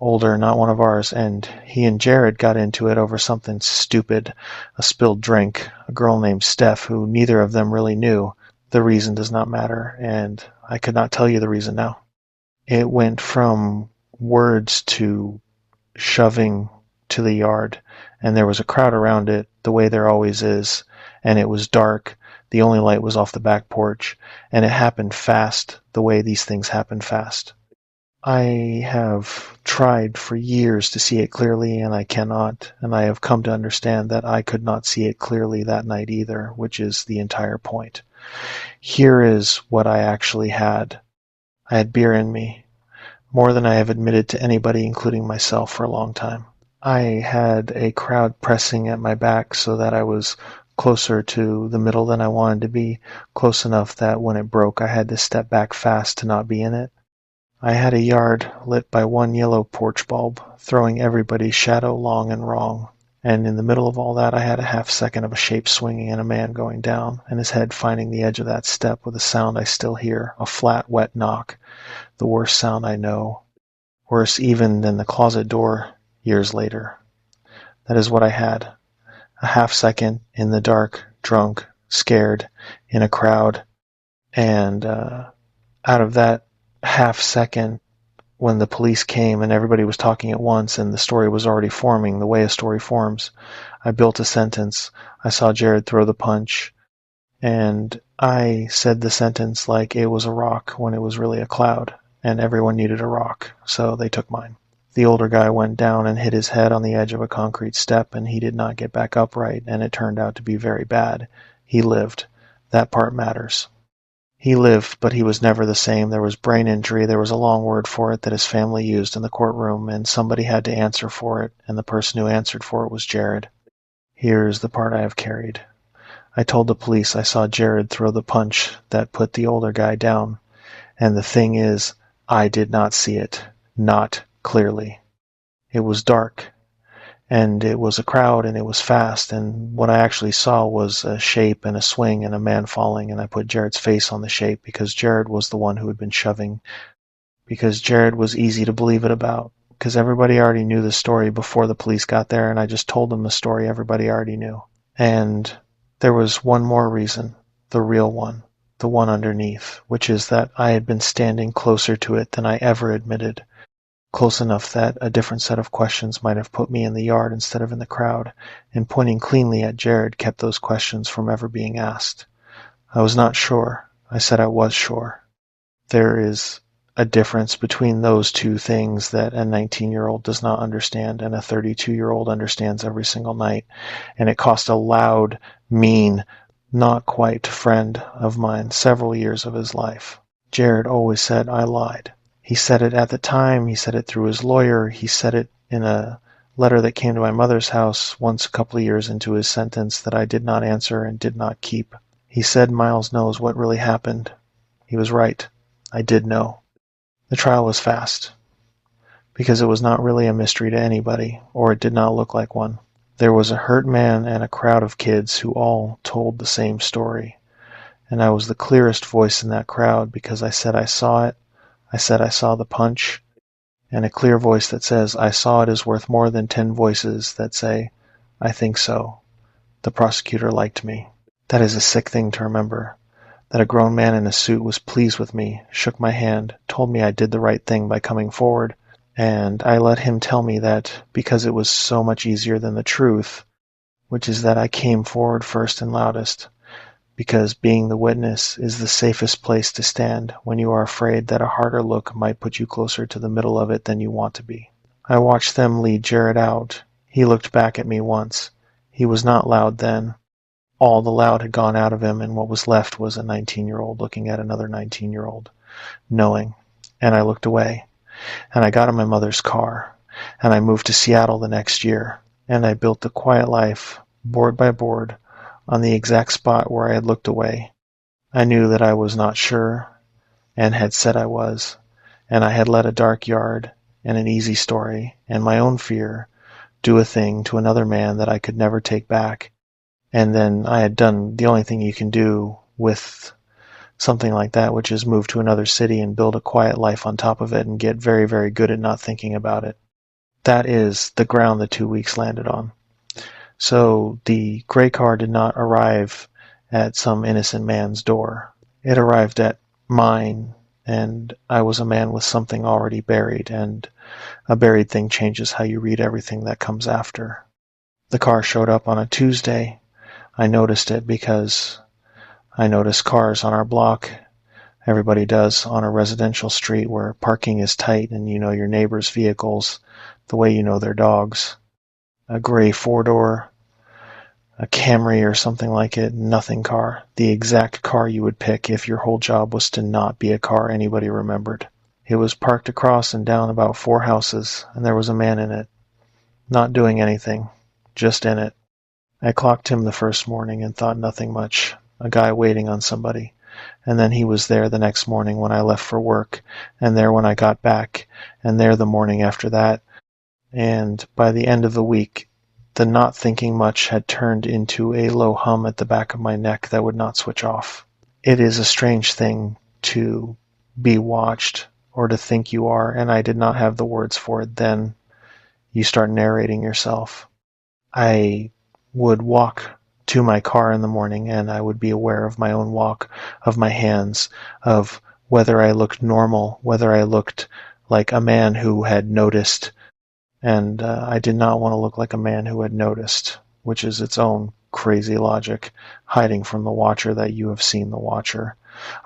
A: older, not one of ours, and he and Jared got into it over something stupid, a spilled drink, a girl named Steph who neither of them really knew. The reason does not matter, and I could not tell you the reason now. It went from words to shoving to the yard, and there was a crowd around it, the way there always is, and it was dark. The only light was off the back porch, and it happened fast, the way these things happen fast. I have tried for years to see it clearly, and I cannot, and I have come to understand that I could not see it clearly that night either, which is the entire point. Here is what I actually had. I had beer in me, more than I have admitted to anybody, including myself, for a long time. I had a crowd pressing at my back so that I was closer to the middle than I wanted to be, close enough that when it broke I had to step back fast to not be in it. I had a yard lit by one yellow porch bulb, throwing everybody's shadow long and wrong, and in the middle of all that I had a half second of a shape swinging and a man going down, and his head finding the edge of that step with a sound I still hear, a flat, wet knock, the worst sound I know, worse even than the closet door years later. That is what I had. A half second in the dark, drunk, scared, in a crowd, and out of that half second, when the police came and everybody was talking at once and the story was already forming the way a story forms, I built a sentence. I saw Jared throw the punch, and I said the sentence like it was a rock when it was really a cloud, and everyone needed a rock, so they took mine. The older guy went down and hit his head on the edge of a concrete step, and he did not get back upright, and it turned out to be very bad. He lived. That part matters. He lived, but he was never the same. There was brain injury. There was a long word for it that his family used in the courtroom, and somebody had to answer for it, and the person who answered for it was Jared. Here's the part I have carried. I told the police I saw Jared throw the punch that put the older guy down, and the thing is, I did not see it. Not clearly. It was dark, and it was a crowd, and it was fast, and what I actually saw was a shape and a swing and a man falling, and I put Jared's face on the shape because Jared was the one who had been shoving, because Jared was easy to believe it about, because everybody already knew the story before the police got there, and I just told them the story everybody already knew. And there was one more reason, the real one, the one underneath, which is that I had been standing closer to it than I ever admitted. Close enough that a different set of questions might have put me in the yard instead of in the crowd, and pointing cleanly at Jared kept those questions from ever being asked. I was not sure. I said I was sure. There is a difference between those two things that a 19-year-old does not understand and a 32-year-old understands every single night, and it cost a loud, mean, not quite friend of mine several years of his life. Jared always said I lied. He said it at the time, he said it through his lawyer, he said it in a letter that came to my mother's house once a couple of years into his sentence that I did not answer and did not keep. He said Miles knows what really happened. He was right. I did know. The trial was fast, because it was not really a mystery to anybody, or it did not look like one. There was a hurt man and a crowd of kids who all told the same story, and I was the clearest voice in that crowd because I said I saw it. I said I saw the punch, and a clear voice that says I saw it is worth more than 10 voices that say, I think so. The prosecutor liked me. That is a sick thing to remember, that a grown man in a suit was pleased with me, shook my hand, told me I did the right thing by coming forward, and I let him tell me that because it was so much easier than the truth, which is that I came forward first and loudest, because being the witness is the safest place to stand when you are afraid that a harder look might put you closer to the middle of it than you want to be. I watched them lead Jared out. He looked back at me once. He was not loud then. All the loud had gone out of him, and what was left was a 19-year-old looking at another 19-year-old, knowing. And I looked away, and I got in my mother's car, and I moved to Seattle the next year, and I built a quiet life, board by board, on the exact spot where I had looked away. I knew that I was not sure, and had said I was, and I had let a dark yard, and an easy story, and my own fear, do a thing to another man that I could never take back, and then I had done the only thing you can do with something like that, which is move to another city and build a quiet life on top of it and get very, very good at not thinking about it. That is the ground the 2 weeks landed on. So the gray car did not arrive at some innocent man's door. It arrived at mine, and I was a man with something already buried, and a buried thing changes how you read everything that comes after. The car showed up on a Tuesday. I noticed it because I notice cars on our block. Everybody does on a residential street where parking is tight and you know your neighbor's vehicles the way you know their dogs. A gray four-door, a Camry or something like it, nothing car. The exact car you would pick if your whole job was to not be a car anybody remembered. It was parked across and down about 4 houses, and there was a man in it. Not doing anything, just in it. I clocked him the first morning and thought nothing much. A guy waiting on somebody. And then he was there the next morning when I left for work, and there when I got back, and there the morning after that. And by the end of the week, the not thinking much had turned into a low hum at the back of my neck that would not switch off. It is a strange thing to be watched or to think you are, and I did not have the words for it then. You start narrating yourself. I would walk to my car in the morning, and I would be aware of my own walk, of my hands, of whether I looked normal, whether I looked like a man who had noticed. And I did not want to look like a man who had noticed, which is its own crazy logic, hiding from the watcher that you have seen the watcher.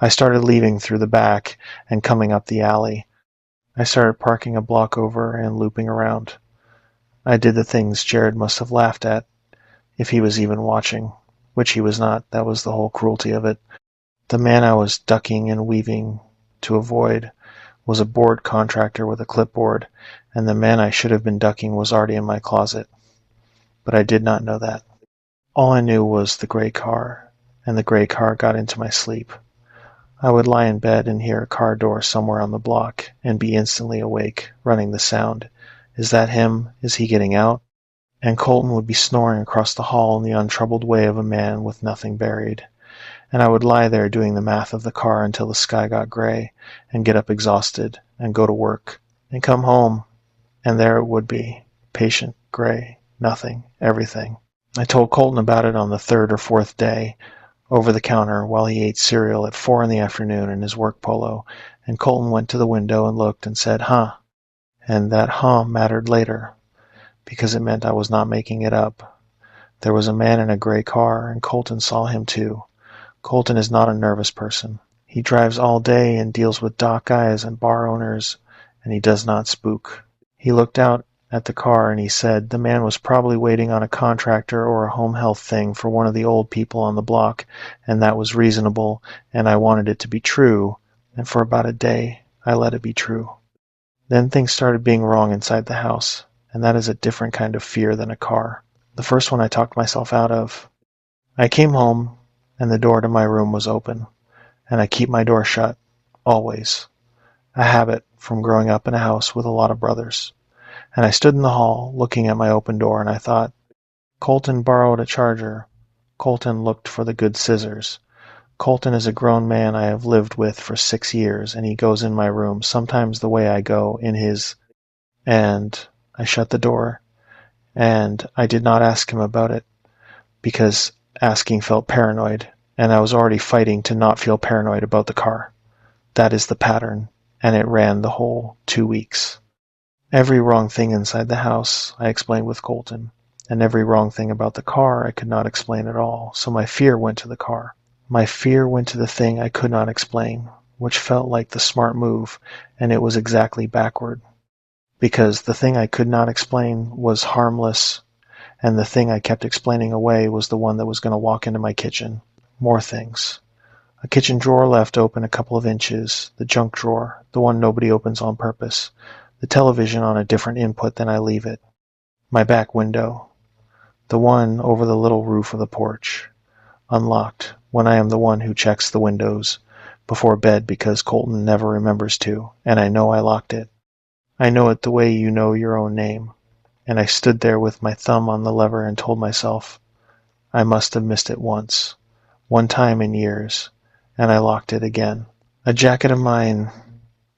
A: I started leaving through the back and coming up the alley. I started parking a block over and looping around. I did the things Jared must have laughed at, if he was even watching, which he was not. That was the whole cruelty of it. The man I was ducking and weaving to avoid was a board contractor with a clipboard, and the man I should have been ducking was already in my closet. But I did not know that. All I knew was the gray car, and the gray car got into my sleep. I would lie in bed and hear a car door somewhere on the block and be instantly awake, running the sound. Is that him? Is he getting out? And Colton would be snoring across the hall in the untroubled way of a man with nothing buried. And I would lie there doing the math of the car until the sky got gray, and get up exhausted, and go to work, and come home, and there it would be, patient, gray, nothing, everything. I told Colton about it on the third or fourth day, over the counter, while he ate cereal at 4 in the afternoon in his work polo, and Colton went to the window and looked and said, "Huh," and that "huh" mattered later, because it meant I was not making it up. There was a man in a gray car, and Colton saw him too. Colton is not a nervous person. He drives all day and deals with dock guys and bar owners, and he does not spook. He looked out at the car and he said the man was probably waiting on a contractor or a home health thing for one of the old people on the block, and that was reasonable, and I wanted it to be true, and for about a day I let it be true. Then things started being wrong inside the house, and that is a different kind of fear than a car. The first one I talked myself out of. I came home, and the door to my room was open, and I keep my door shut, always. A habit from growing up in a house with a lot of brothers. And I stood in the hall, looking at my open door, and I thought, Colton borrowed a charger. Colton looked for the good scissors. Colton is a grown man I have lived with for 6 years, and he goes in my room, sometimes the way I go in his. And I shut the door, and I did not ask him about it, because asking felt paranoid, and I was already fighting to not feel paranoid about the car. That is the pattern, and it ran the whole 2 weeks. Every wrong thing inside the house I explained with Colton, and every wrong thing about the car I could not explain at all, so my fear went to the car. My fear went to the thing I could not explain, which felt like the smart move, and it was exactly backward. Because the thing I could not explain was harmless, and the thing I kept explaining away was the one that was going to walk into my kitchen. More things. A kitchen drawer left open a couple of inches, the junk drawer, the one nobody opens on purpose. The television on a different input than I leave it. My back window. The one over the little roof of the porch. Unlocked, when I am the one who checks the windows before bed because Colton never remembers to, and I know I locked it. I know it the way you know your own name. And I stood there with my thumb on the lever and told myself, I must have missed it once. One time in years. And I locked it again. A jacket of mine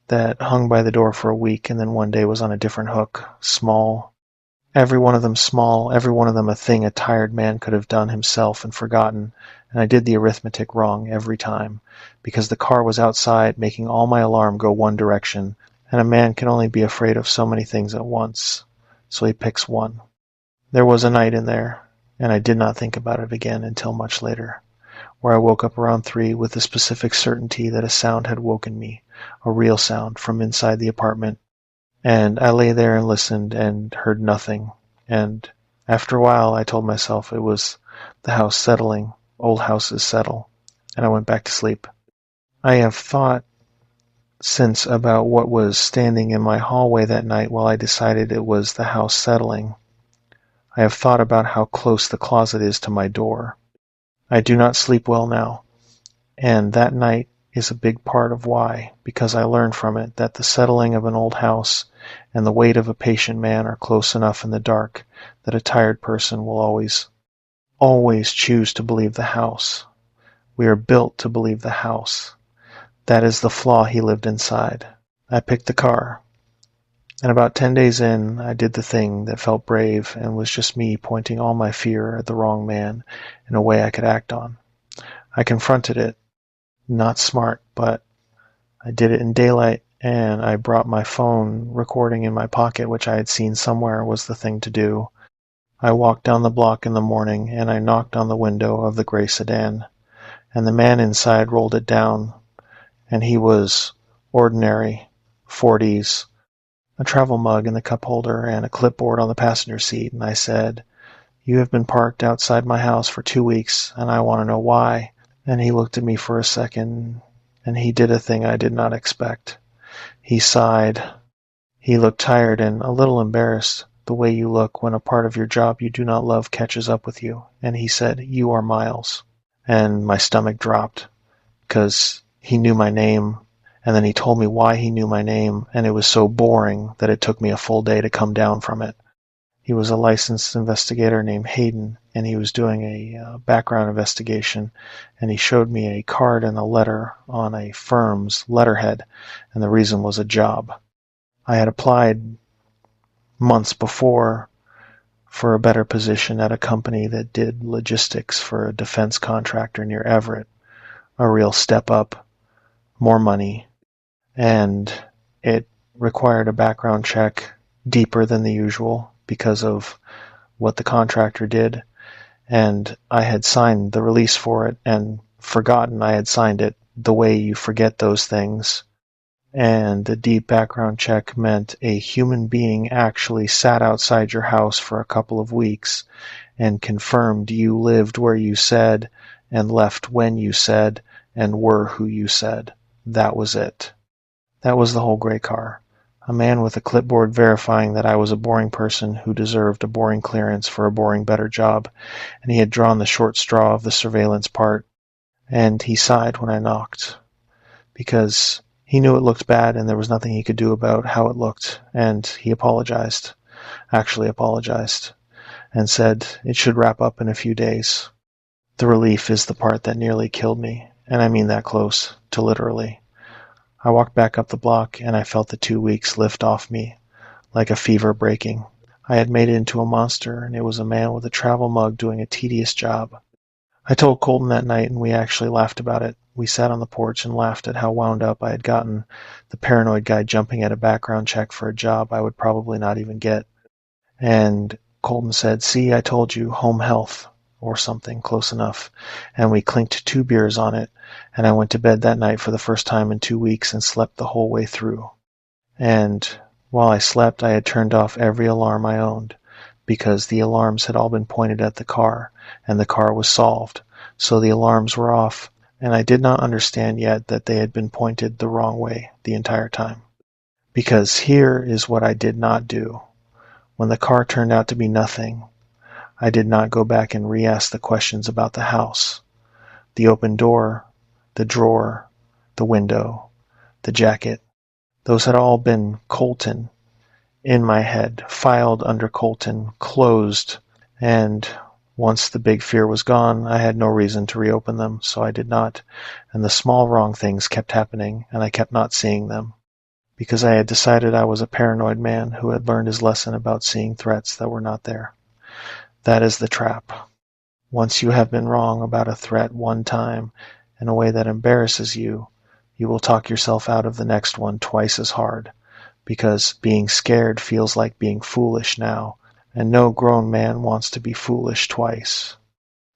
A: that hung by the door for a week and then one day was on a different hook, small. Every one of them small, every one of them a thing a tired man could have done himself and forgotten, and I did the arithmetic wrong every time, because the car was outside making all my alarm go one direction, and a man can only be afraid of so many things at once, so he picks one. There was a night in there, and I did not think about it again until much later, where I woke up around 3 with the specific certainty that a sound had woken me, a real sound from inside the apartment, and I lay there and listened and heard nothing, and after a while I told myself it was the house settling. Old houses settle, and I went back to sleep. I have thought since about what was standing in my hallway that night while I decided it was the house settling. I have thought about how close the closet is to my door. I do not sleep well now, and that night is a big part of why, because I learned from it that the settling of an old house and the weight of a patient man are close enough in the dark that a tired person will always choose to believe the house. We are built to believe the house. That is the flaw he lived inside. I picked the car, and about 10 days in, I did the thing that felt brave and was just me pointing all my fear at the wrong man in a way I could act on. I confronted it. Not smart, but I did it in daylight, and I brought my phone recording in my pocket, which I had seen somewhere was the thing to do. I walked down the block in the morning, and I knocked on the window of the gray sedan, and the man inside rolled it down, and he was ordinary, 40s, a travel mug in the cup holder, and a clipboard on the passenger seat, and I said, "You have been parked outside my house for 2 weeks, and I want to know why." And he looked at me for a second, and he did a thing I did not expect. He sighed. He looked tired and a little embarrassed, the way you look when a part of your job you do not love catches up with you." And he said, "You are Miles." And my stomach dropped because he knew my name, and then he told me why he knew my name, and it was so boring that it took me a full day to come down from it. He was a licensed investigator named Hayden, and he was doing a background investigation, and he showed me a card and a letter on a firm's letterhead, and the reason was a job. I had applied months before for a better position at a company that did logistics for a defense contractor near Everett, a real step up, more money, and it required a background check deeper than the usual because of what the contractor did, and I had signed the release for it and forgotten I had signed it the way you forget those things. And the deep background check meant a human being actually sat outside your house for a couple of weeks and confirmed you lived where you said and left when you said and were who you said. That was it. That was the whole gray car. A man with a clipboard verifying that I was a boring person who deserved a boring clearance for a boring better job, and he had drawn the short straw of the surveillance part, and he sighed when I knocked, because he knew it looked bad and there was nothing he could do about how it looked, and he actually apologized, and said it should wrap up in a few days. The relief is the part that nearly killed me, and I mean that close to literally. I walked back up the block, and I felt the 2 weeks lift off me, like a fever breaking. I had made it into a monster, and it was a man with a travel mug doing a tedious job. I told Colton that night, and we actually laughed about it. We sat on the porch and laughed at how wound up I had gotten, the paranoid guy jumping at a background check for a job I would probably not even get. And Colton said, "See, I told you, home health," or something close enough, and we clinked 2 beers on it, and I went to bed that night for the first time in 2 weeks and slept the whole way through. And while I slept, I had turned off every alarm I owned, because the alarms had all been pointed at the car, and the car was solved, so the alarms were off, and I did not understand yet that they had been pointed the wrong way the entire time. Because here is what I did not do. When the car turned out to be nothing, I did not go back and re-ask the questions about the house, the open door, the drawer, the window, the jacket. Those had all been Colton in my head, filed under Colton, closed, and once the big fear was gone, I had no reason to reopen them, so I did not, and the small wrong things kept happening, and I kept not seeing them, because I had decided I was a paranoid man who had learned his lesson about seeing threats that were not there. That is the trap. Once you have been wrong about a threat one time in a way that embarrasses you, you will talk yourself out of the next one twice as hard, because being scared feels like being foolish now, and no grown man wants to be foolish twice.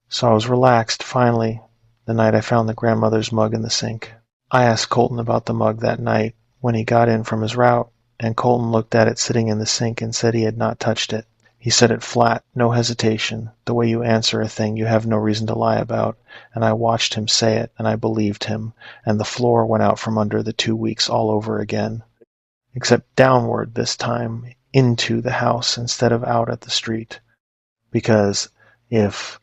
A: So I was relaxed, finally, the night I found the grandmother's mug in the sink. I asked Colton about the mug that night when he got in from his route, and Colton looked at it sitting in the sink and said he had not touched it. He said it flat, no hesitation, the way you answer a thing you have no reason to lie about, and I watched him say it, and I believed him, and the floor went out from under the 2 weeks all over again, except downward this time, into the house instead of out at the street. Because if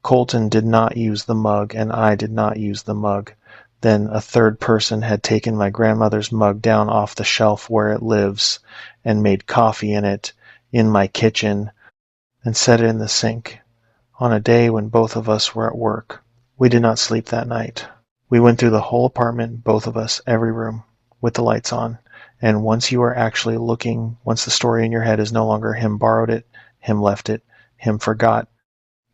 A: Colton did not use the mug and I did not use the mug, then a third person had taken my grandmother's mug down off the shelf where it lives and made coffee in it in my kitchen and set it in the sink on a day when both of us were at work. We did not sleep that night. We went through the whole apartment, both of us, every room, with the lights on. And once you are actually looking, once the story in your head is no longer him borrowed it, him left it, him forgot,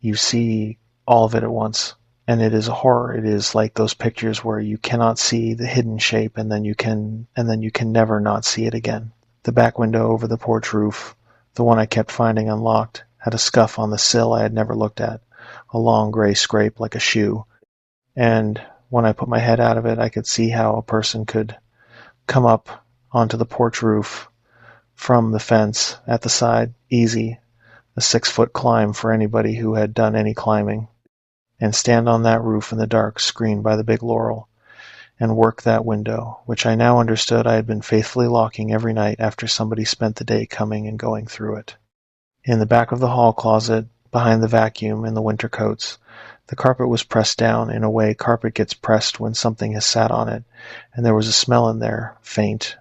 A: you see all of it at once. And it is a horror. It is like those pictures where you cannot see the hidden shape and then you can never not see it again. The back window over the porch roof, the one I kept finding unlocked, had a scuff on the sill I had never looked at, a long gray scrape like a shoe. And when I put my head out of it, I could see how a person could come up onto the porch roof from the fence at the side, easy, a 6-foot climb for anybody who had done any climbing, and stand on that roof in the dark, screened by the big laurel, and work that window, which I now understood I had been faithfully locking every night after somebody spent the day coming and going through it. In the back of the hall closet, behind the vacuum and the winter coats, the carpet was pressed down in a way carpet gets pressed when something has sat on it, and there was a smell in there, faint.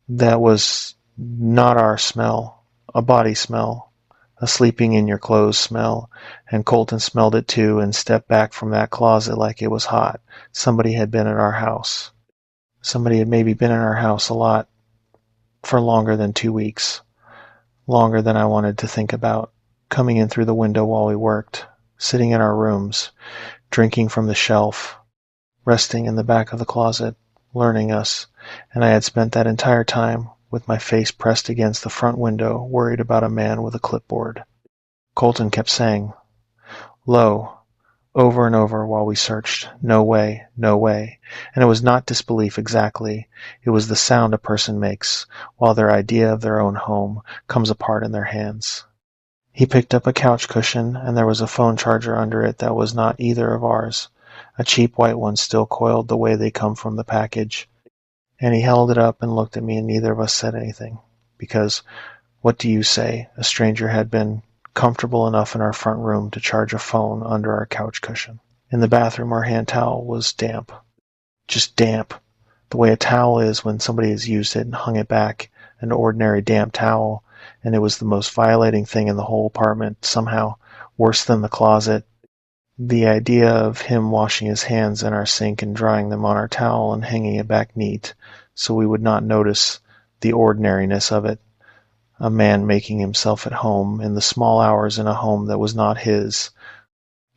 A: That was not our smell, a body smell, a sleeping in your clothes smell, and Colton smelled it too and stepped back from that closet like it was hot. Somebody had been at our house. Somebody had maybe been in our house a lot for longer than 2 weeks. Longer than I wanted to think about, coming in through the window while we worked, sitting in our rooms, drinking from the shelf, resting in the back of the closet, learning us, and I had spent that entire time with my face pressed against the front window, worried about a man with a clipboard. Colton kept saying, "Low," over and over while we searched. No way, no way. And it was not disbelief exactly. It was the sound a person makes while their idea of their own home comes apart in their hands. He picked up a couch cushion, and there was a phone charger under it that was not either of ours, a cheap white one still coiled the way they come from the package. And he held it up and looked at me, and neither of us said anything. Because, what do you say, a stranger had been comfortable enough in our front room to charge a phone under our couch cushion. In the bathroom, our hand towel was damp. Just damp. The way a towel is when somebody has used it and hung it back, an ordinary damp towel, and it was the most violating thing in the whole apartment, somehow, worse than the closet. The idea of him washing his hands in our sink and drying them on our towel and hanging it back neat, so we would not notice the ordinariness of it. A man making himself at home in the small hours in a home that was not his.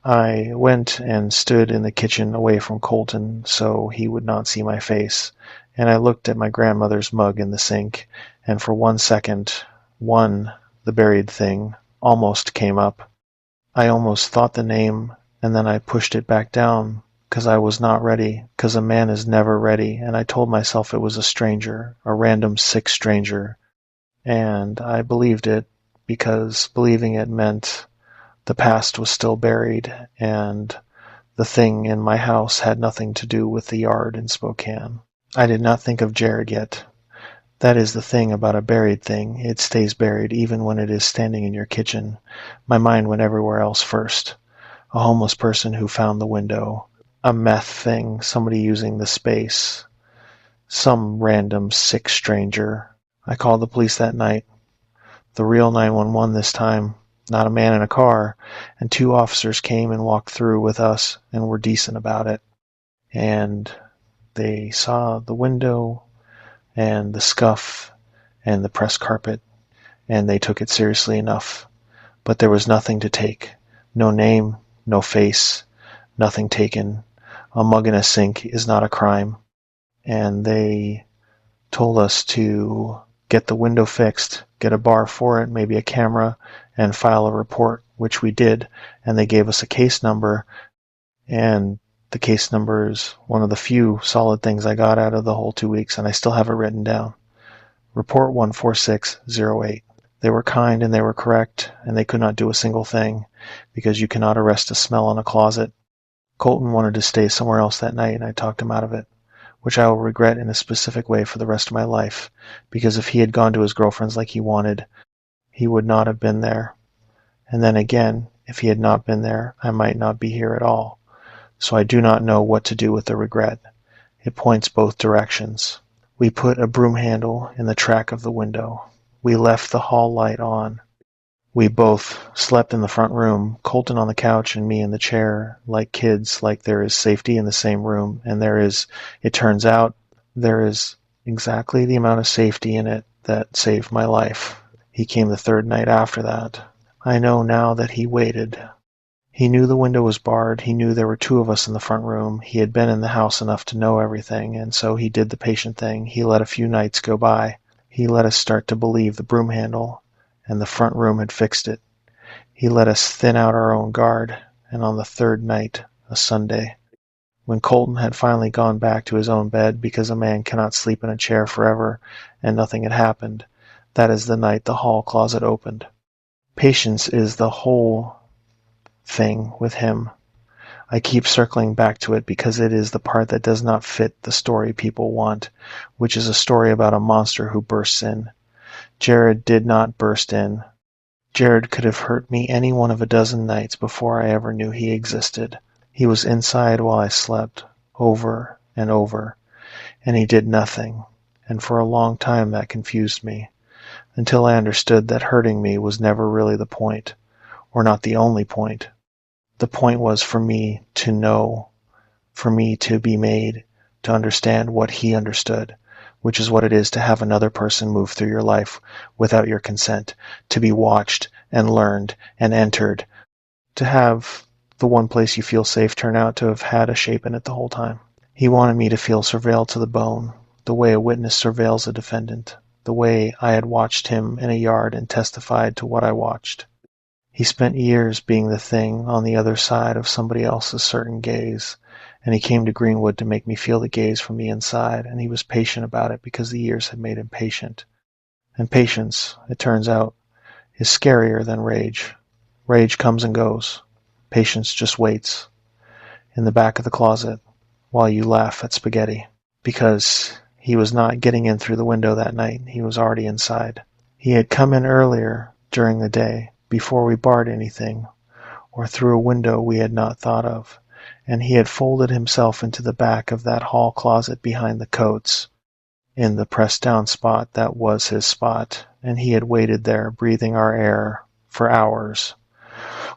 A: I went and stood in the kitchen away from Colton so he would not see my face, and I looked at my grandmother's mug in the sink, and for 1 second, the buried thing, almost came up. I almost thought the name, and then I pushed it back down, 'cause I was not ready, 'cause a man is never ready, and I told myself it was a stranger, a random sick stranger. And I believed it, because believing it meant the past was still buried, and the thing in my house had nothing to do with the yard in Spokane. I did not think of Jared yet. That is the thing about a buried thing. It stays buried even when it is standing in your kitchen. My mind went everywhere else first. A homeless person who found the window. A meth thing, somebody using the space. Some random sick stranger. I called the police that night. The real 911 this time, not a man in a car, and 2 officers came and walked through with us and were decent about it. And they saw the window and the scuff and the pressed carpet, and they took it seriously enough. But there was nothing to take. No name, no face, nothing taken. A mug in a sink is not a crime. And they told us to get the window fixed, get a bar for it, maybe a camera, and file a report, which we did. And they gave us a case number, and the case number is one of the few solid things I got out of the whole 2 weeks, and I still have it written down. Report 14608. They were kind and they were correct, and they could not do a single thing, because you cannot arrest a smell in a closet. Colton wanted to stay somewhere else that night, and I talked him out of it, which I will regret in a specific way for the rest of my life, because if he had gone to his girlfriend's like he wanted, he would not have been there. And then again, if he had not been there, I might not be here at all. So I do not know what to do with the regret. It points both directions. We put a broom handle in the track of the window. We left the hall light on. We both slept in the front room, Colton on the couch and me in the chair, like kids, like there is safety in the same room, and it turns out, there is exactly the amount of safety in it that saved my life. He came the 3rd night after that. I know now that he waited. He knew the window was barred, he knew there were 2 of us in the front room, he had been in the house enough to know everything, and so he did the patient thing. He let a few nights go by. He let us start to believe the broom handle and the front room had fixed it. He let us thin out our own guard, and on the 3rd night, a Sunday, when Colton had finally gone back to his own bed because a man cannot sleep in a chair forever and nothing had happened, that is the night the hall closet opened. Patience is the whole thing with him. I keep circling back to it because it is the part that does not fit the story people want, which is a story about a monster who bursts in. Jared did not burst in. Jared could have hurt me any one of a dozen nights before I ever knew he existed. He was inside while I slept, over and over, and he did nothing, and for a long time that confused me, until I understood that hurting me was never really the point, or not the only point. The point was for me to know, for me to be made to understand what he understood, which is what it is to have another person move through your life without your consent, to be watched and learned and entered, to have the one place you feel safe turn out to have had a shape in it the whole time. He wanted me to feel surveilled to the bone, the way a witness surveils a defendant, the way I had watched him in a yard and testified to what I watched. He spent years being the thing on the other side of somebody else's certain gaze, and he came to Greenwood to make me feel the gaze from the inside, and he was patient about it because the years had made him patient. And patience, it turns out, is scarier than rage. Rage comes and goes. Patience just waits in the back of the closet while you laugh at spaghetti. Because he was not getting in through the window that night. He was already inside. He had come in earlier during the day, before we barred anything, or through a window we had not thought of, and he had folded himself into the back of that hall closet behind the coats, in the pressed-down spot that was his spot, and he had waited there, breathing our air, for hours,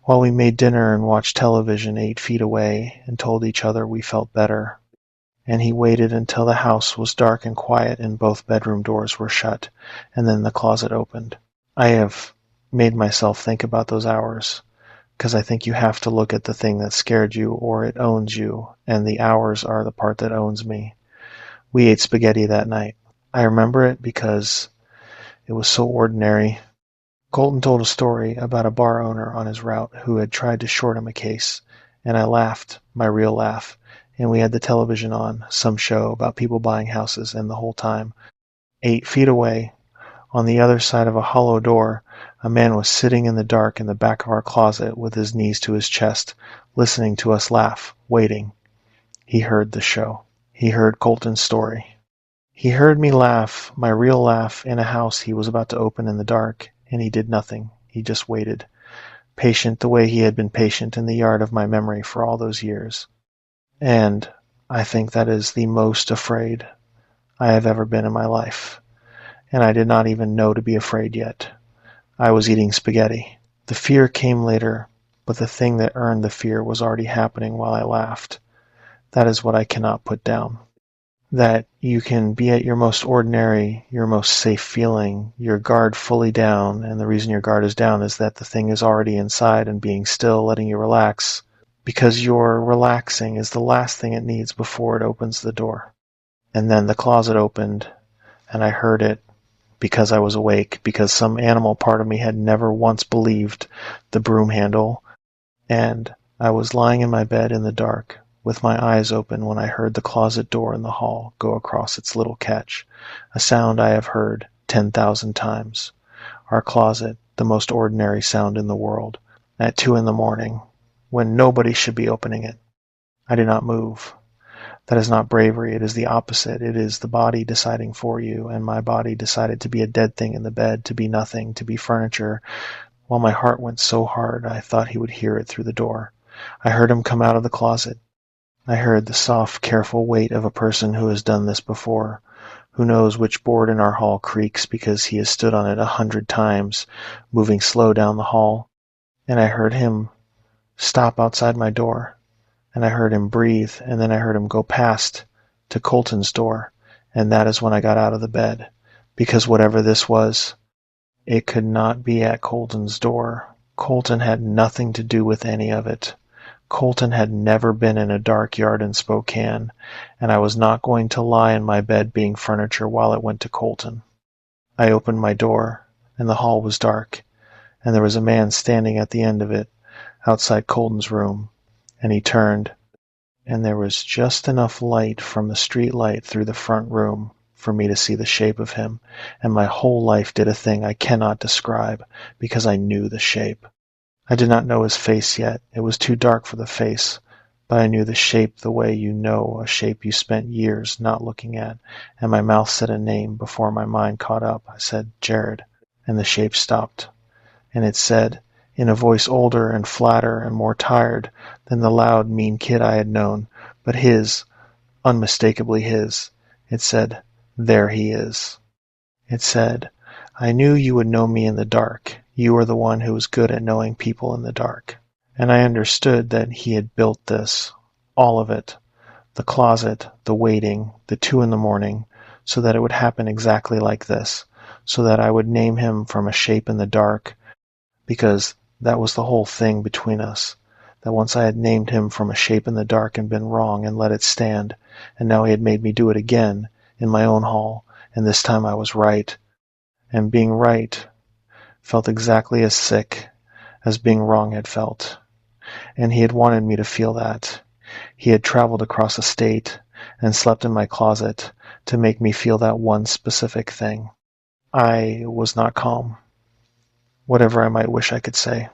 A: while we made dinner and watched television 8 feet away and told each other we felt better. And he waited until the house was dark and quiet and both bedroom doors were shut, and then the closet opened. I have made myself think about those hours, because I think you have to look at the thing that scared you or it owns you, and the hours are the part that owns me. We ate spaghetti that night. I remember it because it was so ordinary. Colton told a story about a bar owner on his route who had tried to short him a case, and I laughed, my real laugh, and we had the television on, some show about people buying houses, and the whole time, 8 feet away, on the other side of a hollow door, a man was sitting in the dark in the back of our closet with his knees to his chest, listening to us laugh, waiting. He heard the show. He heard Colton's story. He heard me laugh, my real laugh, in a house he was about to open in the dark, and he did nothing. He just waited, patient the way he had been patient in the yard of my memory for all those years. And I think that is the most afraid I have ever been in my life. And I did not even know to be afraid yet. I was eating spaghetti. The fear came later, but the thing that earned the fear was already happening while I laughed. That is what I cannot put down. That you can be at your most ordinary, your most safe feeling, your guard fully down, and the reason your guard is down is that the thing is already inside and being still, letting you relax, because your relaxing is the last thing it needs before it opens the door. And then the closet opened, and I heard it, because I was awake, because some animal part of me had never once believed the broom handle, and I was lying in my bed in the dark, with my eyes open when I heard the closet door in the hall go across its little catch, a sound I have heard 10,000 times. Our closet, the most ordinary sound in the world, at 2 a.m, when nobody should be opening it. I did not move. That is not bravery, it is the opposite. It is the body deciding for you, and my body decided to be a dead thing in the bed, to be nothing, to be furniture, while my heart went so hard I thought he would hear it through the door. I heard him come out of the closet. I heard the soft, careful weight of a person who has done this before, who knows which board in our hall creaks because he has stood on it 100 times, moving slow down the hall. And I heard him stop outside my door. And I heard him breathe, and then I heard him go past to Colton's door, and that is when I got out of the bed, because whatever this was, it could not be at Colton's door. Colton had nothing to do with any of it. Colton had never been in a dark yard in Spokane, and I was not going to lie in my bed being furniture while it went to Colton. I opened my door, and the hall was dark, and there was a man standing at the end of it, outside Colton's room. And he turned, and there was just enough light from the street light through the front room for me to see the shape of him, and my whole life did a thing I cannot describe, because I knew the shape. I did not know his face yet. It was too dark for the face, but I knew the shape the way you know a shape you spent years not looking at, and my mouth said a name before my mind caught up. I said, Jared, and the shape stopped, and it said, in a voice older and flatter and more tired than the loud, mean kid I had known, but his, unmistakably his, it said, "There he is." It said, "I knew you would know me in the dark. You are the one who was good at knowing people in the dark." And I understood that he had built this, all of it, the closet, the waiting, the 2 a.m, so that it would happen exactly like this, so that I would name him from a shape in the dark, because that was the whole thing between us, that once I had named him from a shape in the dark and been wrong and let it stand, and now he had made me do it again, in my own hall, and this time I was right. And being right felt exactly as sick as being wrong had felt. And he had wanted me to feel that. He had traveled across the state and slept in my closet to make me feel that one specific thing. I was not calm, whatever I might wish I could say.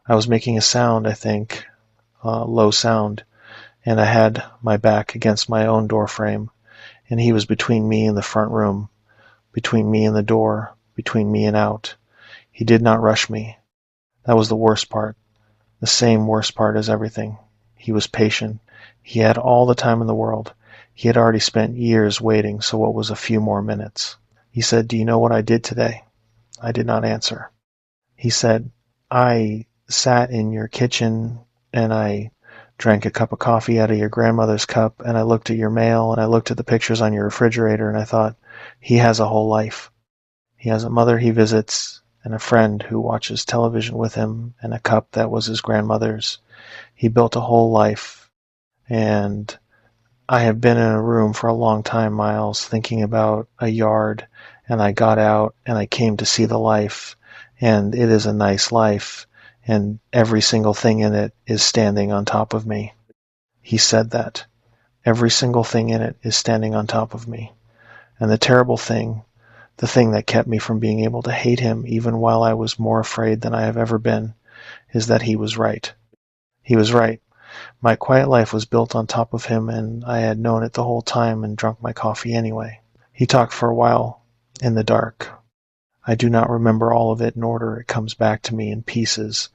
A: I was making a sound, I think, a low sound, and I had my back against my own door frame, and he was between me and the front room, between me and the door, between me and out. He did not rush me. That was the worst part, the same worst part as everything. He was patient. He had all the time in the world. He had already spent years waiting, so what was a few more minutes? He said, "Do you know what I did today?" I did not answer. He said, "I sat in your kitchen and I drank a cup of coffee out of your grandmother's cup, and I looked at your mail and I looked at the pictures on your refrigerator, and I thought, he has a whole life. He has a mother he visits and a friend who watches television with him and a cup that was his grandmother's. He built a whole life, and I have been in a room for a long time, Miles, thinking about a yard, and I got out and I came to see the life, and it is a nice life, and every single thing in it is standing on top of me." He said that. Every single thing in it is standing on top of me. And the terrible thing, the thing that kept me from being able to hate him even while I was more afraid than I have ever been, is that he was right. He was right. My quiet life was built on top of him, and I had known it the whole time and drunk my coffee anyway. He talked for a while, in the dark. I do not remember all of it in order. It comes back to me in pieces,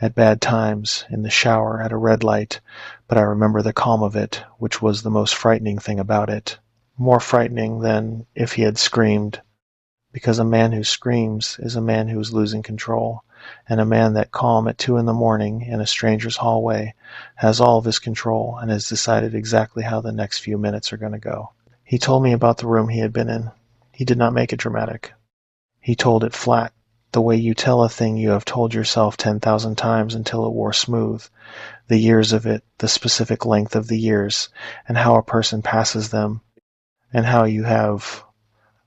A: at bad times, in the shower, at a red light, but I remember the calm of it, which was the most frightening thing about it. More frightening than if he had screamed, because a man who screams is a man who is losing control, and a man that calm at 2 a.m. in a stranger's hallway has all of his control and has decided exactly how the next few minutes are going to go. He told me about the room he had been in. He did not make it dramatic. He told it flat, the way you tell a thing you have told yourself 10,000 times until it wore smooth, the years of it, the specific length of the years, and how a person passes them, and how you have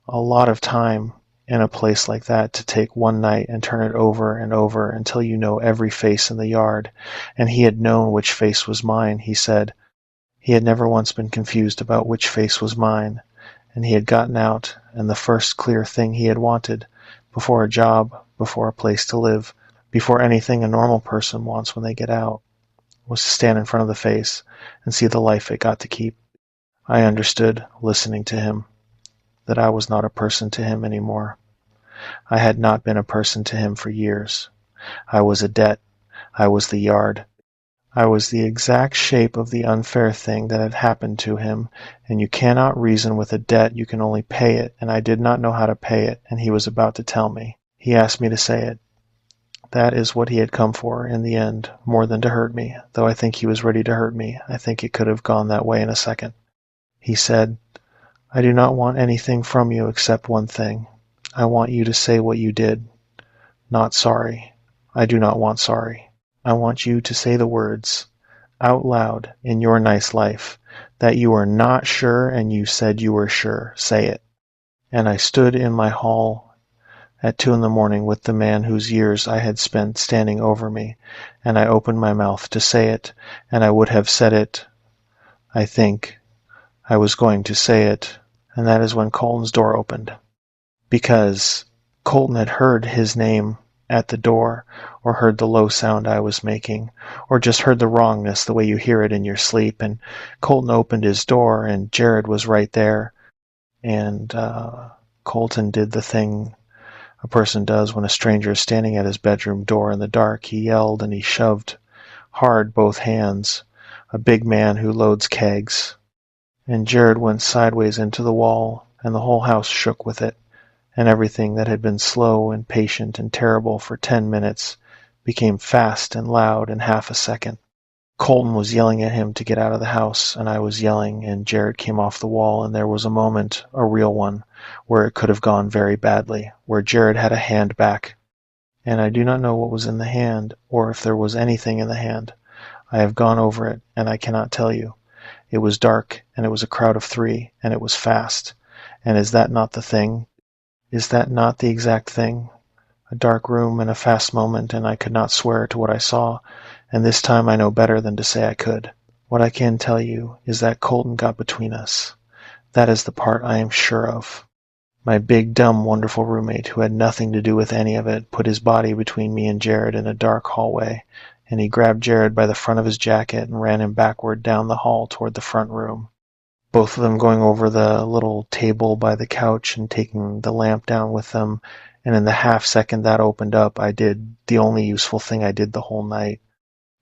A: a lot of time in a place like that to take one night and turn it over and over until you know every face in the yard. And he had known which face was mine, he said. He had never once been confused about which face was mine, and he had gotten out, and the first clear thing he had wanted, before a job, before a place to live, before anything a normal person wants when they get out, was to stand in front of the face and see the life it got to keep. I understood, listening to him, that I was not a person to him anymore. I had not been a person to him for years. I was a debt. I was the yard. I was the exact shape of the unfair thing that had happened to him, and you cannot reason with a debt, you can only pay it, and I did not know how to pay it, and he was about to tell me. He asked me to say it. That is what he had come for in the end, more than to hurt me, though I think he was ready to hurt me. I think it could have gone that way in a second. He said, "I do not want anything from you except one thing. I want you to say what you did. Not sorry. I do not want sorry. I want you to say the words, out loud, in your nice life, that you are not sure and you said you were sure. Say it." And I stood in my hall at 2 a.m. with the man whose years I had spent standing over me, and I opened my mouth to say it, and I would have said it, I think. I was going to say it, and that is when Colton's door opened. Because Colton had heard his name at the door, or heard the low sound I was making, or just heard the wrongness the way you hear it in your sleep, and Colton opened his door, and Jared was right there, and Colton did the thing a person does when a stranger is standing at his bedroom door in the dark. He yelled and he shoved hard both hands, a big man who loads kegs. And Jared went sideways into the wall, and the whole house shook with it, and everything that had been slow and patient and terrible for 10 minutes became fast and loud in half a second. Colton was yelling at him to get out of the house, and I was yelling, and Jared came off the wall, and there was a moment, a real one, where it could have gone very badly, where Jared had a hand back. And I do not know what was in the hand, or if there was anything in the hand. I have gone over it, and I cannot tell you. It was dark, and it was a crowd of 3, and it was fast. And is that not the thing? Is that not the exact thing? A dark room and a fast moment, and I could not swear to what I saw, and this time I know better than to say I could. What I can tell you is that Colton got between us. That is the part I am sure of. My big, dumb, wonderful roommate, who had nothing to do with any of it, put his body between me and Jared in a dark hallway, and he grabbed Jared by the front of his jacket and ran him backward down the hall toward the front room. Both of them going over the little table by the couch and taking the lamp down with them, and in the half second that opened up, I did the only useful thing I did the whole night.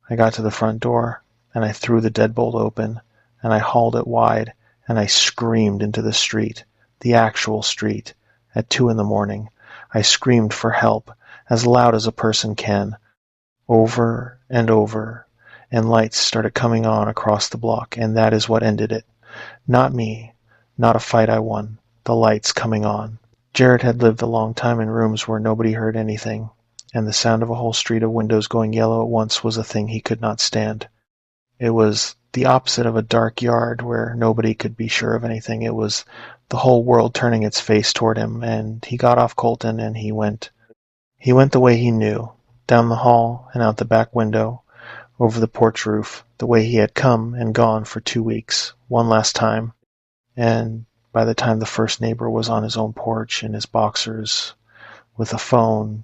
A: I got to the front door, and I threw the deadbolt open, and I hauled it wide, and I screamed into the street, the actual street, at 2 a.m. I screamed for help, as loud as a person can, over and over, and lights started coming on across the block, and that is what ended it. Not me, not a fight I won, the lights coming on. Jared had lived a long time in rooms where nobody heard anything, and the sound of a whole street of windows going yellow at once was a thing he could not stand. It was the opposite of a dark yard where nobody could be sure of anything. It was the whole world turning its face toward him, and he got off Colton and he went. He went the way he knew, down the hall and out the back window, over the porch roof, the way he had come and gone for 2 weeks, one last time, and by the time the first neighbor was on his own porch in his boxers, with a phone,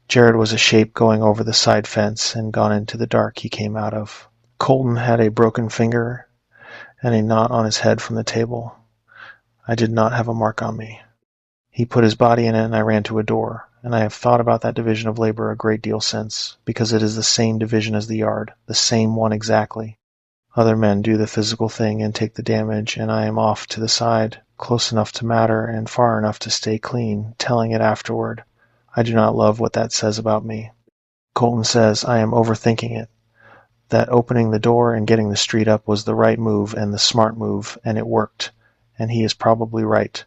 A: Jared was a shape going over the side fence and gone into the dark he came out of. Colton had a broken finger and a knot on his head from the table. I did not have a mark on me. He put his body in it and I ran to a door, and I have thought about that division of labor a great deal since, because it is the same division as the yard, the same one exactly. Other men do the physical thing and take the damage, and I am off to the side, close enough to matter and far enough to stay clean, telling it afterward. I do not love what that says about me. Colton says I am overthinking it, that opening the door and getting the street up was the right move and the smart move, and it worked, and he is probably right.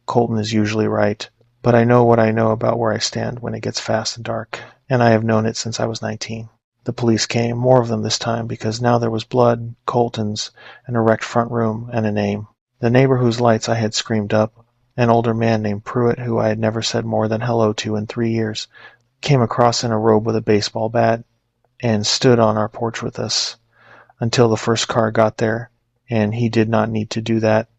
A: Colton is usually right, but I know what I know about where I stand when it gets fast and dark, and I have known it since I was 19. The police came, more of them this time, because now there was blood, Colton's, an erect front room, and a name. The neighbor whose lights I had screamed up, an older man named Pruitt, who I had never said more than hello to in 3 years, came across in a robe with a baseball bat and stood on our porch with us until the first car got there, and he did not need to do that.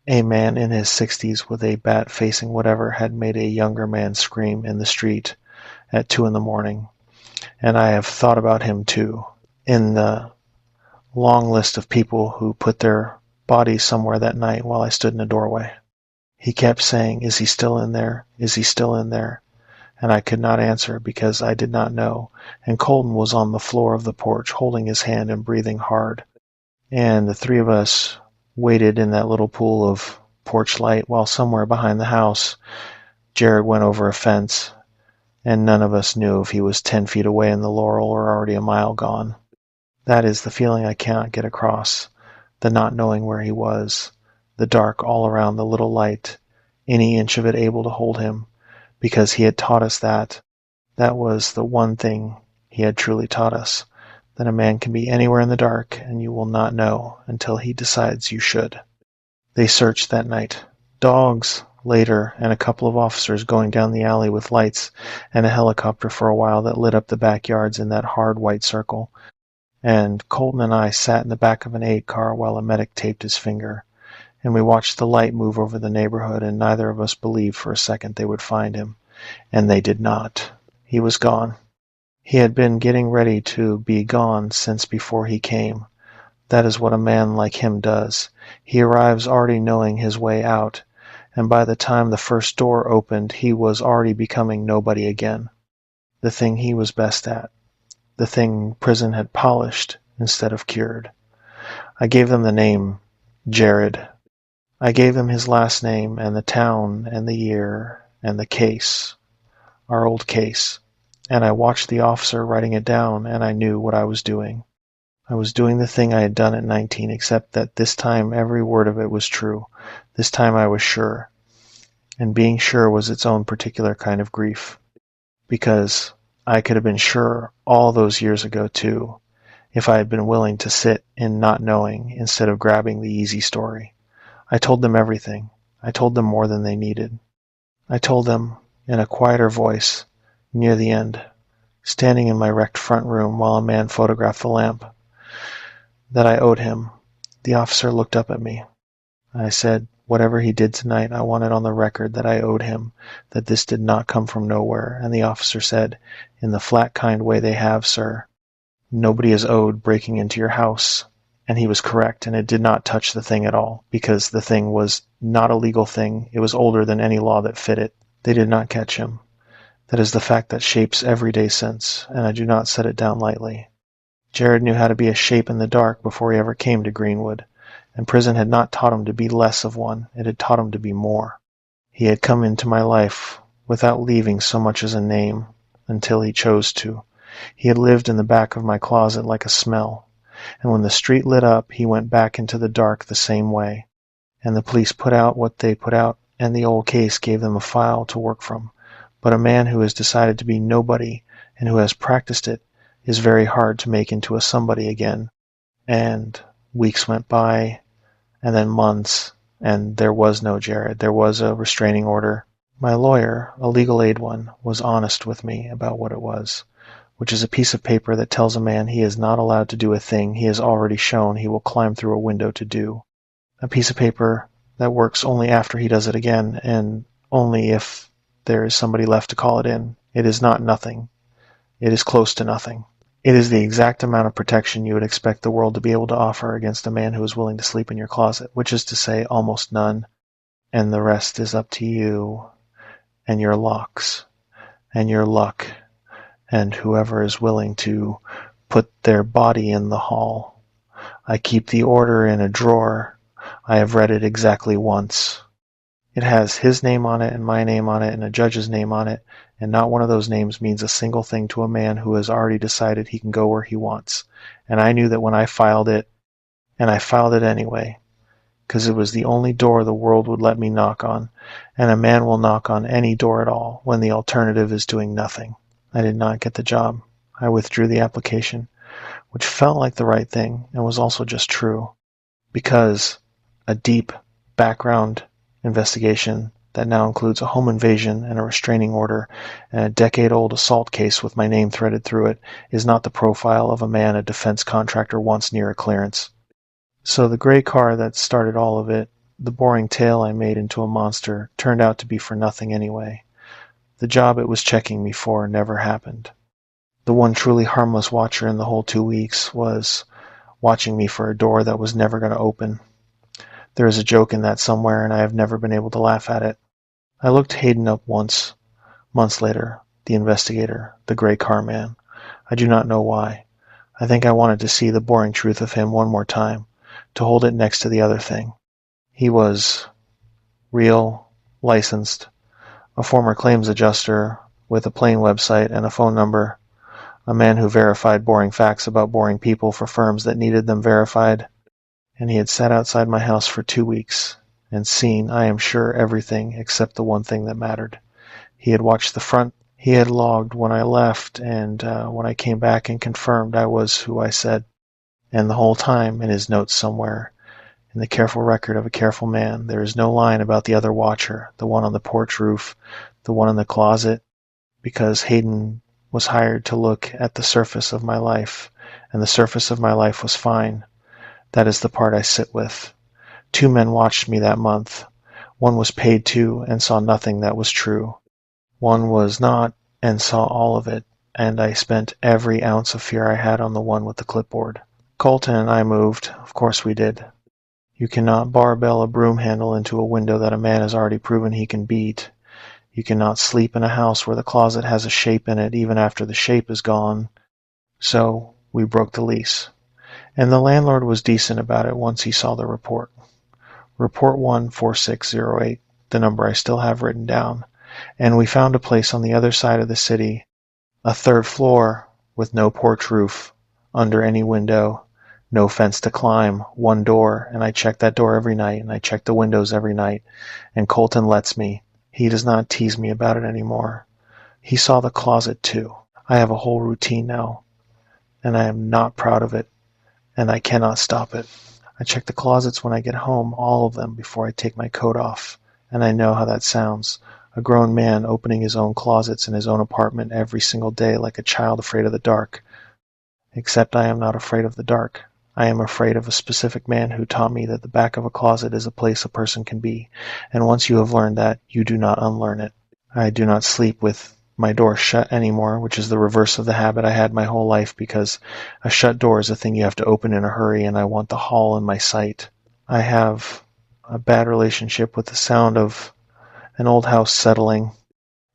A: A man in his 60s with a bat facing whatever had made a younger man scream in the street at 2 a.m, and I have thought about him too, in the long list of people who put their bodies somewhere that night while I stood in a doorway. He kept saying, "Is he still in there? Is he still in there?" And I could not answer because I did not know, and Colton was on the floor of the porch holding his hand and breathing hard, and the 3 of us waited in that little pool of porch light while somewhere behind the house Jared went over a fence, and none of us knew if he was 10 feet away in the laurel or already a mile gone. That is the feeling I cannot get across, the not knowing where he was, the dark all around the little light, any inch of it able to hold him, because he had taught us that. That was the one thing he had truly taught us, that a man can be anywhere in the dark and you will not know until he decides you should. They searched that night. Dogs, later, and a couple of officers going down the alley with lights and a helicopter for a while that lit up the backyards in that hard white circle. And Colton and I sat in the back of an aid car while a medic taped his finger, and we watched the light move over the neighborhood, and neither of us believed for a second they would find him. And they did not. He was gone. He had been getting ready to be gone since before he came. That is what a man like him does. He arrives already knowing his way out, and by the time the first door opened he was already becoming nobody again. The thing he was best at. The thing prison had polished instead of cured. I gave them the name Jared. I gave him his last name and the town and the year and the case, our old case, and I watched the officer writing it down, and I knew what I was doing. I was doing the thing I had done at 19, except that this time every word of it was true. This time I was sure. And being sure was its own particular kind of grief. Because I could have been sure all those years ago too, if I had been willing to sit in not knowing instead of grabbing the easy story. I told them everything. I told them more than they needed. I told them, in a quieter voice, near the end, standing in my wrecked front room while a man photographed the lamp, that I owed him. The officer looked up at me. I said, whatever he did tonight, I wanted on the record that I owed him, that this did not come from nowhere, and the officer said, in the flat kind way they have, sir, nobody is owed breaking into your house. And he was correct, and it did not touch the thing at all, because the thing was not a legal thing. It was older than any law that fit it. They did not catch him. That is the fact that shapes every day since, and I do not set it down lightly. Jared knew how to be a shape in the dark before he ever came to Greenwood, and prison had not taught him to be less of one, it had taught him to be more. He had come into my life without leaving so much as a name, until he chose to. He had lived in the back of my closet like a smell, and when the street lit up he went back into the dark the same way, and the police put out what they put out, and the old case gave them a file to work from. But a man who has decided to be nobody, and who has practiced it, is very hard to make into a somebody again. And weeks went by, and then months, and there was no Jared. There was a restraining order. My lawyer, a legal aid one, was honest with me about what it was, which is a piece of paper that tells a man he is not allowed to do a thing he has already shown he will climb through a window to do. A piece of paper that works only after he does it again, and only if there is somebody left to call it in. It is not nothing. It is close to nothing. It is the exact amount of protection you would expect the world to be able to offer against a man who is willing to sleep in your closet, which is to say almost none, and the rest is up to you, and your locks, and your luck, and whoever is willing to put their body in the hall. I keep the order in a drawer. I have read it exactly once. It has his name on it and my name on it and a judge's name on it, and not one of those names means a single thing to a man who has already decided he can go where he wants. And I knew that when I filed it, and I filed it anyway, because it was the only door the world would let me knock on, and a man will knock on any door at all when the alternative is doing nothing. I did not get the job. I withdrew the application, which felt like the right thing and was also just true, because a deep background investigation that now includes a home invasion and a restraining order and a decade-old assault case with my name threaded through it is not the profile of a man a defense contractor wants near a clearance. So the gray car that started all of it, the boring tale I made into a monster, turned out to be for nothing anyway. The job it was checking me for never happened. The one truly harmless watcher in the whole 2 weeks was watching me for a door that was never going to open. There is a joke in that somewhere, and I have never been able to laugh at it. I looked Hayden up once, months later, the investigator, the gray car man. I do not know why. I think I wanted to see the boring truth of him one more time, to hold it next to the other thing. He was real, licensed, a former claims adjuster with a plain website and a phone number, a man who verified boring facts about boring people for firms that needed them verified. And he had sat outside my house for 2 weeks and seen, I am sure, everything except the one thing that mattered. He had watched the front. He had logged when I left, and when I came back and confirmed I was who I said. And the whole time, in his notes somewhere, in the careful record of a careful man, there is no line about the other watcher, the one on the porch roof, the one in the closet, because Hayden was hired to look at the surface of my life, and the surface of my life was fine. That is the part I sit with. 2 men watched me that month. One was paid to and saw nothing that was true. One was not and saw all of it, and I spent every ounce of fear I had on the one with the clipboard. Colton and I moved. Of course we did. You cannot barbell a broom handle into a window that a man has already proven he can beat. You cannot sleep in a house where the closet has a shape in it even after the shape is gone. So we broke the lease. And the landlord was decent about it once he saw the report. Report 14608, the number I still have written down. And we found a place on the other side of the city, a third floor with no porch roof, under any window, no fence to climb, one door, and I check that door every night, and I check the windows every night, and Colton lets me. He does not tease me about it anymore. He saw the closet too. I have a whole routine now, and I am not proud of it, and I cannot stop it. I check the closets when I get home, all of them, before I take my coat off, and I know how that sounds. A grown man opening his own closets in his own apartment every single day like a child afraid of the dark. Except I am not afraid of the dark. I am afraid of a specific man who taught me that the back of a closet is a place a person can be, and once you have learned that, you do not unlearn it. I do not sleep with my door shut anymore, which is the reverse of the habit I had my whole life, because a shut door is a thing you have to open in a hurry, and I want the hall in my sight. I have a bad relationship with the sound of an old house settling,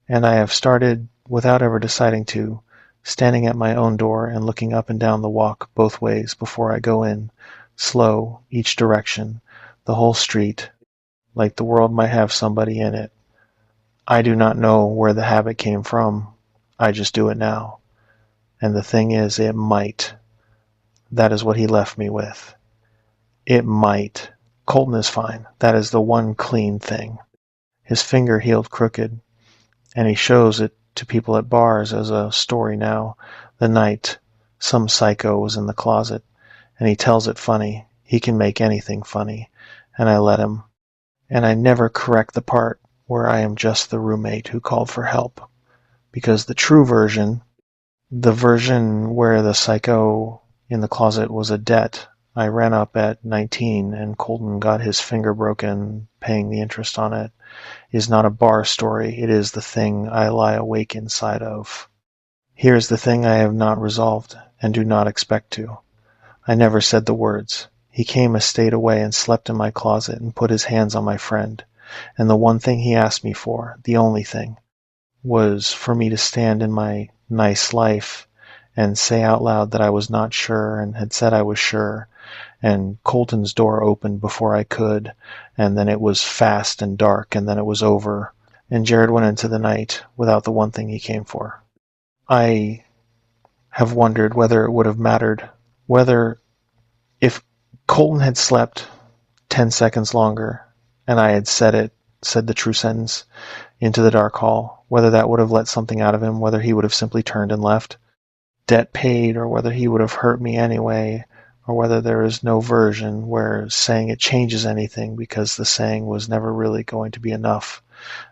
A: and I have started, without ever deciding to, standing at my own door and looking up and down the walk both ways before I go in, slow, each direction, the whole street, like the world might have somebody in it. I do not know where the habit came from. I just do it now. And the thing is, it might. That is what he left me with. It might. Colton is fine. That is the one clean thing. His finger healed crooked, and he shows it to people at bars as a story now. The night some psycho was in the closet, and he tells it funny. He can make anything funny, and I let him. And I never correct the part where I am just the roommate who called for help, because the true version, the version where the psycho in the closet was a debt I ran up at 19 and Colton got his finger broken paying the interest on it, is not a bar story. It is the thing I lie awake inside of. Here is the thing I have not resolved and do not expect to. I never said the words. He came a state away and slept in my closet and put his hands on my friend. And the one thing he asked me for, the only thing, was for me to stand in my nice life and say out loud that I was not sure and had said I was sure. And Colton's door opened before I could, and then it was fast and dark, and then it was over, and Jared went into the night without the one thing he came for. I have wondered whether it would have mattered, whether if Colton had slept 10 seconds longer, and I had said the true sentence into the dark hall, whether that would have let something out of him, whether he would have simply turned and left, debt paid, or whether he would have hurt me anyway, or whether there is no version where saying it changes anything because the saying was never really going to be enough,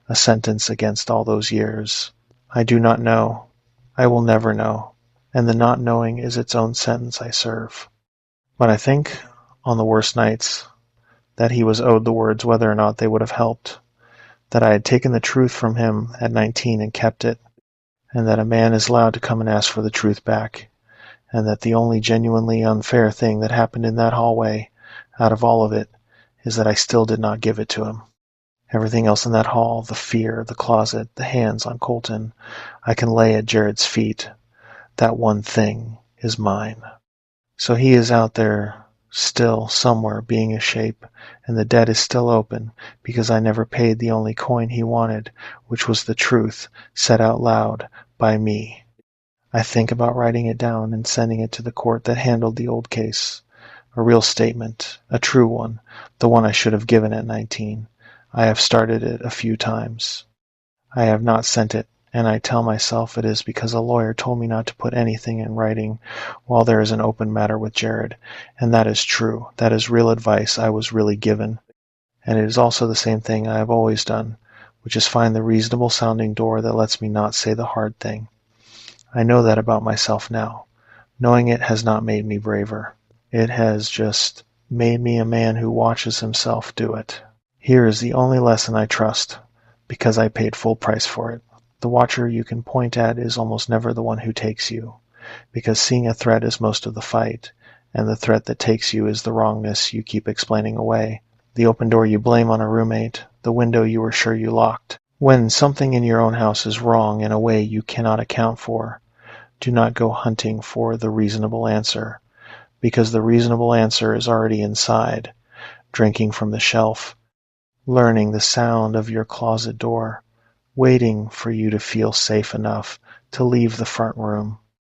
A: a sentence against all those years. I do not know. I will never know, and the not knowing is its own sentence I serve. But I think, on the worst nights, that he was owed the words whether or not they would have helped, that I had taken the truth from him at 19 and kept it, and that a man is allowed to come and ask for the truth back, and that the only genuinely unfair thing that happened in that hallway, out of all of it, is that I still did not give it to him. Everything else in that hall, the fear, the closet, the hands on Colton, I can lay at Jared's feet. That one thing is mine. So he is out there, still somewhere being a shape, and the debt is still open, because I never paid the only coin he wanted, which was the truth, said out loud by me. I think about writing it down and sending it to the court that handled the old case. A real statement, a true one, the one I should have given at 19. I have started it a few times. I have not sent it, and I tell myself it is because a lawyer told me not to put anything in writing while there is an open matter with Jared, and that is true. That is real advice I was really given. And it is also the same thing I have always done, which is find the reasonable sounding door that lets me not say the hard thing. I know that about myself now. Knowing it has not made me braver. It has just made me a man who watches himself do it. Here is the only lesson I trust, because I paid full price for it. The watcher you can point at is almost never the one who takes you, because seeing a threat is most of the fight, and the threat that takes you is the wrongness you keep explaining away. The open door you blame on a roommate, the window you were sure you locked. When something in your own house is wrong in a way you cannot account for, do not go hunting for the reasonable answer, because the reasonable answer is already inside, drinking from the shelf, learning the sound of your closet door, waiting for you to feel safe enough to leave the front room.